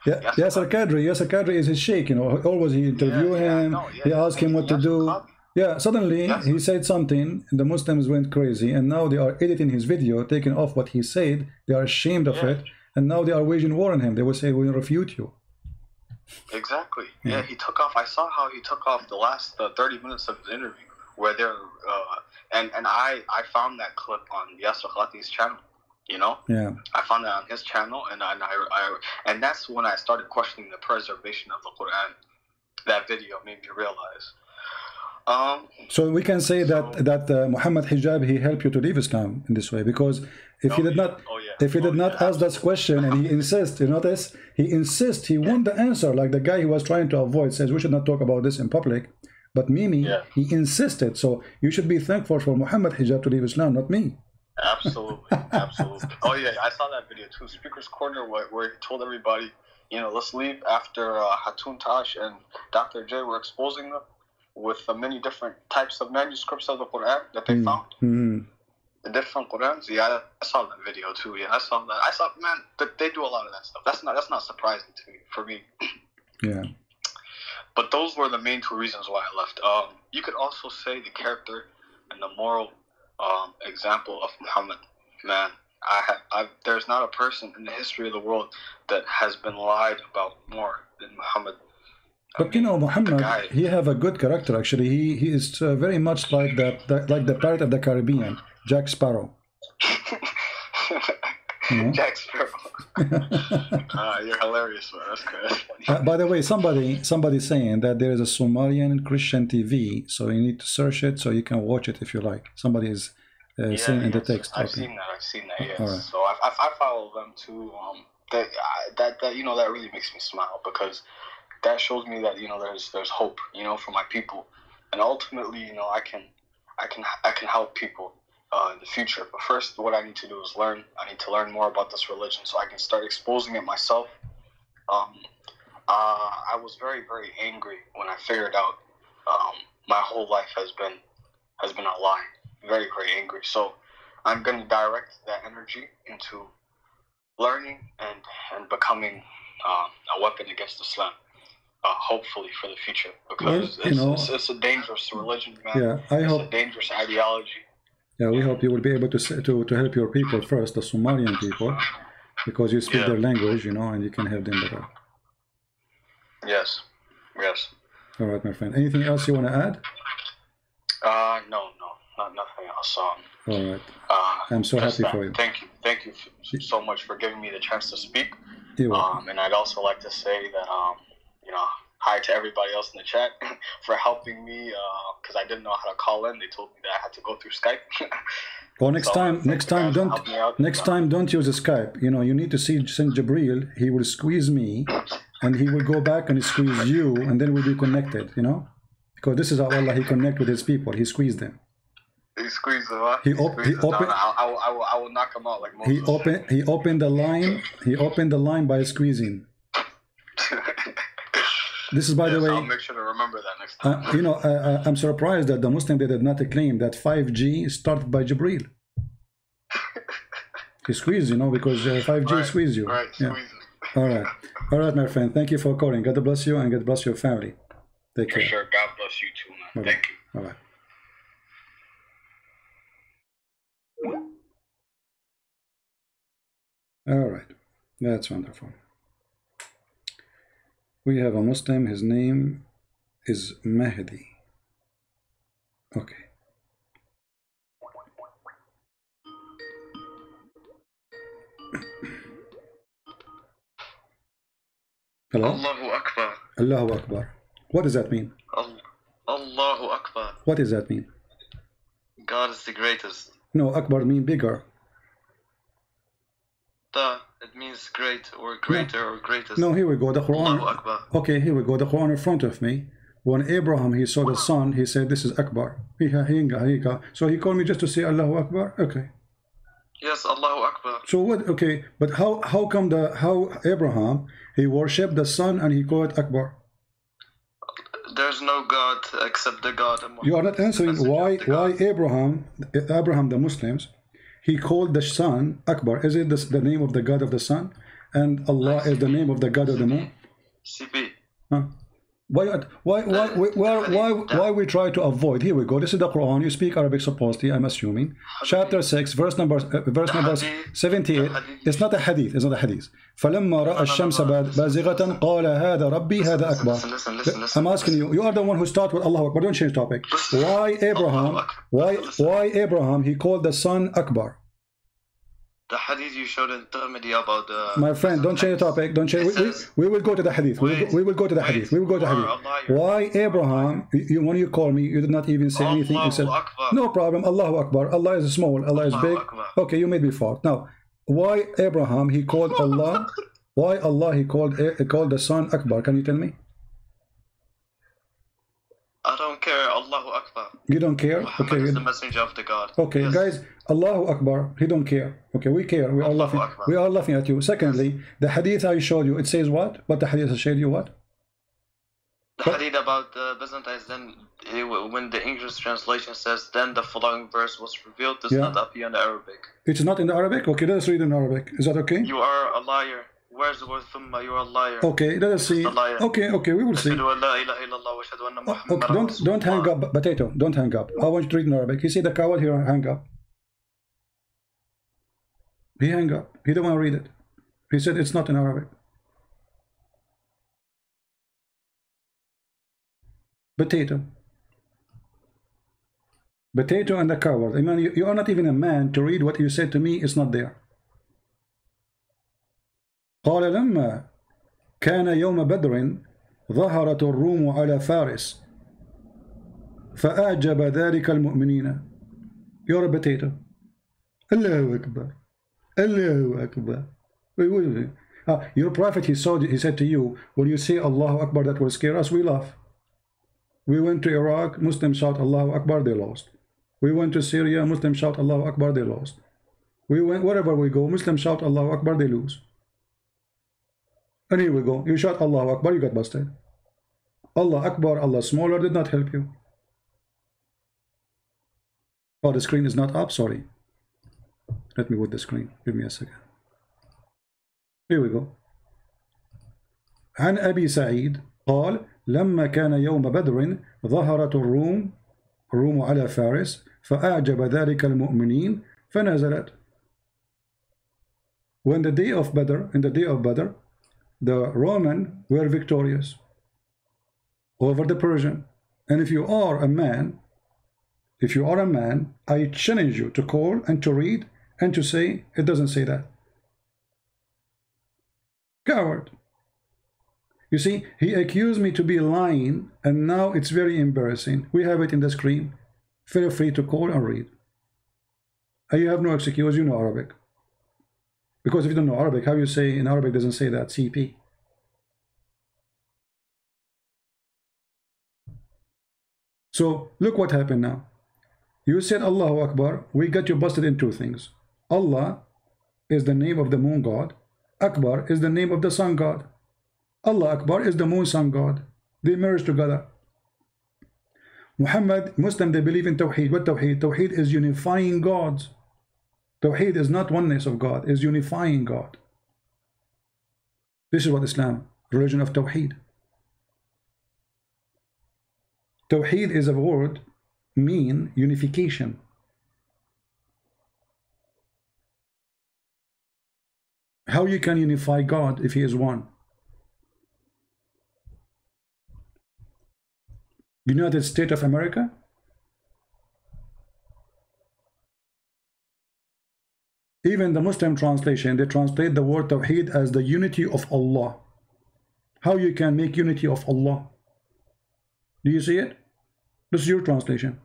Yeah, Yasser Kadri is his sheikh. You know, always he interview him. He asked him what to do. Yeah, suddenly he said something, and the Muslims went crazy, and now they are editing his video, taking off what he said. They are ashamed of it, and now they are waging war on him. They will say, "We will refute you." Exactly. Yeah, he took off. I saw how he took off the last 30 minutes of his interview, where they're and I found that clip on Yasser Khati's channel. You know, I found that on his channel, and that's when I started questioning the preservation of the Quran. That video made me realize. So we can say that Muhammad Hijab, he helped you to leave Islam in this way, because if he did not ask that question, and he insists, you notice he want the answer, like the guy he was trying to avoid says we should not talk about this in public, but Mimi, he insisted. So you should be thankful for Muhammad Hijab to leave Islam, not me. Absolutely. Oh yeah, I saw that video too. Speaker's Corner, where he told everybody, you know, let's leave after Hatun Tash and Dr. J were exposing them with the many different types of manuscripts of the Quran that they found. The different Qurans. Yeah, I saw that video too. Yeah, I saw that. I saw, man, they do a lot of that stuff. That's not surprising to me, for me. Yeah. But those were the main two reasons why I left. You could also say the character and the moral example of Muhammad. Man, there's not a person in the history of the world that has been lied about more than Muhammad. But you know, Muhammad, he have a good character actually. He is very much like the pirate of the Caribbean, Jack Sparrow. Jack Sparrow. You're hilarious, man. That's good. That's funny. By the way, somebody saying that there is a Somalian Christian TV, so you need to search it so you can watch it if you like. Somebody is saying in the text. I've seen that. Yes. Right. So I follow them too. That you know, that really makes me smile, because that shows me that, you know, there's hope, you know, for my people, and ultimately, you know, I can help people in the future. But first, what I need to do is learn. I need to learn more about this religion so I can start exposing it myself. I was very, very angry when I figured out my whole life has been a lie. Very, very angry. So I'm going to direct that energy into learning and becoming a weapon against Islam. Hopefully for the future, because it's a dangerous religion, man. Yeah, I hope it's a dangerous ideology. Yeah, we hope you will be able to help your people first, the Somalian people, because you speak their language, you know, and you can help them better. Yes. All right, my friend. Anything else you want to add? No, nothing else. All right. I'm so happy for you. Thank you so much for giving me the chance to speak. You're welcome. And I'd also like to say that you know, hi to everybody else in the chat for helping me, because I didn't know how to call in. They told me that I had to go through Skype. Well, next time don't use Skype. You know, you need to send Jibril. He will squeeze me, and he will go back and squeeze you, and then we'll be connected. You know, because this is how Allah He connect with His people. He squeezed them. He squeezed them. Huh? He opened. I will knock him out like Moses. He opened the line. He opened the line by squeezing. This is, by the way, I'll make sure to remember that next time. You know, I'm surprised that the Muslim did not claim that 5G started by Jibril. He squeezed, you know, because 5G squeezed you. Right, yeah. All right, my friend. Thank you for calling. God bless you, and God bless your family. Take care. For sure. God bless you too, man. Bye-bye. Thank you. Bye-bye. All right. That's wonderful. We have a Muslim, his name is Mahdi. Okay. Hello? Allahu Akbar. Allahu Akbar. What does that mean? Allahu Akbar. What does that mean? God is the greatest. No, Akbar means bigger. Ta, it means great or greater or greatest. No, here we go. The Quran. Allahu Akbar. Okay, here we go. The Quran in front of me. When Abraham he saw the sun, he said, "This is Akbar." So he called me just to say Allahu Akbar. Okay. Yes, Allahu Akbar. So what? Okay, but how come how Abraham he worshipped the sun and he called it Akbar? There's no God except the God. And You are not answering Messenger of the why God. Abraham the Muslims he called the sun Akbar. Is it the name of the God of the sun, and Allah is the name of the God of the moon? CP. Huh? Why we try to avoid? Here we go. This is the Quran. You speak Arabic supposedly, I'm assuming. Chapter 6, verse number 78. It's not a hadith. It's not a hadith. فلما رأى الشمس بازغة قال هذا ربي هذا أكبر. I'm asking you. You are the one who started with Allah Akbar. Don't change topic. Why Abraham? Why Abraham? He called the sun Akbar. The hadith you showed in Tirmidhi about the... My friend, don't change the topic. Don't change. We will go to the hadith. We will go to the hadith. We will go to the hadith. Why Abraham? When you call me, you did not even say anything. You said, no problem. Allahu Akbar. Allah is small. Allah is big. Okay, you made me fall. Now, why Abraham? He called Allah. Why Allah? He called the sun Akbar. Can you tell me? I don't care. Allahu Akbar. You don't care? Muhammad Okay. is the messenger of the God. Okay, Yes. guys, Allahu Akbar, he don't care. Okay, we care. We are Allahu laughing. Akbar. We are laughing at you. Secondly, the hadith I showed you, it says what? But the hadith I showed you what? The hadith about the Byzantines, then when the English translation says, then the following verse was revealed, does Yeah. not appear in the Arabic. It's not in the Arabic? Okay, let us read in Arabic. Is that okay? You are a liar. Where's the word thumma? You are a liar. Okay, let us see. a liar. Okay, we will see. أشهد أن لا إله إلا الله وأشهد أن محمدا Okay, رسول don't hang الله. up, potato. Don't hang up. I want you to read in Arabic. You see the coward here, hang up. He hang up. He don't want to read it. He said it's not in Arabic. Potato. Potato and the coward. I mean, you are not even a man to read what you said to me. It's not there. قال لما كان يوم بدر ظهرت الروم على فارس فأعجب ذلك المؤمنين. You're a potato. Allahu Akbar. Allahu Akbar. Your prophet, he said to you, when you say Allahu Akbar, that will scare us, we laugh. We went to Iraq, Muslims shout Allahu Akbar, they lost. We went to Syria, Muslims shout Allahu Akbar, they lost. We went wherever we go, Muslims shout Allahu Akbar, they lose. And here we go, you shout Allahu Akbar, you got busted. Allah Akbar, Allah smaller did not help you. Oh, the screen is not up, sorry. Let me put the screen, give me a second. Here we go. عن أبي سعيد قال لما كان يوم بدر ظهرت الروم على فارس فأعجب ذلك المؤمنين فنزلت. When the day of Badr, in the day of Badr, the Roman were victorious over the Persian. And if you are a man, I challenge you to call and to read and to say it doesn't say that. Coward. You see, he accused me to be lying, and now it's very embarrassing. We have it in the screen. Feel free to call and read. And you have no excuse, you know Arabic. Because if you don't know Arabic, how you say in Arabic doesn't say that, CP. So, look what happened now. You said Allahu Akbar, we got you busted in two things. Allah is the name of the moon god. Akbar is the name of the sun god. Allah Akbar is the moon sun god. They merge together. Muhammad, Muslim, they believe in Tawheed. What Tawheed? Tawheed is unifying gods. Tawheed is not oneness of God, is unifying God. This is what Islam, religion of Tawheed. Tawheed is a word, mean unification. How you can unify God if he is one? United States of America? Even the Muslim translation, they translate the word Tawheed as the unity of Allah. How you can make unity of Allah? Do you see it? This is your translation.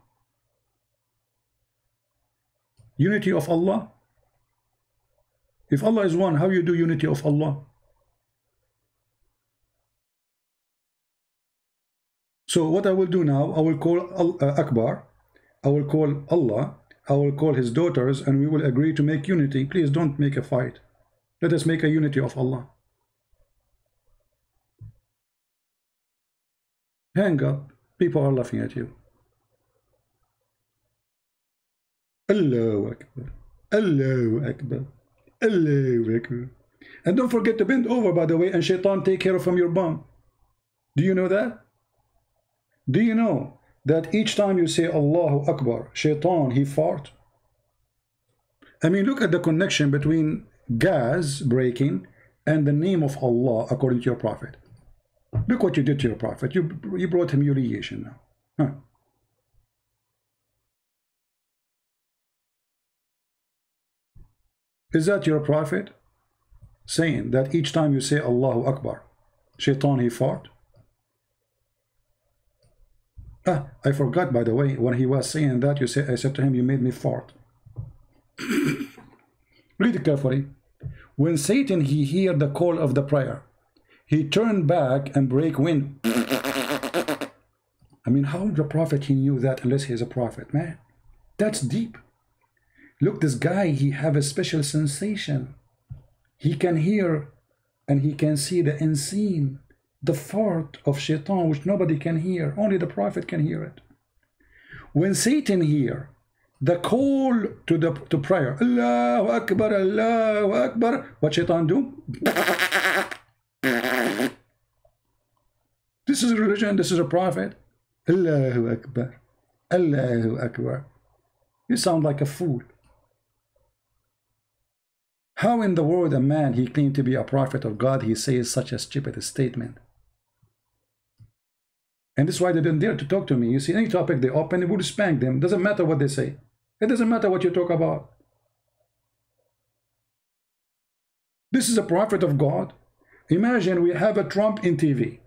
Unity of Allah. If Allah is one, how you do unity of Allah? So what I will do now, I will call Akbar, I will call Allah, I will call his daughters, and we will agree to make unity. Please don't make a fight. Let us make a unity of Allah. Hang up. People are laughing at you. Allahu Akbar. Allahu Akbar. Allahu Akbar. And don't forget to bend over, by the way, and shaitan take care from your bum. Do you know that? Do you know that each time you say Allahu Akbar, shaitan, he fart? I mean, look at the connection between gas breaking and the name of Allah according to your prophet. Look what you did to your prophet. You brought humiliation now. Huh. Is that your prophet saying that each time you say Allahu Akbar, shaitan, he fart? Ah, I forgot, by the way, when he was saying that, I said to him, you made me fart. Read it carefully. When Satan, he heard the call of the prayer, he turned back and break wind. I mean, how the prophet, he knew that unless he's a prophet, man? That's deep. Look, this guy, he have a special sensation. He can hear and he can see the unseen, the fart of shaitan, which nobody can hear. Only the prophet can hear it. When Satan hear the call to prayer, Allahu Akbar, Allahu Akbar, what shaitan do? This is a religion, this is a prophet. Allahu Akbar, Allahu Akbar. You sound like a fool. How in the world a man, he claimed to be a prophet of God, he says such a stupid statement? And this is why they didn't dare to talk to me. You see, any topic they open, it would spank them. Doesn't matter what they say. It doesn't matter what you talk about. This is a prophet of God. Imagine we have a Trump in TV.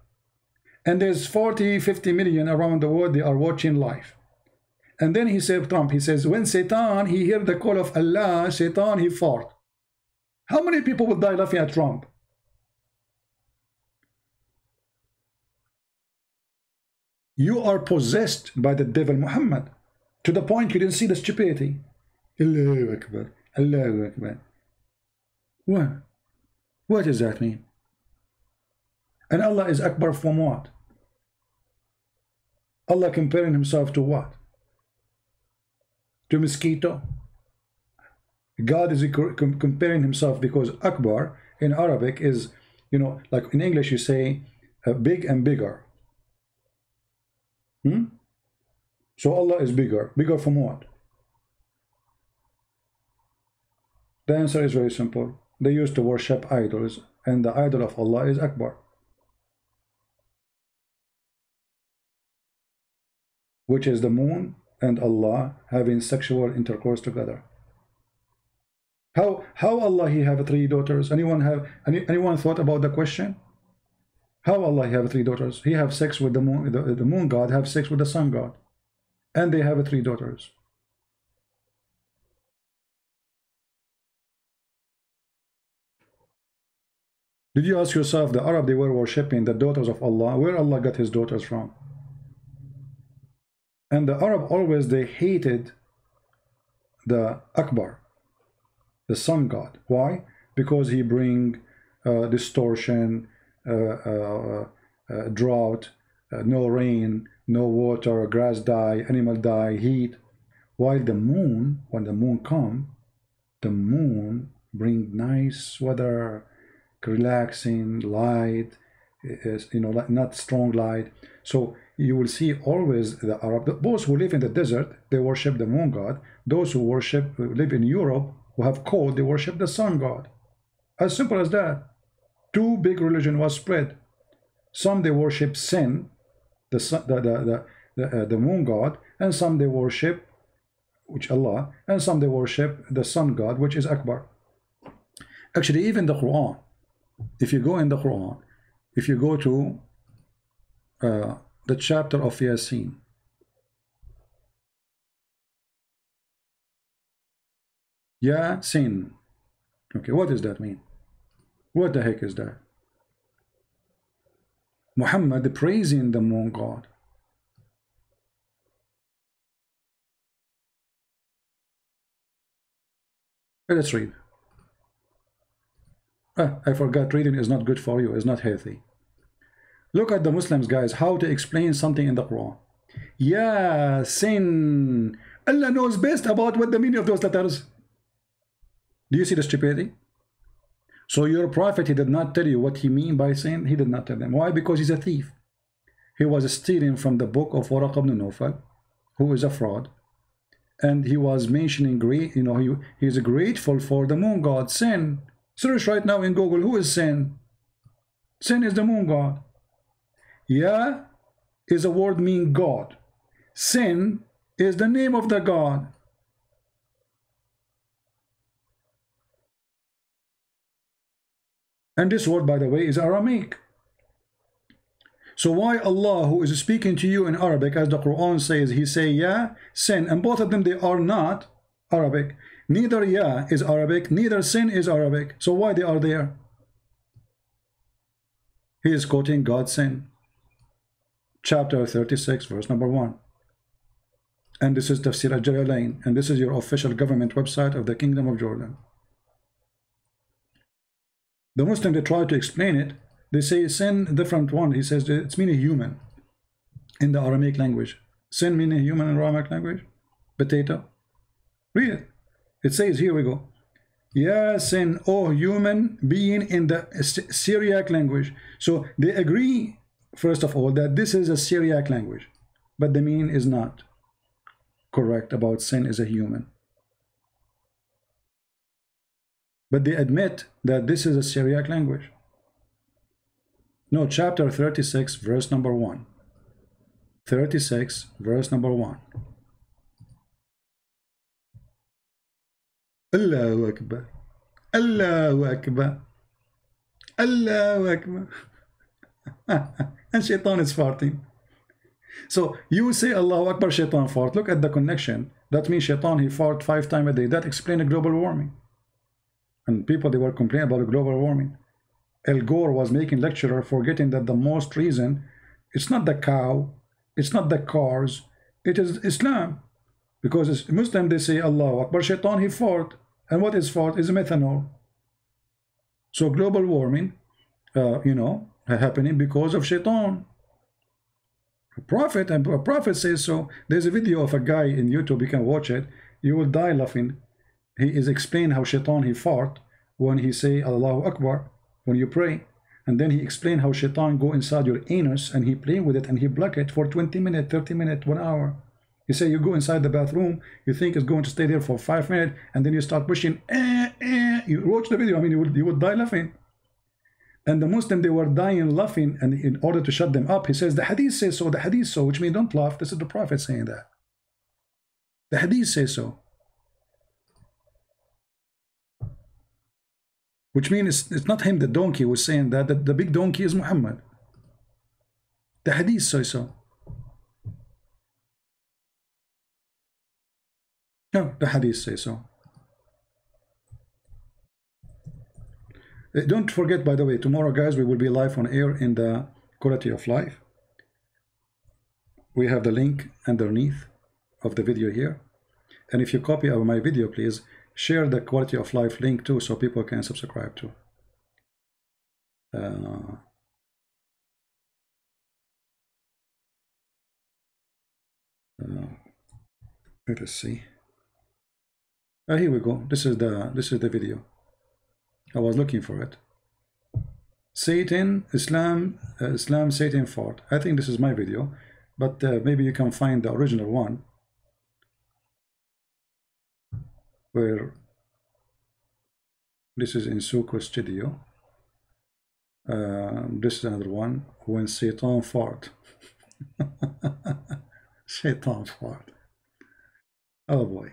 And there's 40, 50 million around the world, they are watching live. And then he said, Trump, he says, when Satan, he heard the call of Allah, Satan, he fought. How many people will die laughing at Trump? You are possessed by the devil Muhammad to the point you didn't see the stupidity. Allahu Akbar, Allahu Akbar. What? What does that mean? And Allah is Akbar from what? Allah comparing himself to what? To mosquito? God is comparing himself because Akbar in Arabic is, you know, like in English you say big and bigger. So Allah is bigger. Bigger from what? The answer is very simple. They used to worship idols, and the idol of Allah is Akbar, which is the moon and Allah having sexual intercourse together. How Allah he have three daughters? Anyone thought about the question? How Allah he have three daughters? He have sex with the moon, the moon god have sex with the sun god, and they have three daughters. Did you ask yourself, the Arab, they were worshipping the daughters of Allah, where Allah got his daughters from? And the Arab always, they hated the Akbar, the sun god. Why? Because he bring distortion, drought, no rain, no water, grass die, animal die, heat. While the moon, when the moon come, the moon bring nice weather, relaxing light, you know, not strong light. So you will see always the Arab, those who live in the desert, they worship the moon god. Those who live in Europe, who have cold, they worship the sun god. As simple as that. Two big religion was spread. Some they worship Sin, the moon god, and some they worship, which Allah, and some they worship the sun god, which is Akbar. Actually, even the Quran, if you go in the Quran, if you go to the chapter of Yasin, Yasin, Okay, what does that mean? What the heck is that? Muhammad praising the moon god. Let's read. I forgot, reading is not good for you, it's not healthy. Look at the Muslims, guys, how to explain something in the Quran. Yeah, sin. Allah knows best about what the meaning of those letters. Do you see the stupidity? So your prophet, he did not tell you what he mean by sin. He did not tell them. Why? Because he's a thief. He was stealing from the book of Waraq ibn Nawfal, who is a fraud. And he was mentioning great, you know, he's grateful for the moon god. Sin. Search right now in Google, who is Sin? Sin is the moon god. Ya is a word mean God. Sin is the name of the god. And this word, by the way, is Aramaic. So why Allah, who is speaking to you in Arabic, as the Quran says, he say Ya, Sin, and both of them, they are not Arabic. Neither Ya is Arabic, neither Sin is Arabic. So why they are there? He is quoting God's sin. Chapter 36, verse number 1. And this is Tafsir al-Jalalain, and this is your official government website of the Kingdom of Jordan. The Muslim, they try to explain it. They say sin, different one. He says it's meaning human in the Aramaic language. Sin meaning human in Aramaic language. Potato. Read it. It says, here we go. Ya sin, O human being, in the Syriac language. So they agree, first of all, that this is a Syriac language, but the meaning is not correct about sin is a human. But they admit that this is a Syriac language. No, chapter 36, verse number 1. 36, verse number 1. Allahu Akbar. Allahu Akbar. Allahu Akbar. And Shaitan is farting. So you say Allahu Akbar, Shaitan fart. Look at the connection. That means Shaitan, he fart 5 times a day. That explains global warming. And people, they were complaining about global warming. Al Gore was making lecturer, forgetting that the most reason, it's not the cow, it's not the cars, it is Islam. Because as Muslim, they say Allahu Akbar, Shaitan, he fart. And what is fart? Is methanol. So global warming, you know, happening because of Shaitan. A prophet says so. There's a video of a guy in YouTube, you can watch it. You will die laughing. He is explaining how Shaitan, he fart when he say Allahu Akbar, when you pray. And then he explained how Shaitan go inside your anus and he play with it and he block it for 20 minutes, 30 minutes, 1 hour. You say you go inside the bathroom, you think it's going to stay there for 5 minutes, and then you start pushing, You watch the video, I mean, you would die laughing. And the Muslim, they were dying laughing, and in order to shut them up, he says, the hadith says so, the hadith so, which means don't laugh. This is the Prophet saying that. The hadith says so. Which means it's not him, the donkey, was saying that, the big donkey is Muhammad. The hadith says so. No, the hadith says so. Don't forget, by the way, tomorrow, guys, we will be live on air in the Quality of Life. We have the link underneath of the video here. And if you copy of my video, please share the Quality of Life link too, so people can subscribe too. Let us see. Here we go. This is the video. I was looking for it. Satan, Islam, Satan fought. I think this is my video, but maybe you can find the original one, where this is in Sucre Studio. This is another one, when Satan fought. Satan fought. Oh boy.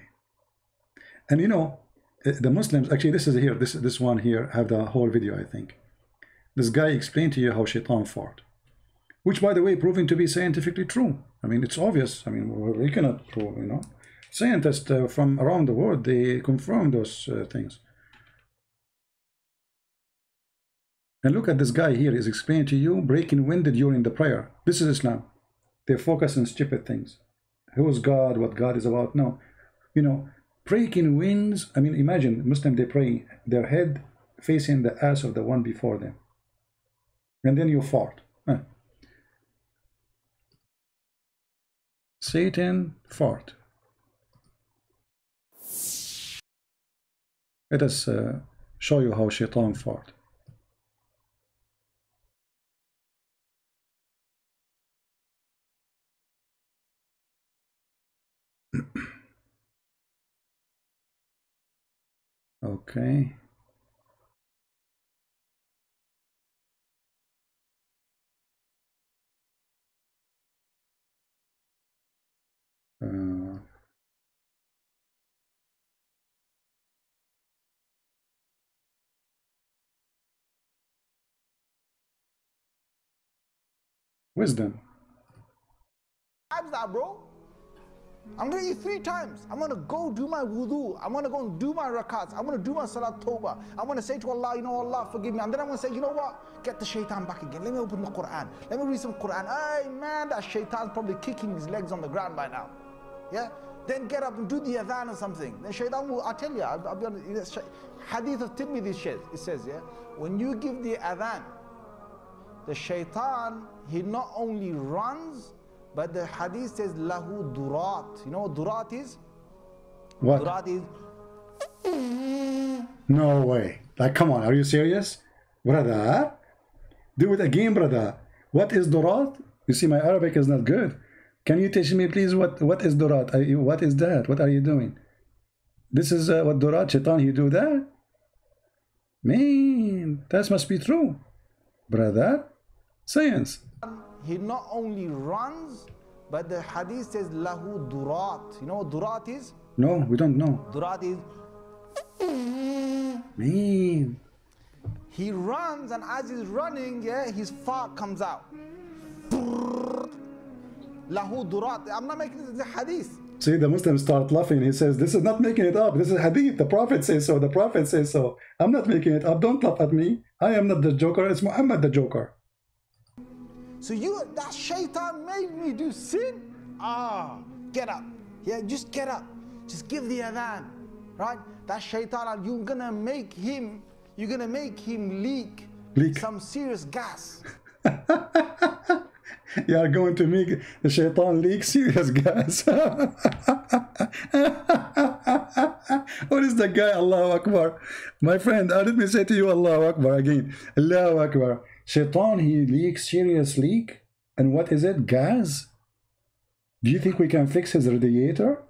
And you know, the Muslims, actually this is here, this one here, have the whole video, I think. This guy explained to you how Shaitan fought, which, by the way, proving to be scientifically true. I mean, it's obvious. I mean, we cannot prove, you know. Scientists from around the world, they confirm those things. And look at this guy here. He's explaining to you breaking wind during the prayer. This is Islam. They focus on stupid things. Who is God? What God is about? No. You know, breaking winds. I mean, imagine Muslim, they pray their head facing the ass of the one before them. And then you fart. Huh. Satan fart. Let us show you how Shaitan fart. Okay. Wisdom. Times that, bro. I'm gonna eat 3 times. I'm gonna go do my wudu. I'm gonna go and do my rakats. I'm gonna do my salat tawbah. I'm gonna say to Allah, you know, Allah, forgive me. And then I'm gonna say, you know what? Get the shaitan back again. Let me open the Quran. Let me read some Quran. Hey, man, that shaitan's probably kicking his legs on the ground by now. Yeah? Then get up and do the adhan or something. Then shaitan will, I tell you, I'll be honest, hadith of Tirmidhi, it says, yeah, when you give the adhan, the shaitan, he not only runs, but the hadith says, lahu durat. You know what durat is? What? Durat is... No way. Like, come on, are you serious? Brother? Do it again, brother. What is durat? You see, my Arabic is not good. Can you teach me, please, what is durat? What is that? What are you doing? This is what durat, shaitan, he do that? Man, that must be true. Brother? Science. He not only runs, but the hadith says lahu durat. You know what durat is? No, we don't know. Durat is... Man. He runs, and as he's running, yeah, his fart comes out. Lahu durat. I'm not making this a hadith. See, the Muslims start laughing. He says, this is not making it up. This is hadith. The Prophet says so. The Prophet says so. I'm not making it up. Don't laugh at me. I am not the joker. It's Muhammad the joker. So that shaitan made me do sin? Get up. Yeah, just get up. Just give the adhan. Right? That shaitan, you're gonna make him leak some serious gas. You are going to make the shaitan leak serious gas. What is the guy? Allahu Akbar. My friend, let me say to you, Allahu Akbar again. Allahu Akbar. Shaitan, he leaks serious leak. And what is it? Gas? Do you think we can fix his radiator?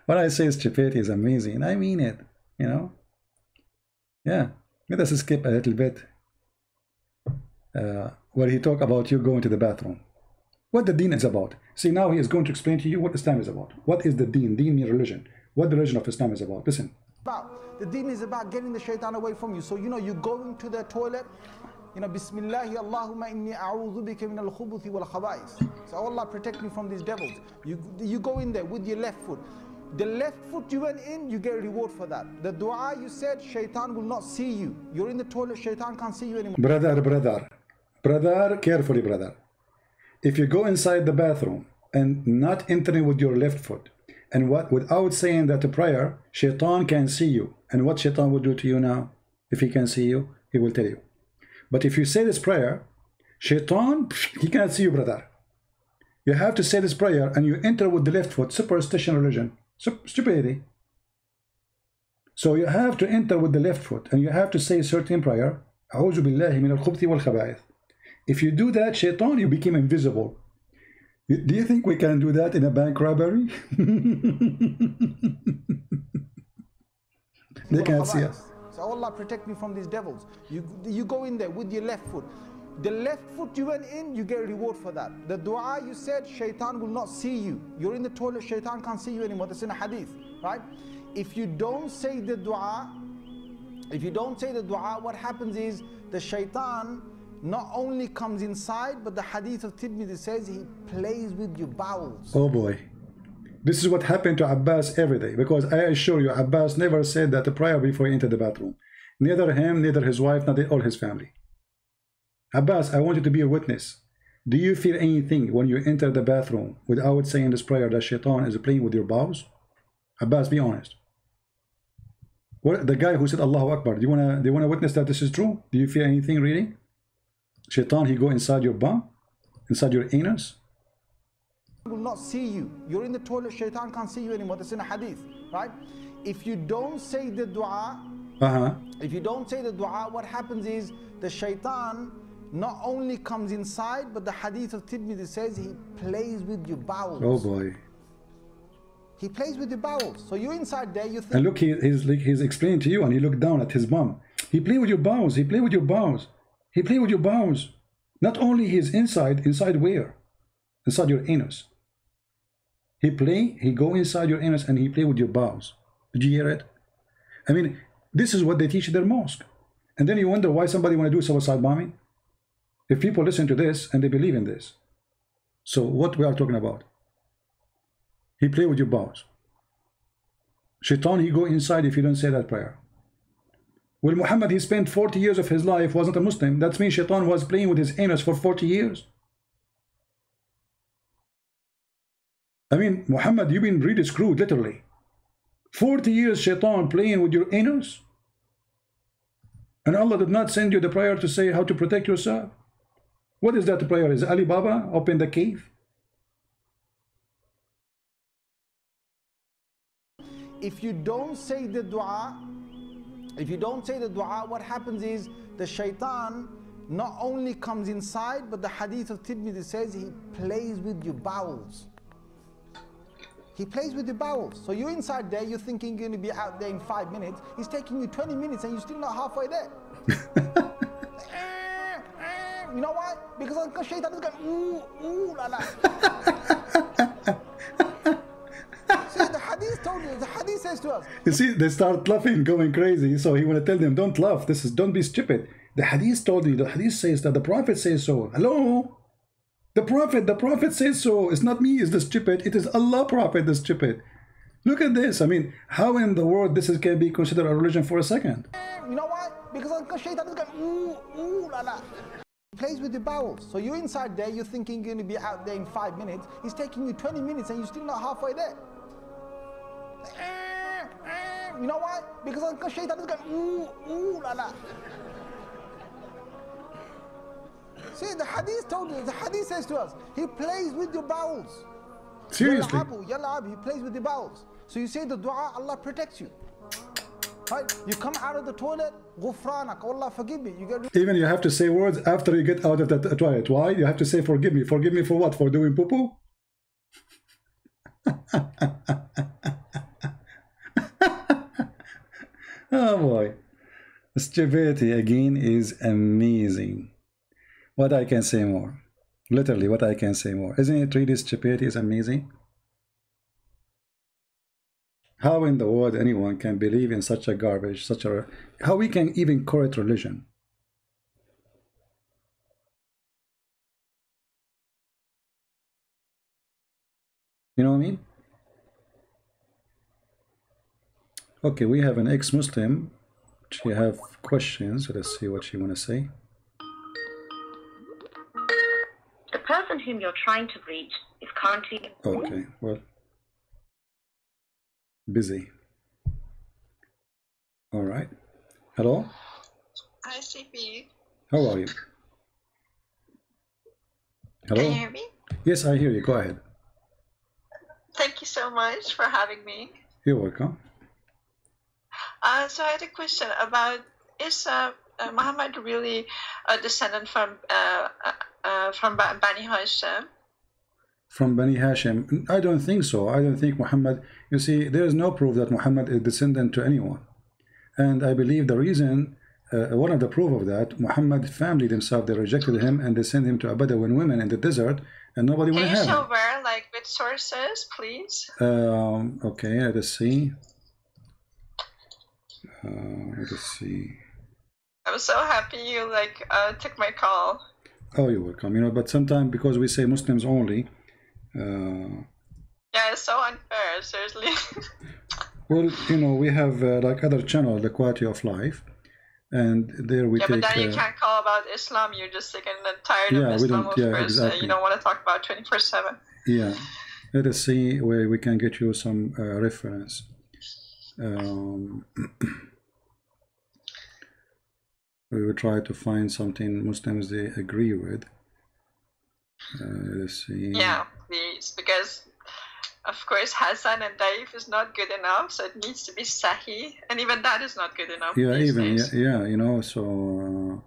When I say stupidity is amazing, I mean it, you know? Yeah. Let us skip a little bit. Where he talk about you going to the bathroom. What the deen is about. See, now he is going to explain to you what Islam is about. What is the deen? Deen means religion. What the religion of Islam is about. Listen. The deen is about getting the shaitan away from you. So, you know, you go into the toilet, you know, Bismillahi Allahumma inni a'udhu bika min al-khubuthi wal khaba'is. So, Allah protect me from these devils. You go in there with your left foot. The left foot you went in, you get a reward for that. The dua you said, shaitan will not see you. You're in the toilet, shaitan can't see you anymore. Brother, carefully, brother. If you go inside the bathroom and not entering with your left foot, and without saying that prayer, shaitan can see you. And what shaitan will do to you now? If he can see you, he will tell you. But if you say this prayer, shaitan, he cannot see you, brother. You have to say this prayer and you enter with the left foot. Superstition religion. Stupidity. So you have to enter with the left foot and you have to say a certain prayer. أعوذ بالله من الخبث والخبائث. If you do that, shaitan, you become invisible. Do you think we can do that in a bank robbery? They can't see us. So Allah protect me from these devils. You go in there with your left foot. The left foot you went in, you get a reward for that. The dua you said, shaitan will not see you. You're in the toilet, shaitan can't see you anymore. That's in a hadith, right? If you don't say the dua, what happens is the shaitan not only comes inside, but the hadith of Tirmidhi says he plays with your bowels. Oh boy. This is what happened to Abbas every day, because I assure you, Abbas never said that a prayer before he entered the bathroom. Neither him, neither his wife, neither all his family. Abbas, I want you to be a witness. Do you feel anything when you enter the bathroom without saying this prayer that Shaitan is playing with your bowels? Abbas, be honest. What, the guy who said Allahu Akbar, do you wanna witness that this is true? Do you feel anything really? Shaitan, he go inside your bum, inside your anus? Will not see you. You're in the toilet, Shaitan can't see you anymore. That's in a hadith, right? If you don't say the dua, if you don't say the dua, what happens is the Shaitan not only comes inside, but the hadith of Tirmidhi says he plays with your bowels. Oh boy. He plays with your bowels. So you're inside there, you think... And look, he's explaining to you, and he looked down at his bum. He play with your bowels, he play with your bowels. He play with your bowels. Not only his inside where? Inside your anus. He go inside your anus and he play with your bowels. Did you hear it? I mean, this is what they teach in their mosque. And then you wonder why somebody want to do suicide bombing? If people listen to this and they believe in this. So what we are talking about? He play with your bowels. Shaitan, he go inside if you don't say that prayer. Well, Muhammad, he spent 40 years of his life, wasn't a Muslim. That means Shaitan was playing with his anus for 40 years. I mean, Muhammad, you've been really screwed, literally. 40 years Shaitan playing with your anus. And Allah did not send you the prayer to say how to protect yourself. What is that prayer? Is Ali Baba open the cave? If you don't say the dua, what happens is the Shaitan not only comes inside, but the hadith of Tirmidhi says he plays with your bowels. He plays with your bowels. So you're inside there, you're thinking you're going to be out there in 5 minutes. He's taking you 20 minutes and you're still not halfway there. You know why? Because Shaitan is going, ooh, ooh, la la. See, the hadith told you, the hadith says to us. You see, they start laughing, going crazy. So he want to tell them, don't laugh. Don't be stupid. The hadith told you, the hadith says that the Prophet says so. Hello? The Prophet says so. It's not me, it's the stupid. It is Allah Prophet, the stupid. Look at this. I mean, how in the world this can be considered a religion for a second? You know why? Because Shaitan is going, ooh, ooh, la la. He plays with your bowels. So you're inside there, you're thinking you're going to be out there in 5 minutes. He's taking you 20 minutes and you're still not halfway there. You know why? Because Shaitan is going, ooh, ooh, la la. See, the hadith told you, the hadith says to us, he plays with your bowels. Seriously? He plays with your bowels. So you say the dua, Allah protects you. Right? You come out of the toilet, Ghufranak, Allah forgive me. Even you have to say words after you get out of the toilet. Why? You have to say forgive me. Forgive me for what? For doing poo-poo? Oh boy. Stupidity again is amazing. What I can say more? Literally, what I can say more? Isn't it really stupidity is amazing? How in the world anyone can believe in such a garbage, how we can even call it religion? You know what I mean? Okay, we have an ex-Muslim. She have questions. Let's see what she want to say. The person whom you're trying to reach is currently... Okay, well, busy. All right. Hello? Hi, CP. How are you? Hello? Can you hear me? Yes, I hear you. Go ahead. Thank you so much for having me. You're welcome. So I had a question about, is Muhammad really a descendant from Bani Hashim? From Bani Hashim? I don't think so. I don't think Muhammad, you see, there is no proof that Muhammad is descendant to anyone. And I believe the reason, one of the proof of that, Muhammad family themselves, they rejected him and they sent him to a Bedouin women in the desert, and nobody wanted to have him. Can you show where, like, with sources, please? Okay, let us see. Let us see. I'm so happy you took my call. Oh, you're welcome. You know, but sometimes because we say Muslims only, Yeah, it's so unfair, seriously. Well, you know, we have like other channel, the Quality of Life, and there we Yeah, but take. then you can't call about Islam. You're just sick and tired Yeah, of we Islam, don't. of Yeah, course. You exactly. don't want to talk about 24/7. Yeah, let us see where we can get you some reference. We will try to find something Muslims they agree with. Let's see. Yeah, please, because of course Hassan and Daif is not good enough, so it needs to be Sahih, and even that is not good enough. Yeah, these even days. yeah, you know. So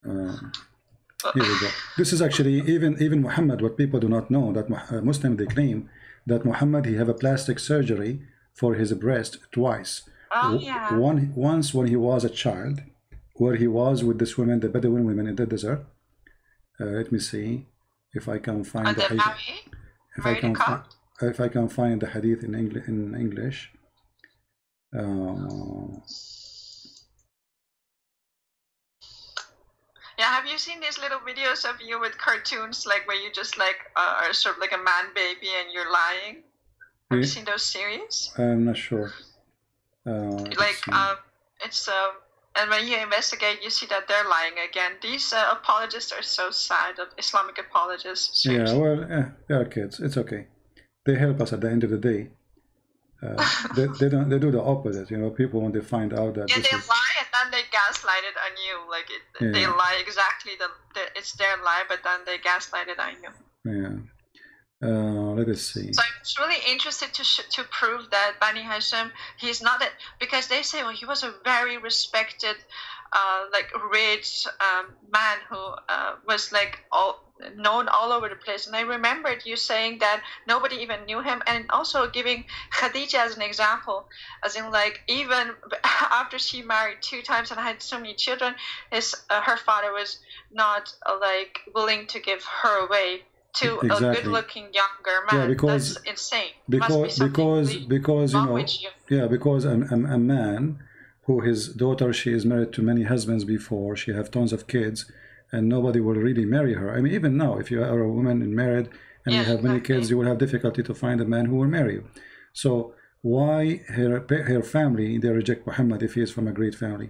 here we go. This is actually even Muhammad. What people do not know that Muslim they claim that Muhammad he have a plastic surgery for his breast twice. Oh yeah. Once when he was a child, where he was with this woman, the Bedouin women in the desert. Let me see if I can find the hadith. If I can find the hadith in English. Yeah, have you seen these little videos of you with cartoons, like where you just like are sort of like a man baby and you're lying? Have you seen those series? I'm not sure. It's and when you investigate, you see that they're lying again. These apologists are so sad, of Islamic apologists. Seriously. Yeah, well, they are kids. It's okay. They help us at the end of the day. They don't. They do the opposite. You know, people when they find out that they lie and then they gaslight it on you. Like they lie exactly. It's their lie, but then they gaslight it on you. Yeah. Let us see. So I'm really interested to prove that Bani Hashim, he's not it, because they say, well, he was a very respected, like rich man who was like known all over the place. And I remembered you saying that nobody even knew him, and also giving Khadija as an example, as in like even after she married 2 times and had so many children, her father was not like willing to give her away to a good-looking younger man. Yeah, because that's insane. Because a man who his daughter, she is married to many husbands before, she have tons of kids, and nobody will really marry her. I mean, even now, if you are a woman and married and you have many kids, you will have difficulty to find a man who will marry you. So why her family they reject Muhammad if he is from a great family?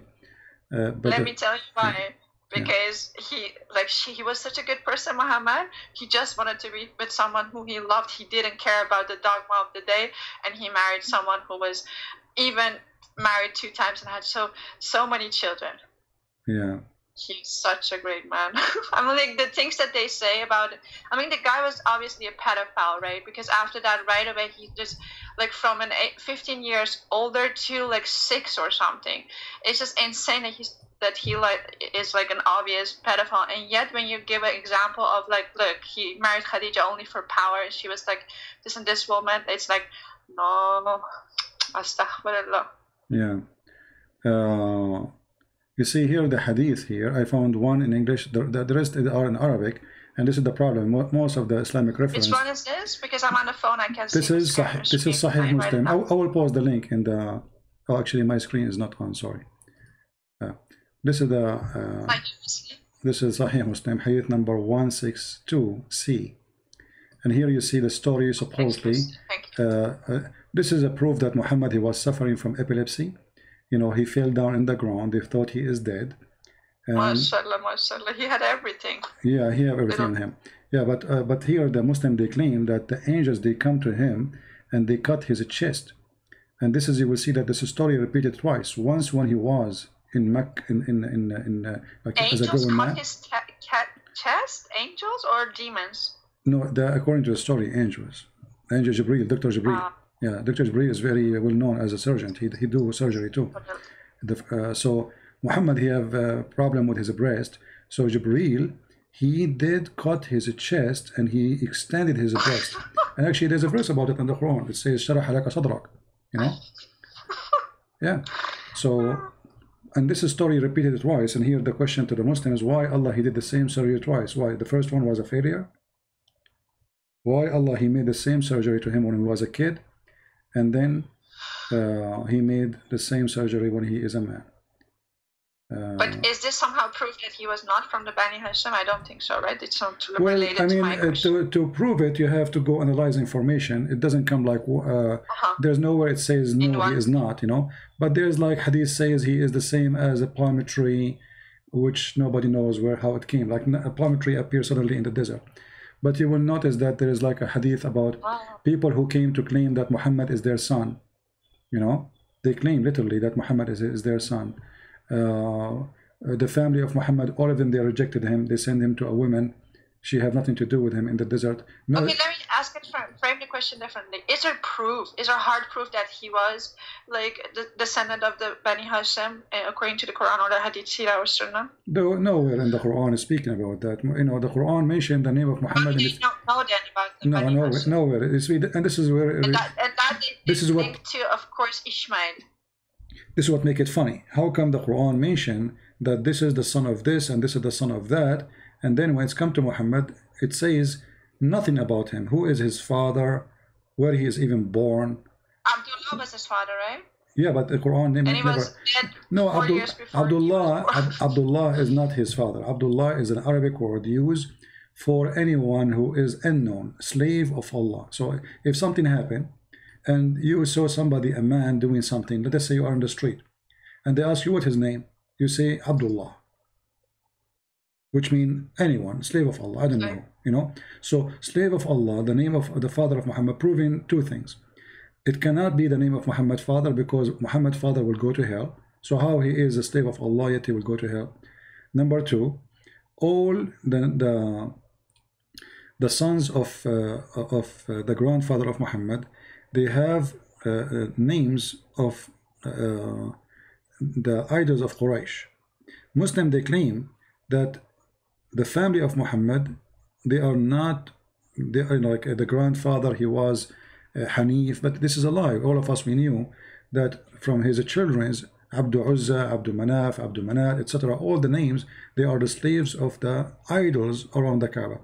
Let me tell you why. Because he was such a good person, Muhammad. He just wanted to be with someone who he loved. He didn't care about the dogma of the day, and he married someone who was even married 2 times and had so many children. Yeah. He's such a great man. I mean, like the things that they say about it. I mean, the guy was obviously a pedophile, right? Because after that, right away, he just like from 15 years older to like 6 or something. It's just insane that he is like an obvious pedophile, and yet when you give an example of like, look, he married Khadija only for power, and she was like this and this woman, it's like, no, astaghfirullah. Yeah. You see here the hadith here, I found one in English, the rest are in Arabic, and this is the problem. Most of the Islamic reference. Which one is this? Because I'm on the phone, I can't see. This is Sahih Muslim. I will post the link in the. Oh, actually, my screen is not on. Sorry. This is Sahih Muslim, hadith number 162C, and here you see the story. Supposedly, this is a proof that Muhammad he was suffering from epilepsy. You know, he fell down in the ground. They thought he is dead. Mashallah, he had everything. Yeah, he had everything in him. Yeah, but here the Muslim they claim that the angels they come to him and they cut his chest, and this is, you will see that this story repeated twice. Once when he was in Mecca, like angels as a grown man. Cut his chest? Angels or demons? No, according to the story, angels. Angel Jibreel, Dr. Jibreel. Yeah, Dr. Jibreel is very well known as a surgeon. He do surgery too. So Muhammad he have a problem with his breast. So Jibreel he did cut his chest and he extended his breast. And actually, there's a verse about it in the Quran. It says "Sharaha laka sadrak." You know. Yeah. So. And this story repeated twice, and here the question to the Muslims: why Allah he did the same surgery twice? Why? The first one was a failure. Why Allah he made the same surgery to him when he was a kid, and then he made the same surgery when he is a man? But is this somehow proof that he was not from the Bani Hashim? I don't think so, right? It's not well, related I mean, to my question. to prove it, you have to go analyze information. It doesn't come like there's nowhere it says no, he is not, you know. But there's like hadith says he is the same as a palm tree, which nobody knows how it came. Like a palm tree appears suddenly in the desert. But you will notice that there is like a hadith about people who came to claim that Muhammad is their son. You know, they claim literally that Muhammad is their son. The family of Muhammad, all of them, they rejected him. They sent him to a woman. She had nothing to do with him in the desert. No, okay, let me ask it, frame the question differently. Is there proof, is there hard proof that he was like the descendant of the Bani Hashim according to the Quran or the Hadith, Sirah or Sunnah? Nowhere in the Quran is speaking about that. You know, the Quran mentioned the name of Muhammad. But you don't know then about the Bani Hashim. Nowhere. And this is where. This is what to, of course, Ishmael. This is what makes it funny. How come the Quran mentioned that this is the son of this and this is the son of that, and then when it's come to Muhammad, it says nothing about him. Who is his father? Where he is even born? Abdullah was his father, right? Yeah, but the Quran never. And he was dead no, 4 years before Abdullah is not his father. Abdullah is an Arabic word used for anyone who is unknown, slave of Allah. So if something happened, and you saw somebody, a man doing something, let us say you are on the street, and they ask you what his name, you say Abdullah, which means anyone, slave of Allah, I don't know, you know. So slave of Allah, the name of the father of Muhammad, proving two things. It cannot be the name of Muhammad's father because Muhammad's father will go to hell. So how he is a slave of Allah yet he will go to hell? Number two, all the sons of the grandfather of Muhammad, they have names of the idols of Quraysh. Muslim, they claim that the family of Muhammad, they are like the grandfather, he was Hanif, but this is a lie. All of us, we knew that from his children's Abdul Uzza, Abdul Manaf, Abdul Manat, etc., all the names, they are the slaves of the idols around the Kaaba.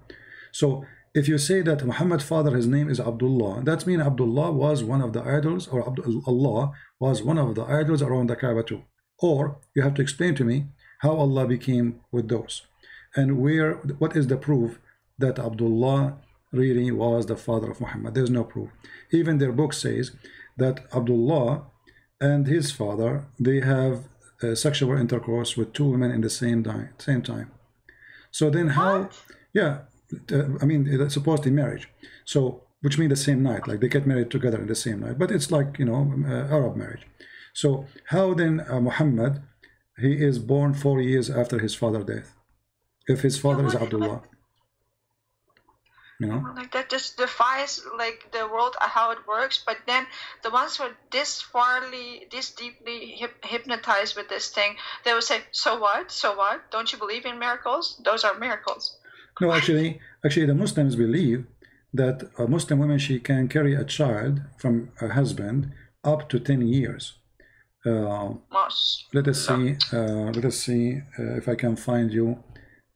So if you say that Muhammad's father, his name is Abdullah, that means Abdullah was one of the idols, or Allah was one of the idols around the Kaaba too. Or you have to explain to me how Allah became with those. And what is the proof that Abdullah really was the father of Muhammad? There's no proof. Even their book says that Abdullah and his father, they have sexual intercourse with two women in the same time. So then how, yeah, I mean, it's supposedly marriage. So, which means the same night, like they get married together in the same night, but it's like, you know, Arab marriage. So how then Muhammad, he is born 4 years after his father's death, if his father is Abdullah? You know? Like that just defies like the world how it works. But then the ones who are this deeply hypnotized with this thing, they will say, so what? So what? Don't you believe in miracles? Those are miracles. No, actually the Muslims believe that a Muslim woman, she can carry a child from her husband up to 10 years. Let us see if I can find you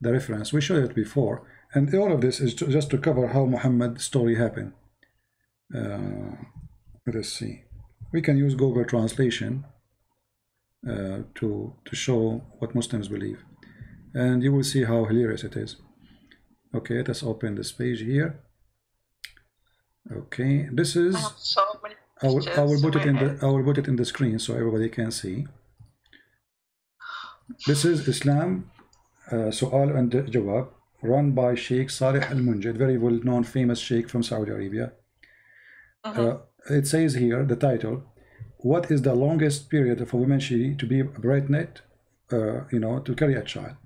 the reference. We showed it before, and all of this is just to cover how Muhammad's story happened. Let us see. We can use Google Translation to show what Muslims believe, and you will see how hilarious it is. Okay, let's open this page here. Okay, this is. I will put it in the screen so everybody can see. This is Islam Su'al and Jawab, run by Sheikh Saleh Al-Munjid, very well-known famous sheikh from Saudi Arabia. It says here, the title, what is the longest period for a woman to be pregnant, you know, to carry a child?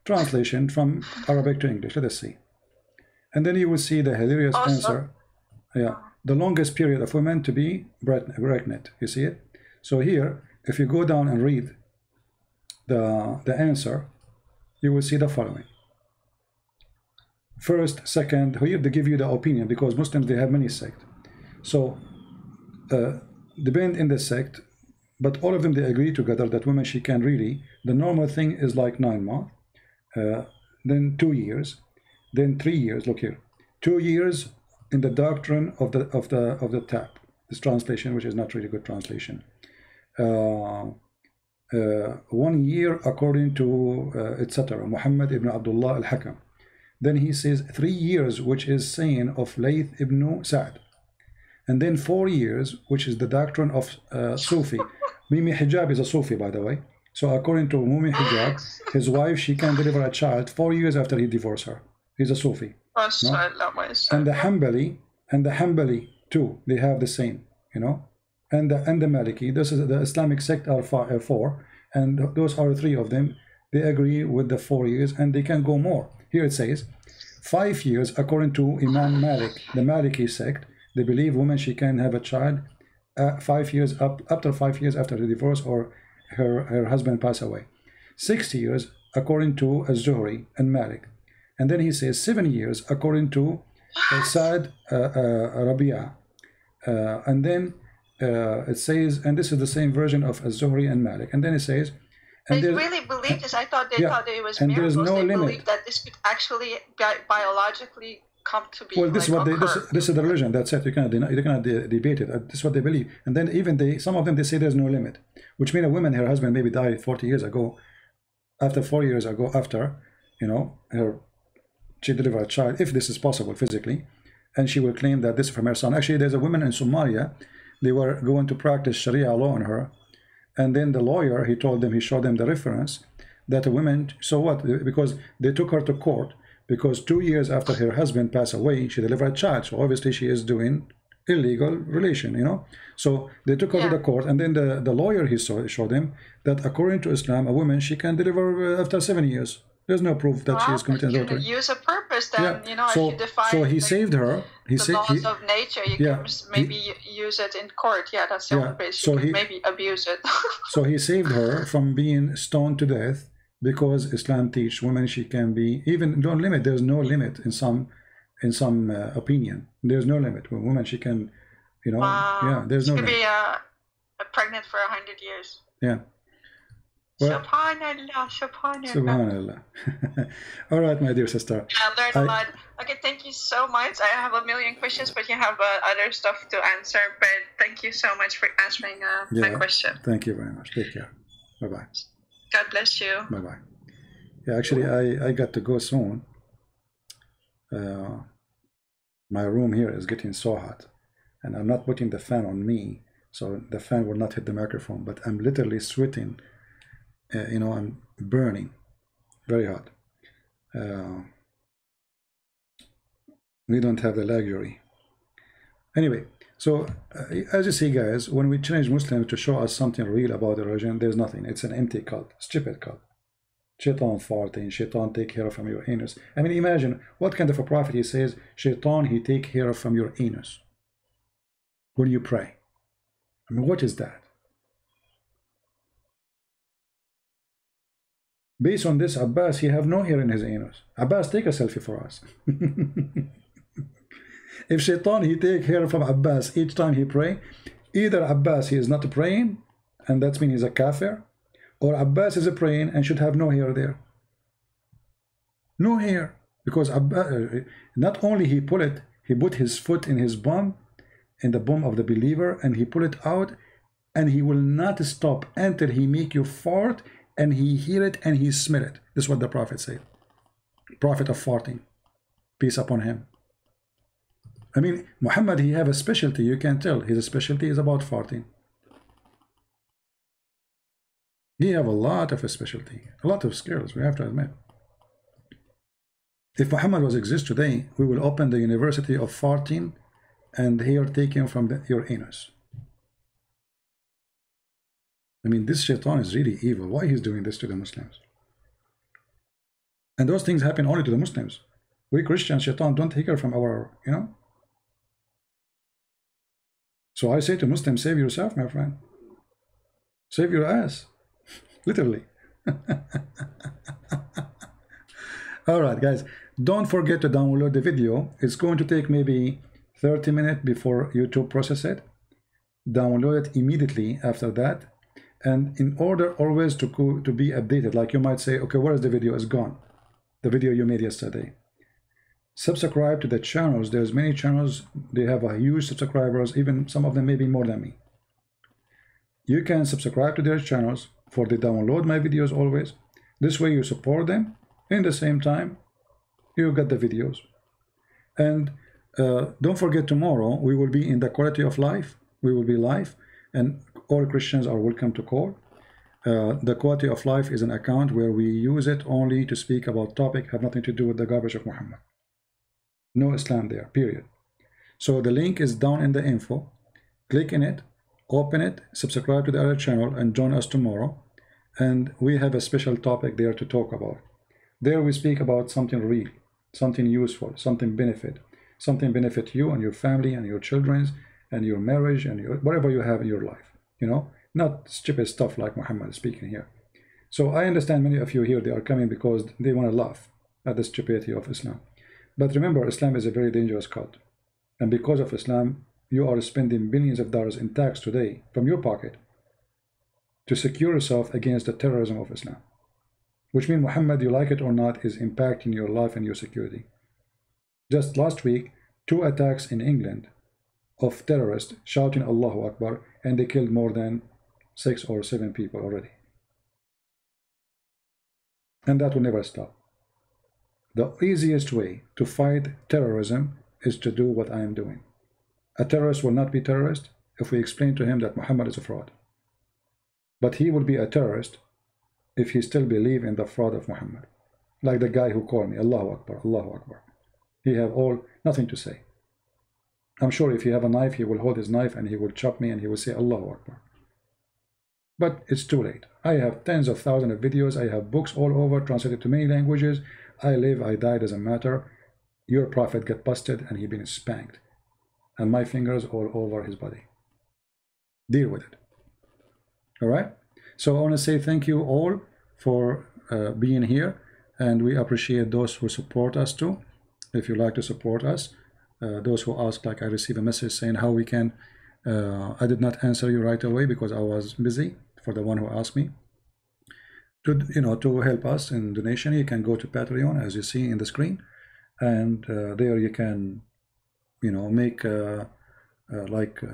Translation from Arabic to English. Let us see. And then you will see the hilarious answer. Yeah, the longest period of women to be pregnant. You see it? So here, if you go down and read the answer, you will see the following. First, second, here they give you the opinion, because Muslims, they have many sects. So depend in the sect, but all of them, they agree together that women, she can really, the normal thing is like 9 months, then 2 years, then 3 years. Look here, 2 years in the doctrine of the tap, this translation, which is not really good translation, 1 year according to etc. Muhammad ibn Abdullah al-Hakam. Then he says 3 years, which is saying of Layth ibn Sa'd. And then 4 years, which is the doctrine of Sufi. Mimi Hijab is a Sufi, by the way. So according to Mimi Hijab, his wife, she can deliver a child 4 years after he divorced her. He's a Sufi. No? And the Hanbali too, they have the same, you know. And the Maliki, this is the Islamic sect are four, and those are 3 of them. They agree with the 4 years, and they can go more. Here it says 5 years according to Imam Malik, the Maliki sect. They believe woman, she can have a child 5 years after 5 years after the divorce or her husband pass away. 6 years according to Az-Zuhri and Malik. And then he says 7 years according to Sa'd Rabia. And then it says, and this is the same version of Az-Zuhri and Malik. And then it says, and they really believe this. I thought they thought it was and miracles. There's no they limit. believe that this could actually biologically come to be. Well, this is what they, this is the religion. That's it. You cannot debate it. This is what they believe. And then even some of them, they say there's no limit, which means a woman, her husband maybe died 40 years ago. After 4 years ago, after, you know, she delivered a child, if this is possible physically, and she will claim that this is from her son. Actually, there's a woman in Somalia. They were going to practice Sharia law on her, and then the lawyer, he showed them the reference that a woman. So what? Because they took her to court. Because 2 years after her husband passed away, she delivered a child. So obviously she is doing illegal relation, you know. So they took her to the court, and then the lawyer, he showed them that according to Islam, a woman, she can deliver after 7 years. There's no proof that she is committing adultery. Use a purpose, then you know. So, if you define so he saved her. He the laws of nature. You can maybe use it in court. Yeah, that's the only place you can maybe abuse it. So he saved her from being stoned to death. Because Islam teach women she can be even don't limit. There's no limit in some opinion. There's no limit. When woman she can, you know, there's no limit. She could be pregnant for 100 years. Yeah. Well, Subhanallah. All right, my dear sister. I learned a lot. Okay, thank you so much. I have a million questions, but you have other stuff to answer. But thank you so much for answering my question. Thank you very much. Take care. Bye bye. God bless you. Bye-bye. Yeah, actually, I got to go soon. My room here is getting so hot. And I'm not putting the fan on me, so the fan will not hit the microphone. But I'm literally sweating. You know, I'm burning. Very hot. We don't have the luxury. Anyway, so as you see, guys, when we change Muslims to show us something real about the religion, there's nothing. It's an empty cult, stupid cult. Shaitan farting, Shaitan take care from your anus. I mean, imagine what kind of a prophet he says, Shaitan, he take care from your anus when you pray. I mean, what is that? Based on this, Abbas, he have no hair in his anus. Abbas, take a selfie for us. If Shaitan, he take hair from Abbas each time he pray, either Abbas, he is not praying, and that means he's a kafir, or Abbas is praying and should have no hair there. No hair. Because Abbas, not only he put his foot in his bum, in the bum of the believer, and he pull it out, and he will not stop until he make you fart, and he hear it and he smell it. This is what the Prophet said. Prophet of farting. Peace upon him. I mean, Muhammad, he have a specialty. You can tell his specialty is about farting. He have a lot of a specialty, a lot of skills, we have to admit. If Muhammad was exist today, we will open the university of farting and hair taken from your anus. I mean, this Shaitan is really evil. Why he's doing this to the Muslims? And those things happen only to the Muslims. We Christians, Shaitan don't take care from our, you know. So I say to Muslims, save yourself, my friend. Save your ass. Literally. Alright, guys. Don't forget to download the video. It's going to take maybe 30 minutes before YouTube process it. Download it immediately after that. And in order always to be updated, like you might say, okay, where is the video? It's gone. The video you made yesterday. Subscribe to the channels. There's many channels. They have a huge subscribers. Even some of them maybe more than me. You can subscribe to their channels. for they download my videos always. This way you support them. In the same time, you get the videos. And don't forget, tomorrow we will be in the quality of life. We will be live, and all Christians are welcome to call. The quality of life is an account where we use it only to speak about topic have nothing to do with the garbage of Muhammad. No Islam there, period. So the link is down in the info. Click in it, open it, subscribe to the other channel, and join us tomorrow. And we have a special topic there to talk about. There we speak about something real, something useful, something benefit you and your family and your children's and your marriage and your whatever you have in your life, you know, not stupid stuff like Muhammad is speaking here. So I understand many of you here, they are coming because they want to laugh at the stupidity of Islam. But remember, Islam is a very dangerous cult. And because of Islam, you are spending billions of dollars in tax today from your pocket to secure yourself against the terrorism of Islam. Which means Muhammad, you like it or not, is impacting your life and your security. Just last week, 2 attacks in England of terrorists shouting Allahu Akbar, and they killed more than 6 or 7 people already. And that will never stop. The easiest way to fight terrorism is to do what I am doing. A terrorist will not be terrorist if we explain to him that Muhammad is a fraud. But he will be a terrorist if he still believes in the fraud of Muhammad. Like the guy who called me, Allahu Akbar, Allahu Akbar. He have nothing to say. I'm sure if he have a knife, he will hold his knife and he will chop me and he will say Allahu Akbar. But it's too late. I have tens of thousands of videos. I have books all over, translated to many languages. I live, I die, doesn't matter. Your prophet got busted and he been spanked. And my fingers all over his body. Deal with it. All right? So I want to say thank you all for being here. And we appreciate those who support us too. If you like to support us. Those who ask, like I received a message saying how we can. I did not answer you right away because I was busy, for the one who asked me. To help us in donation, you can go to Patreon, as you see in the screen. And there you can, make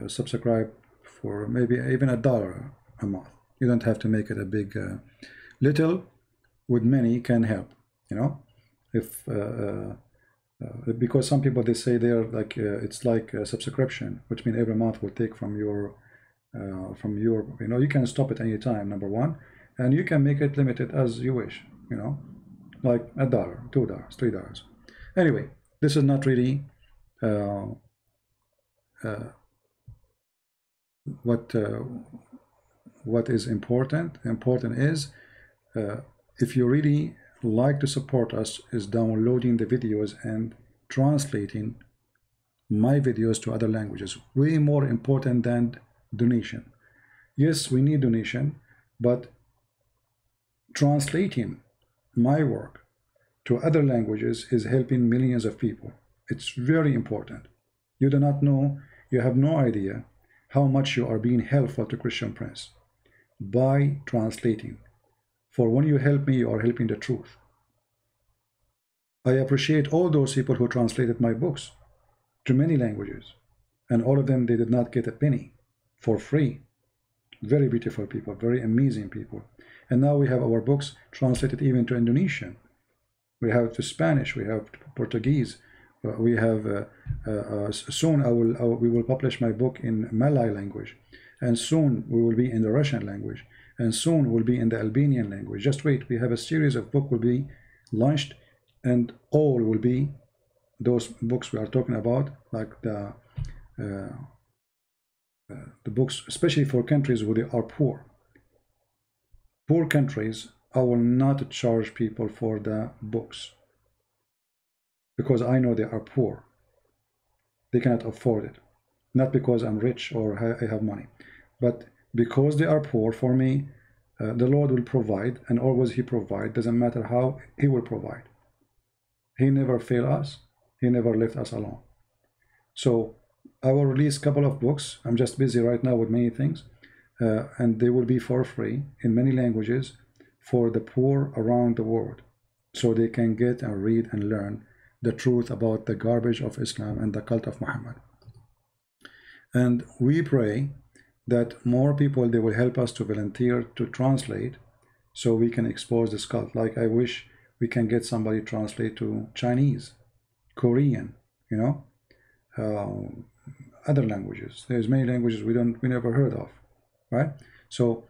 subscribe for maybe even $1 a month. You don't have to make it a big, little with many can help, if because some people, they say they're like it's like a subscription, which means every month will take from your you can stop it anytime, number one, and you can make it limited as you wish, like $1, $2, $3. Anyway, this is not really what is important. Important is if you really like to support us, is downloading the videos and translating my videos to other languages. Way more important than donation. Yes, we need donation, but translating my work to other languages is helping millions of people. It's very important. You do not know, you have no idea how much you are being helpful to Christian Prince by translating. For when you help me, you are helping the truth. I appreciate all those people who translated my books to many languages. And all of them, they did not get a penny for free. Very beautiful people, very amazing people. And now we have our books translated even to Indonesian. We have to Spanish, we have to Portuguese. We have, soon we will publish my book in Malay language. And soon we will be in the Russian language. And soon we'll be in the Albanian language. Just wait, we have a series of books will be launched, and all will be those books we are talking about, like the books, especially for countries where they are poor. Poor countries, I will not charge people for the books because I know they are poor. They cannot afford it. Not because I'm rich or I have money, but because they are poor. For me, the Lord will provide, and always He provide. Doesn't matter how, He will provide. He never fail us. He never left us alone. So I will release a couple of books. I'm just busy right now with many things, and they will be for free in many languages for the poor around the world, so they can get and read and learn the truth about the garbage of Islam and the cult of Muhammad. And we pray that more people, they will help us to volunteer to translate so we can expose this cult. Like I wish we can get somebody translate to Chinese, Korean, you know, other languages. There's many languages we never heard of, right? So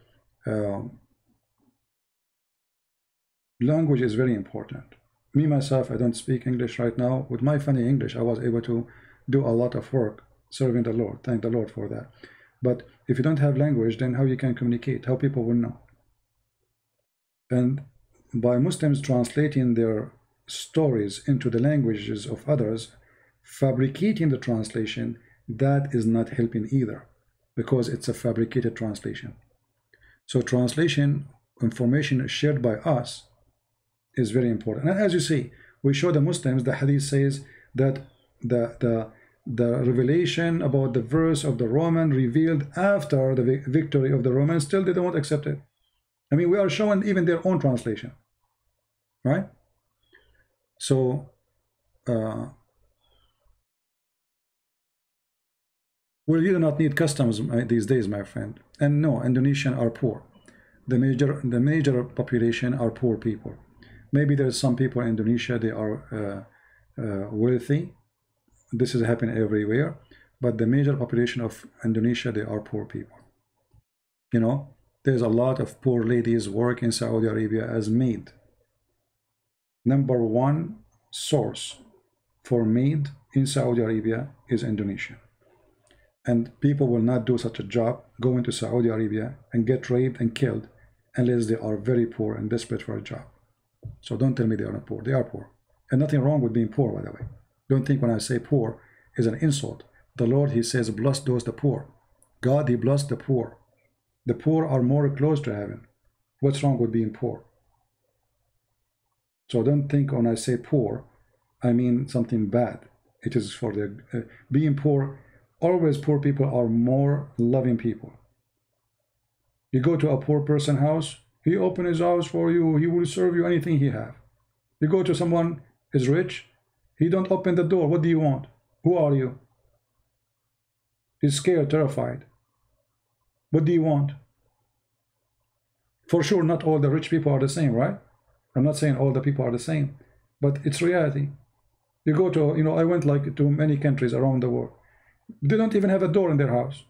language is very important. Me myself, I don't speak English right now. With my funny English, I was able to do a lot of work serving the Lord. Thank the Lord for that. But if you don't have language, then how you can communicate? How people will know? And by Muslims translating their stories into the languages of others, fabricating the translation, that is not helping either, because it's a fabricated translation. So translation information shared by us is very important. And as you see, we show the Muslims, the hadith says that the revelation about the verse of the Roman revealed after the victory of the Romans, still they don't accept it. I mean, we are showing even their own translation, right? So we do not need customs these days, my friend. And no, Indonesian are poor. The major population are poor people. Maybe there's some people in Indonesia, they are wealthy. This is happening everywhere, but the major population of Indonesia, they are poor people. You know, there's a lot of poor ladies work in Saudi Arabia as maid. Number one source for maid in Saudi Arabia is Indonesia. And people will not do such a job, go into Saudi Arabia and get raped and killed unless they are very poor and desperate for a job. So don't tell me they are not poor. They are poor. And nothing wrong with being poor, by the way. Don't think when I say poor is an insult. The Lord, he says, bless those the poor. God, he blessed the poor. The poor are more close to heaven. What's wrong with being poor? So don't think when I say poor, I mean something bad. It is for the being poor. Always poor people are more loving people. You go to a poor person's house, he open his house for you, he will serve you anything he have. You go to someone is rich, he don't open the door. What do you want? Who are you? He's scared, terrified. What do you want? For sure, not all the rich people are the same, right? I'm not saying all the people are the same, but it's reality. You go to, you know, I went like to many countries around the world. They don't even have a door in their house.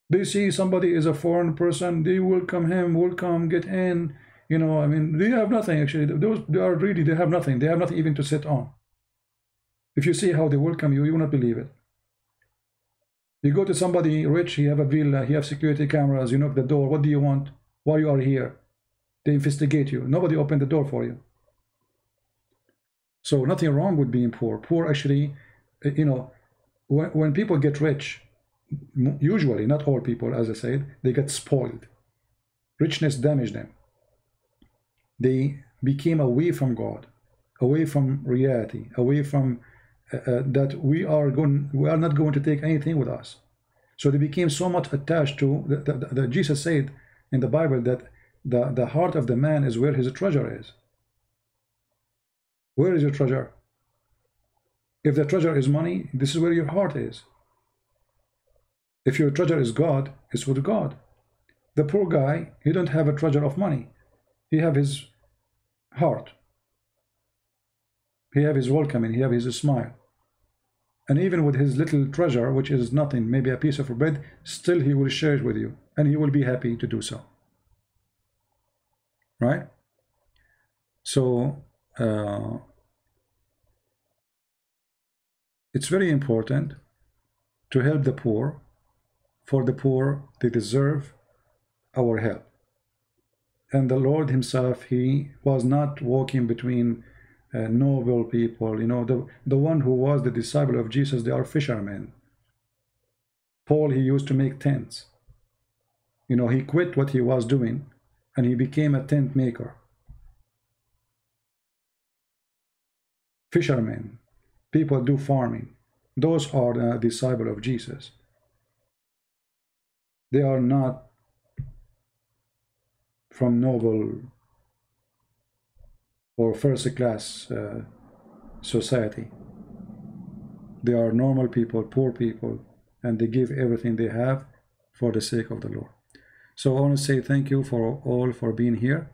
They see somebody is a foreign person, they welcome him, welcome, get in. You know, I mean, they have nothing actually. Those they are really, they have nothing. They have nothing even to sit on. If you see how they welcome you, you will not believe it. You go to somebody rich, he have a villa, he have security cameras, you knock the door, what do you want? Why you are here? They investigate you. Nobody opened the door for you. So nothing wrong with being poor. Poor actually, you know, when people get rich, usually, not all people, as I said, they get spoiled. Richness damaged them. They became away from God, away from reality, away from that we are not going to take anything with us. So they became so much attached to the Jesus said in the Bible that the heart of the man is where his treasure is. Where is your treasure? If the treasure is money, this is where your heart is. If your treasure is God, it's with God. The poor guy, he don't have a treasure of money. He have his heart. He have his welcoming, he have his smile. And even with his little treasure, which is nothing, maybe a piece of bread, still he will share it with you. And he will be happy to do so. Right? So, it's very important to help the poor. For the poor, they deserve our help. And the Lord himself, he was not walking between noble people. You know, the one who was the disciple of Jesus, they are fishermen. Paul, he used to make tents. You know, he quit what he was doing and he became a tent maker. Fishermen, people do farming. Those are the disciple of Jesus. They are not from noble or first class society. They are normal people, poor people, and they give everything they have for the sake of the Lord. So I want to say thank you for all for being here,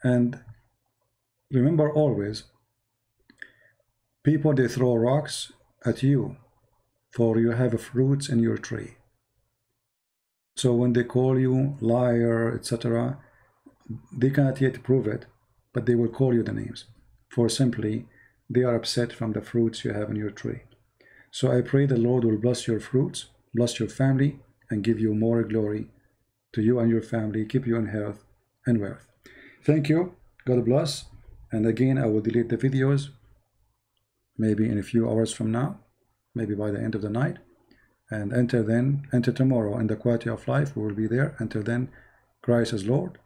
and remember always, people, they throw rocks at you for you have fruits in your tree. So when they call you liar, etc., they cannot yet prove it, but they will call you the names, for simply they are upset from the fruits you have in your tree. So I pray the Lord will bless your fruits, bless your family, and give you more glory to you and your family, keep you in health and wealth. Thank you. God bless. And again, I will delete the videos maybe in a few hours from now, maybe by the end of the night. And until tomorrow in the quality of life, we will be there. Until then, Christ is Lord,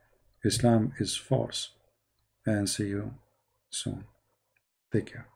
Islam is false. And see you soon. Take care.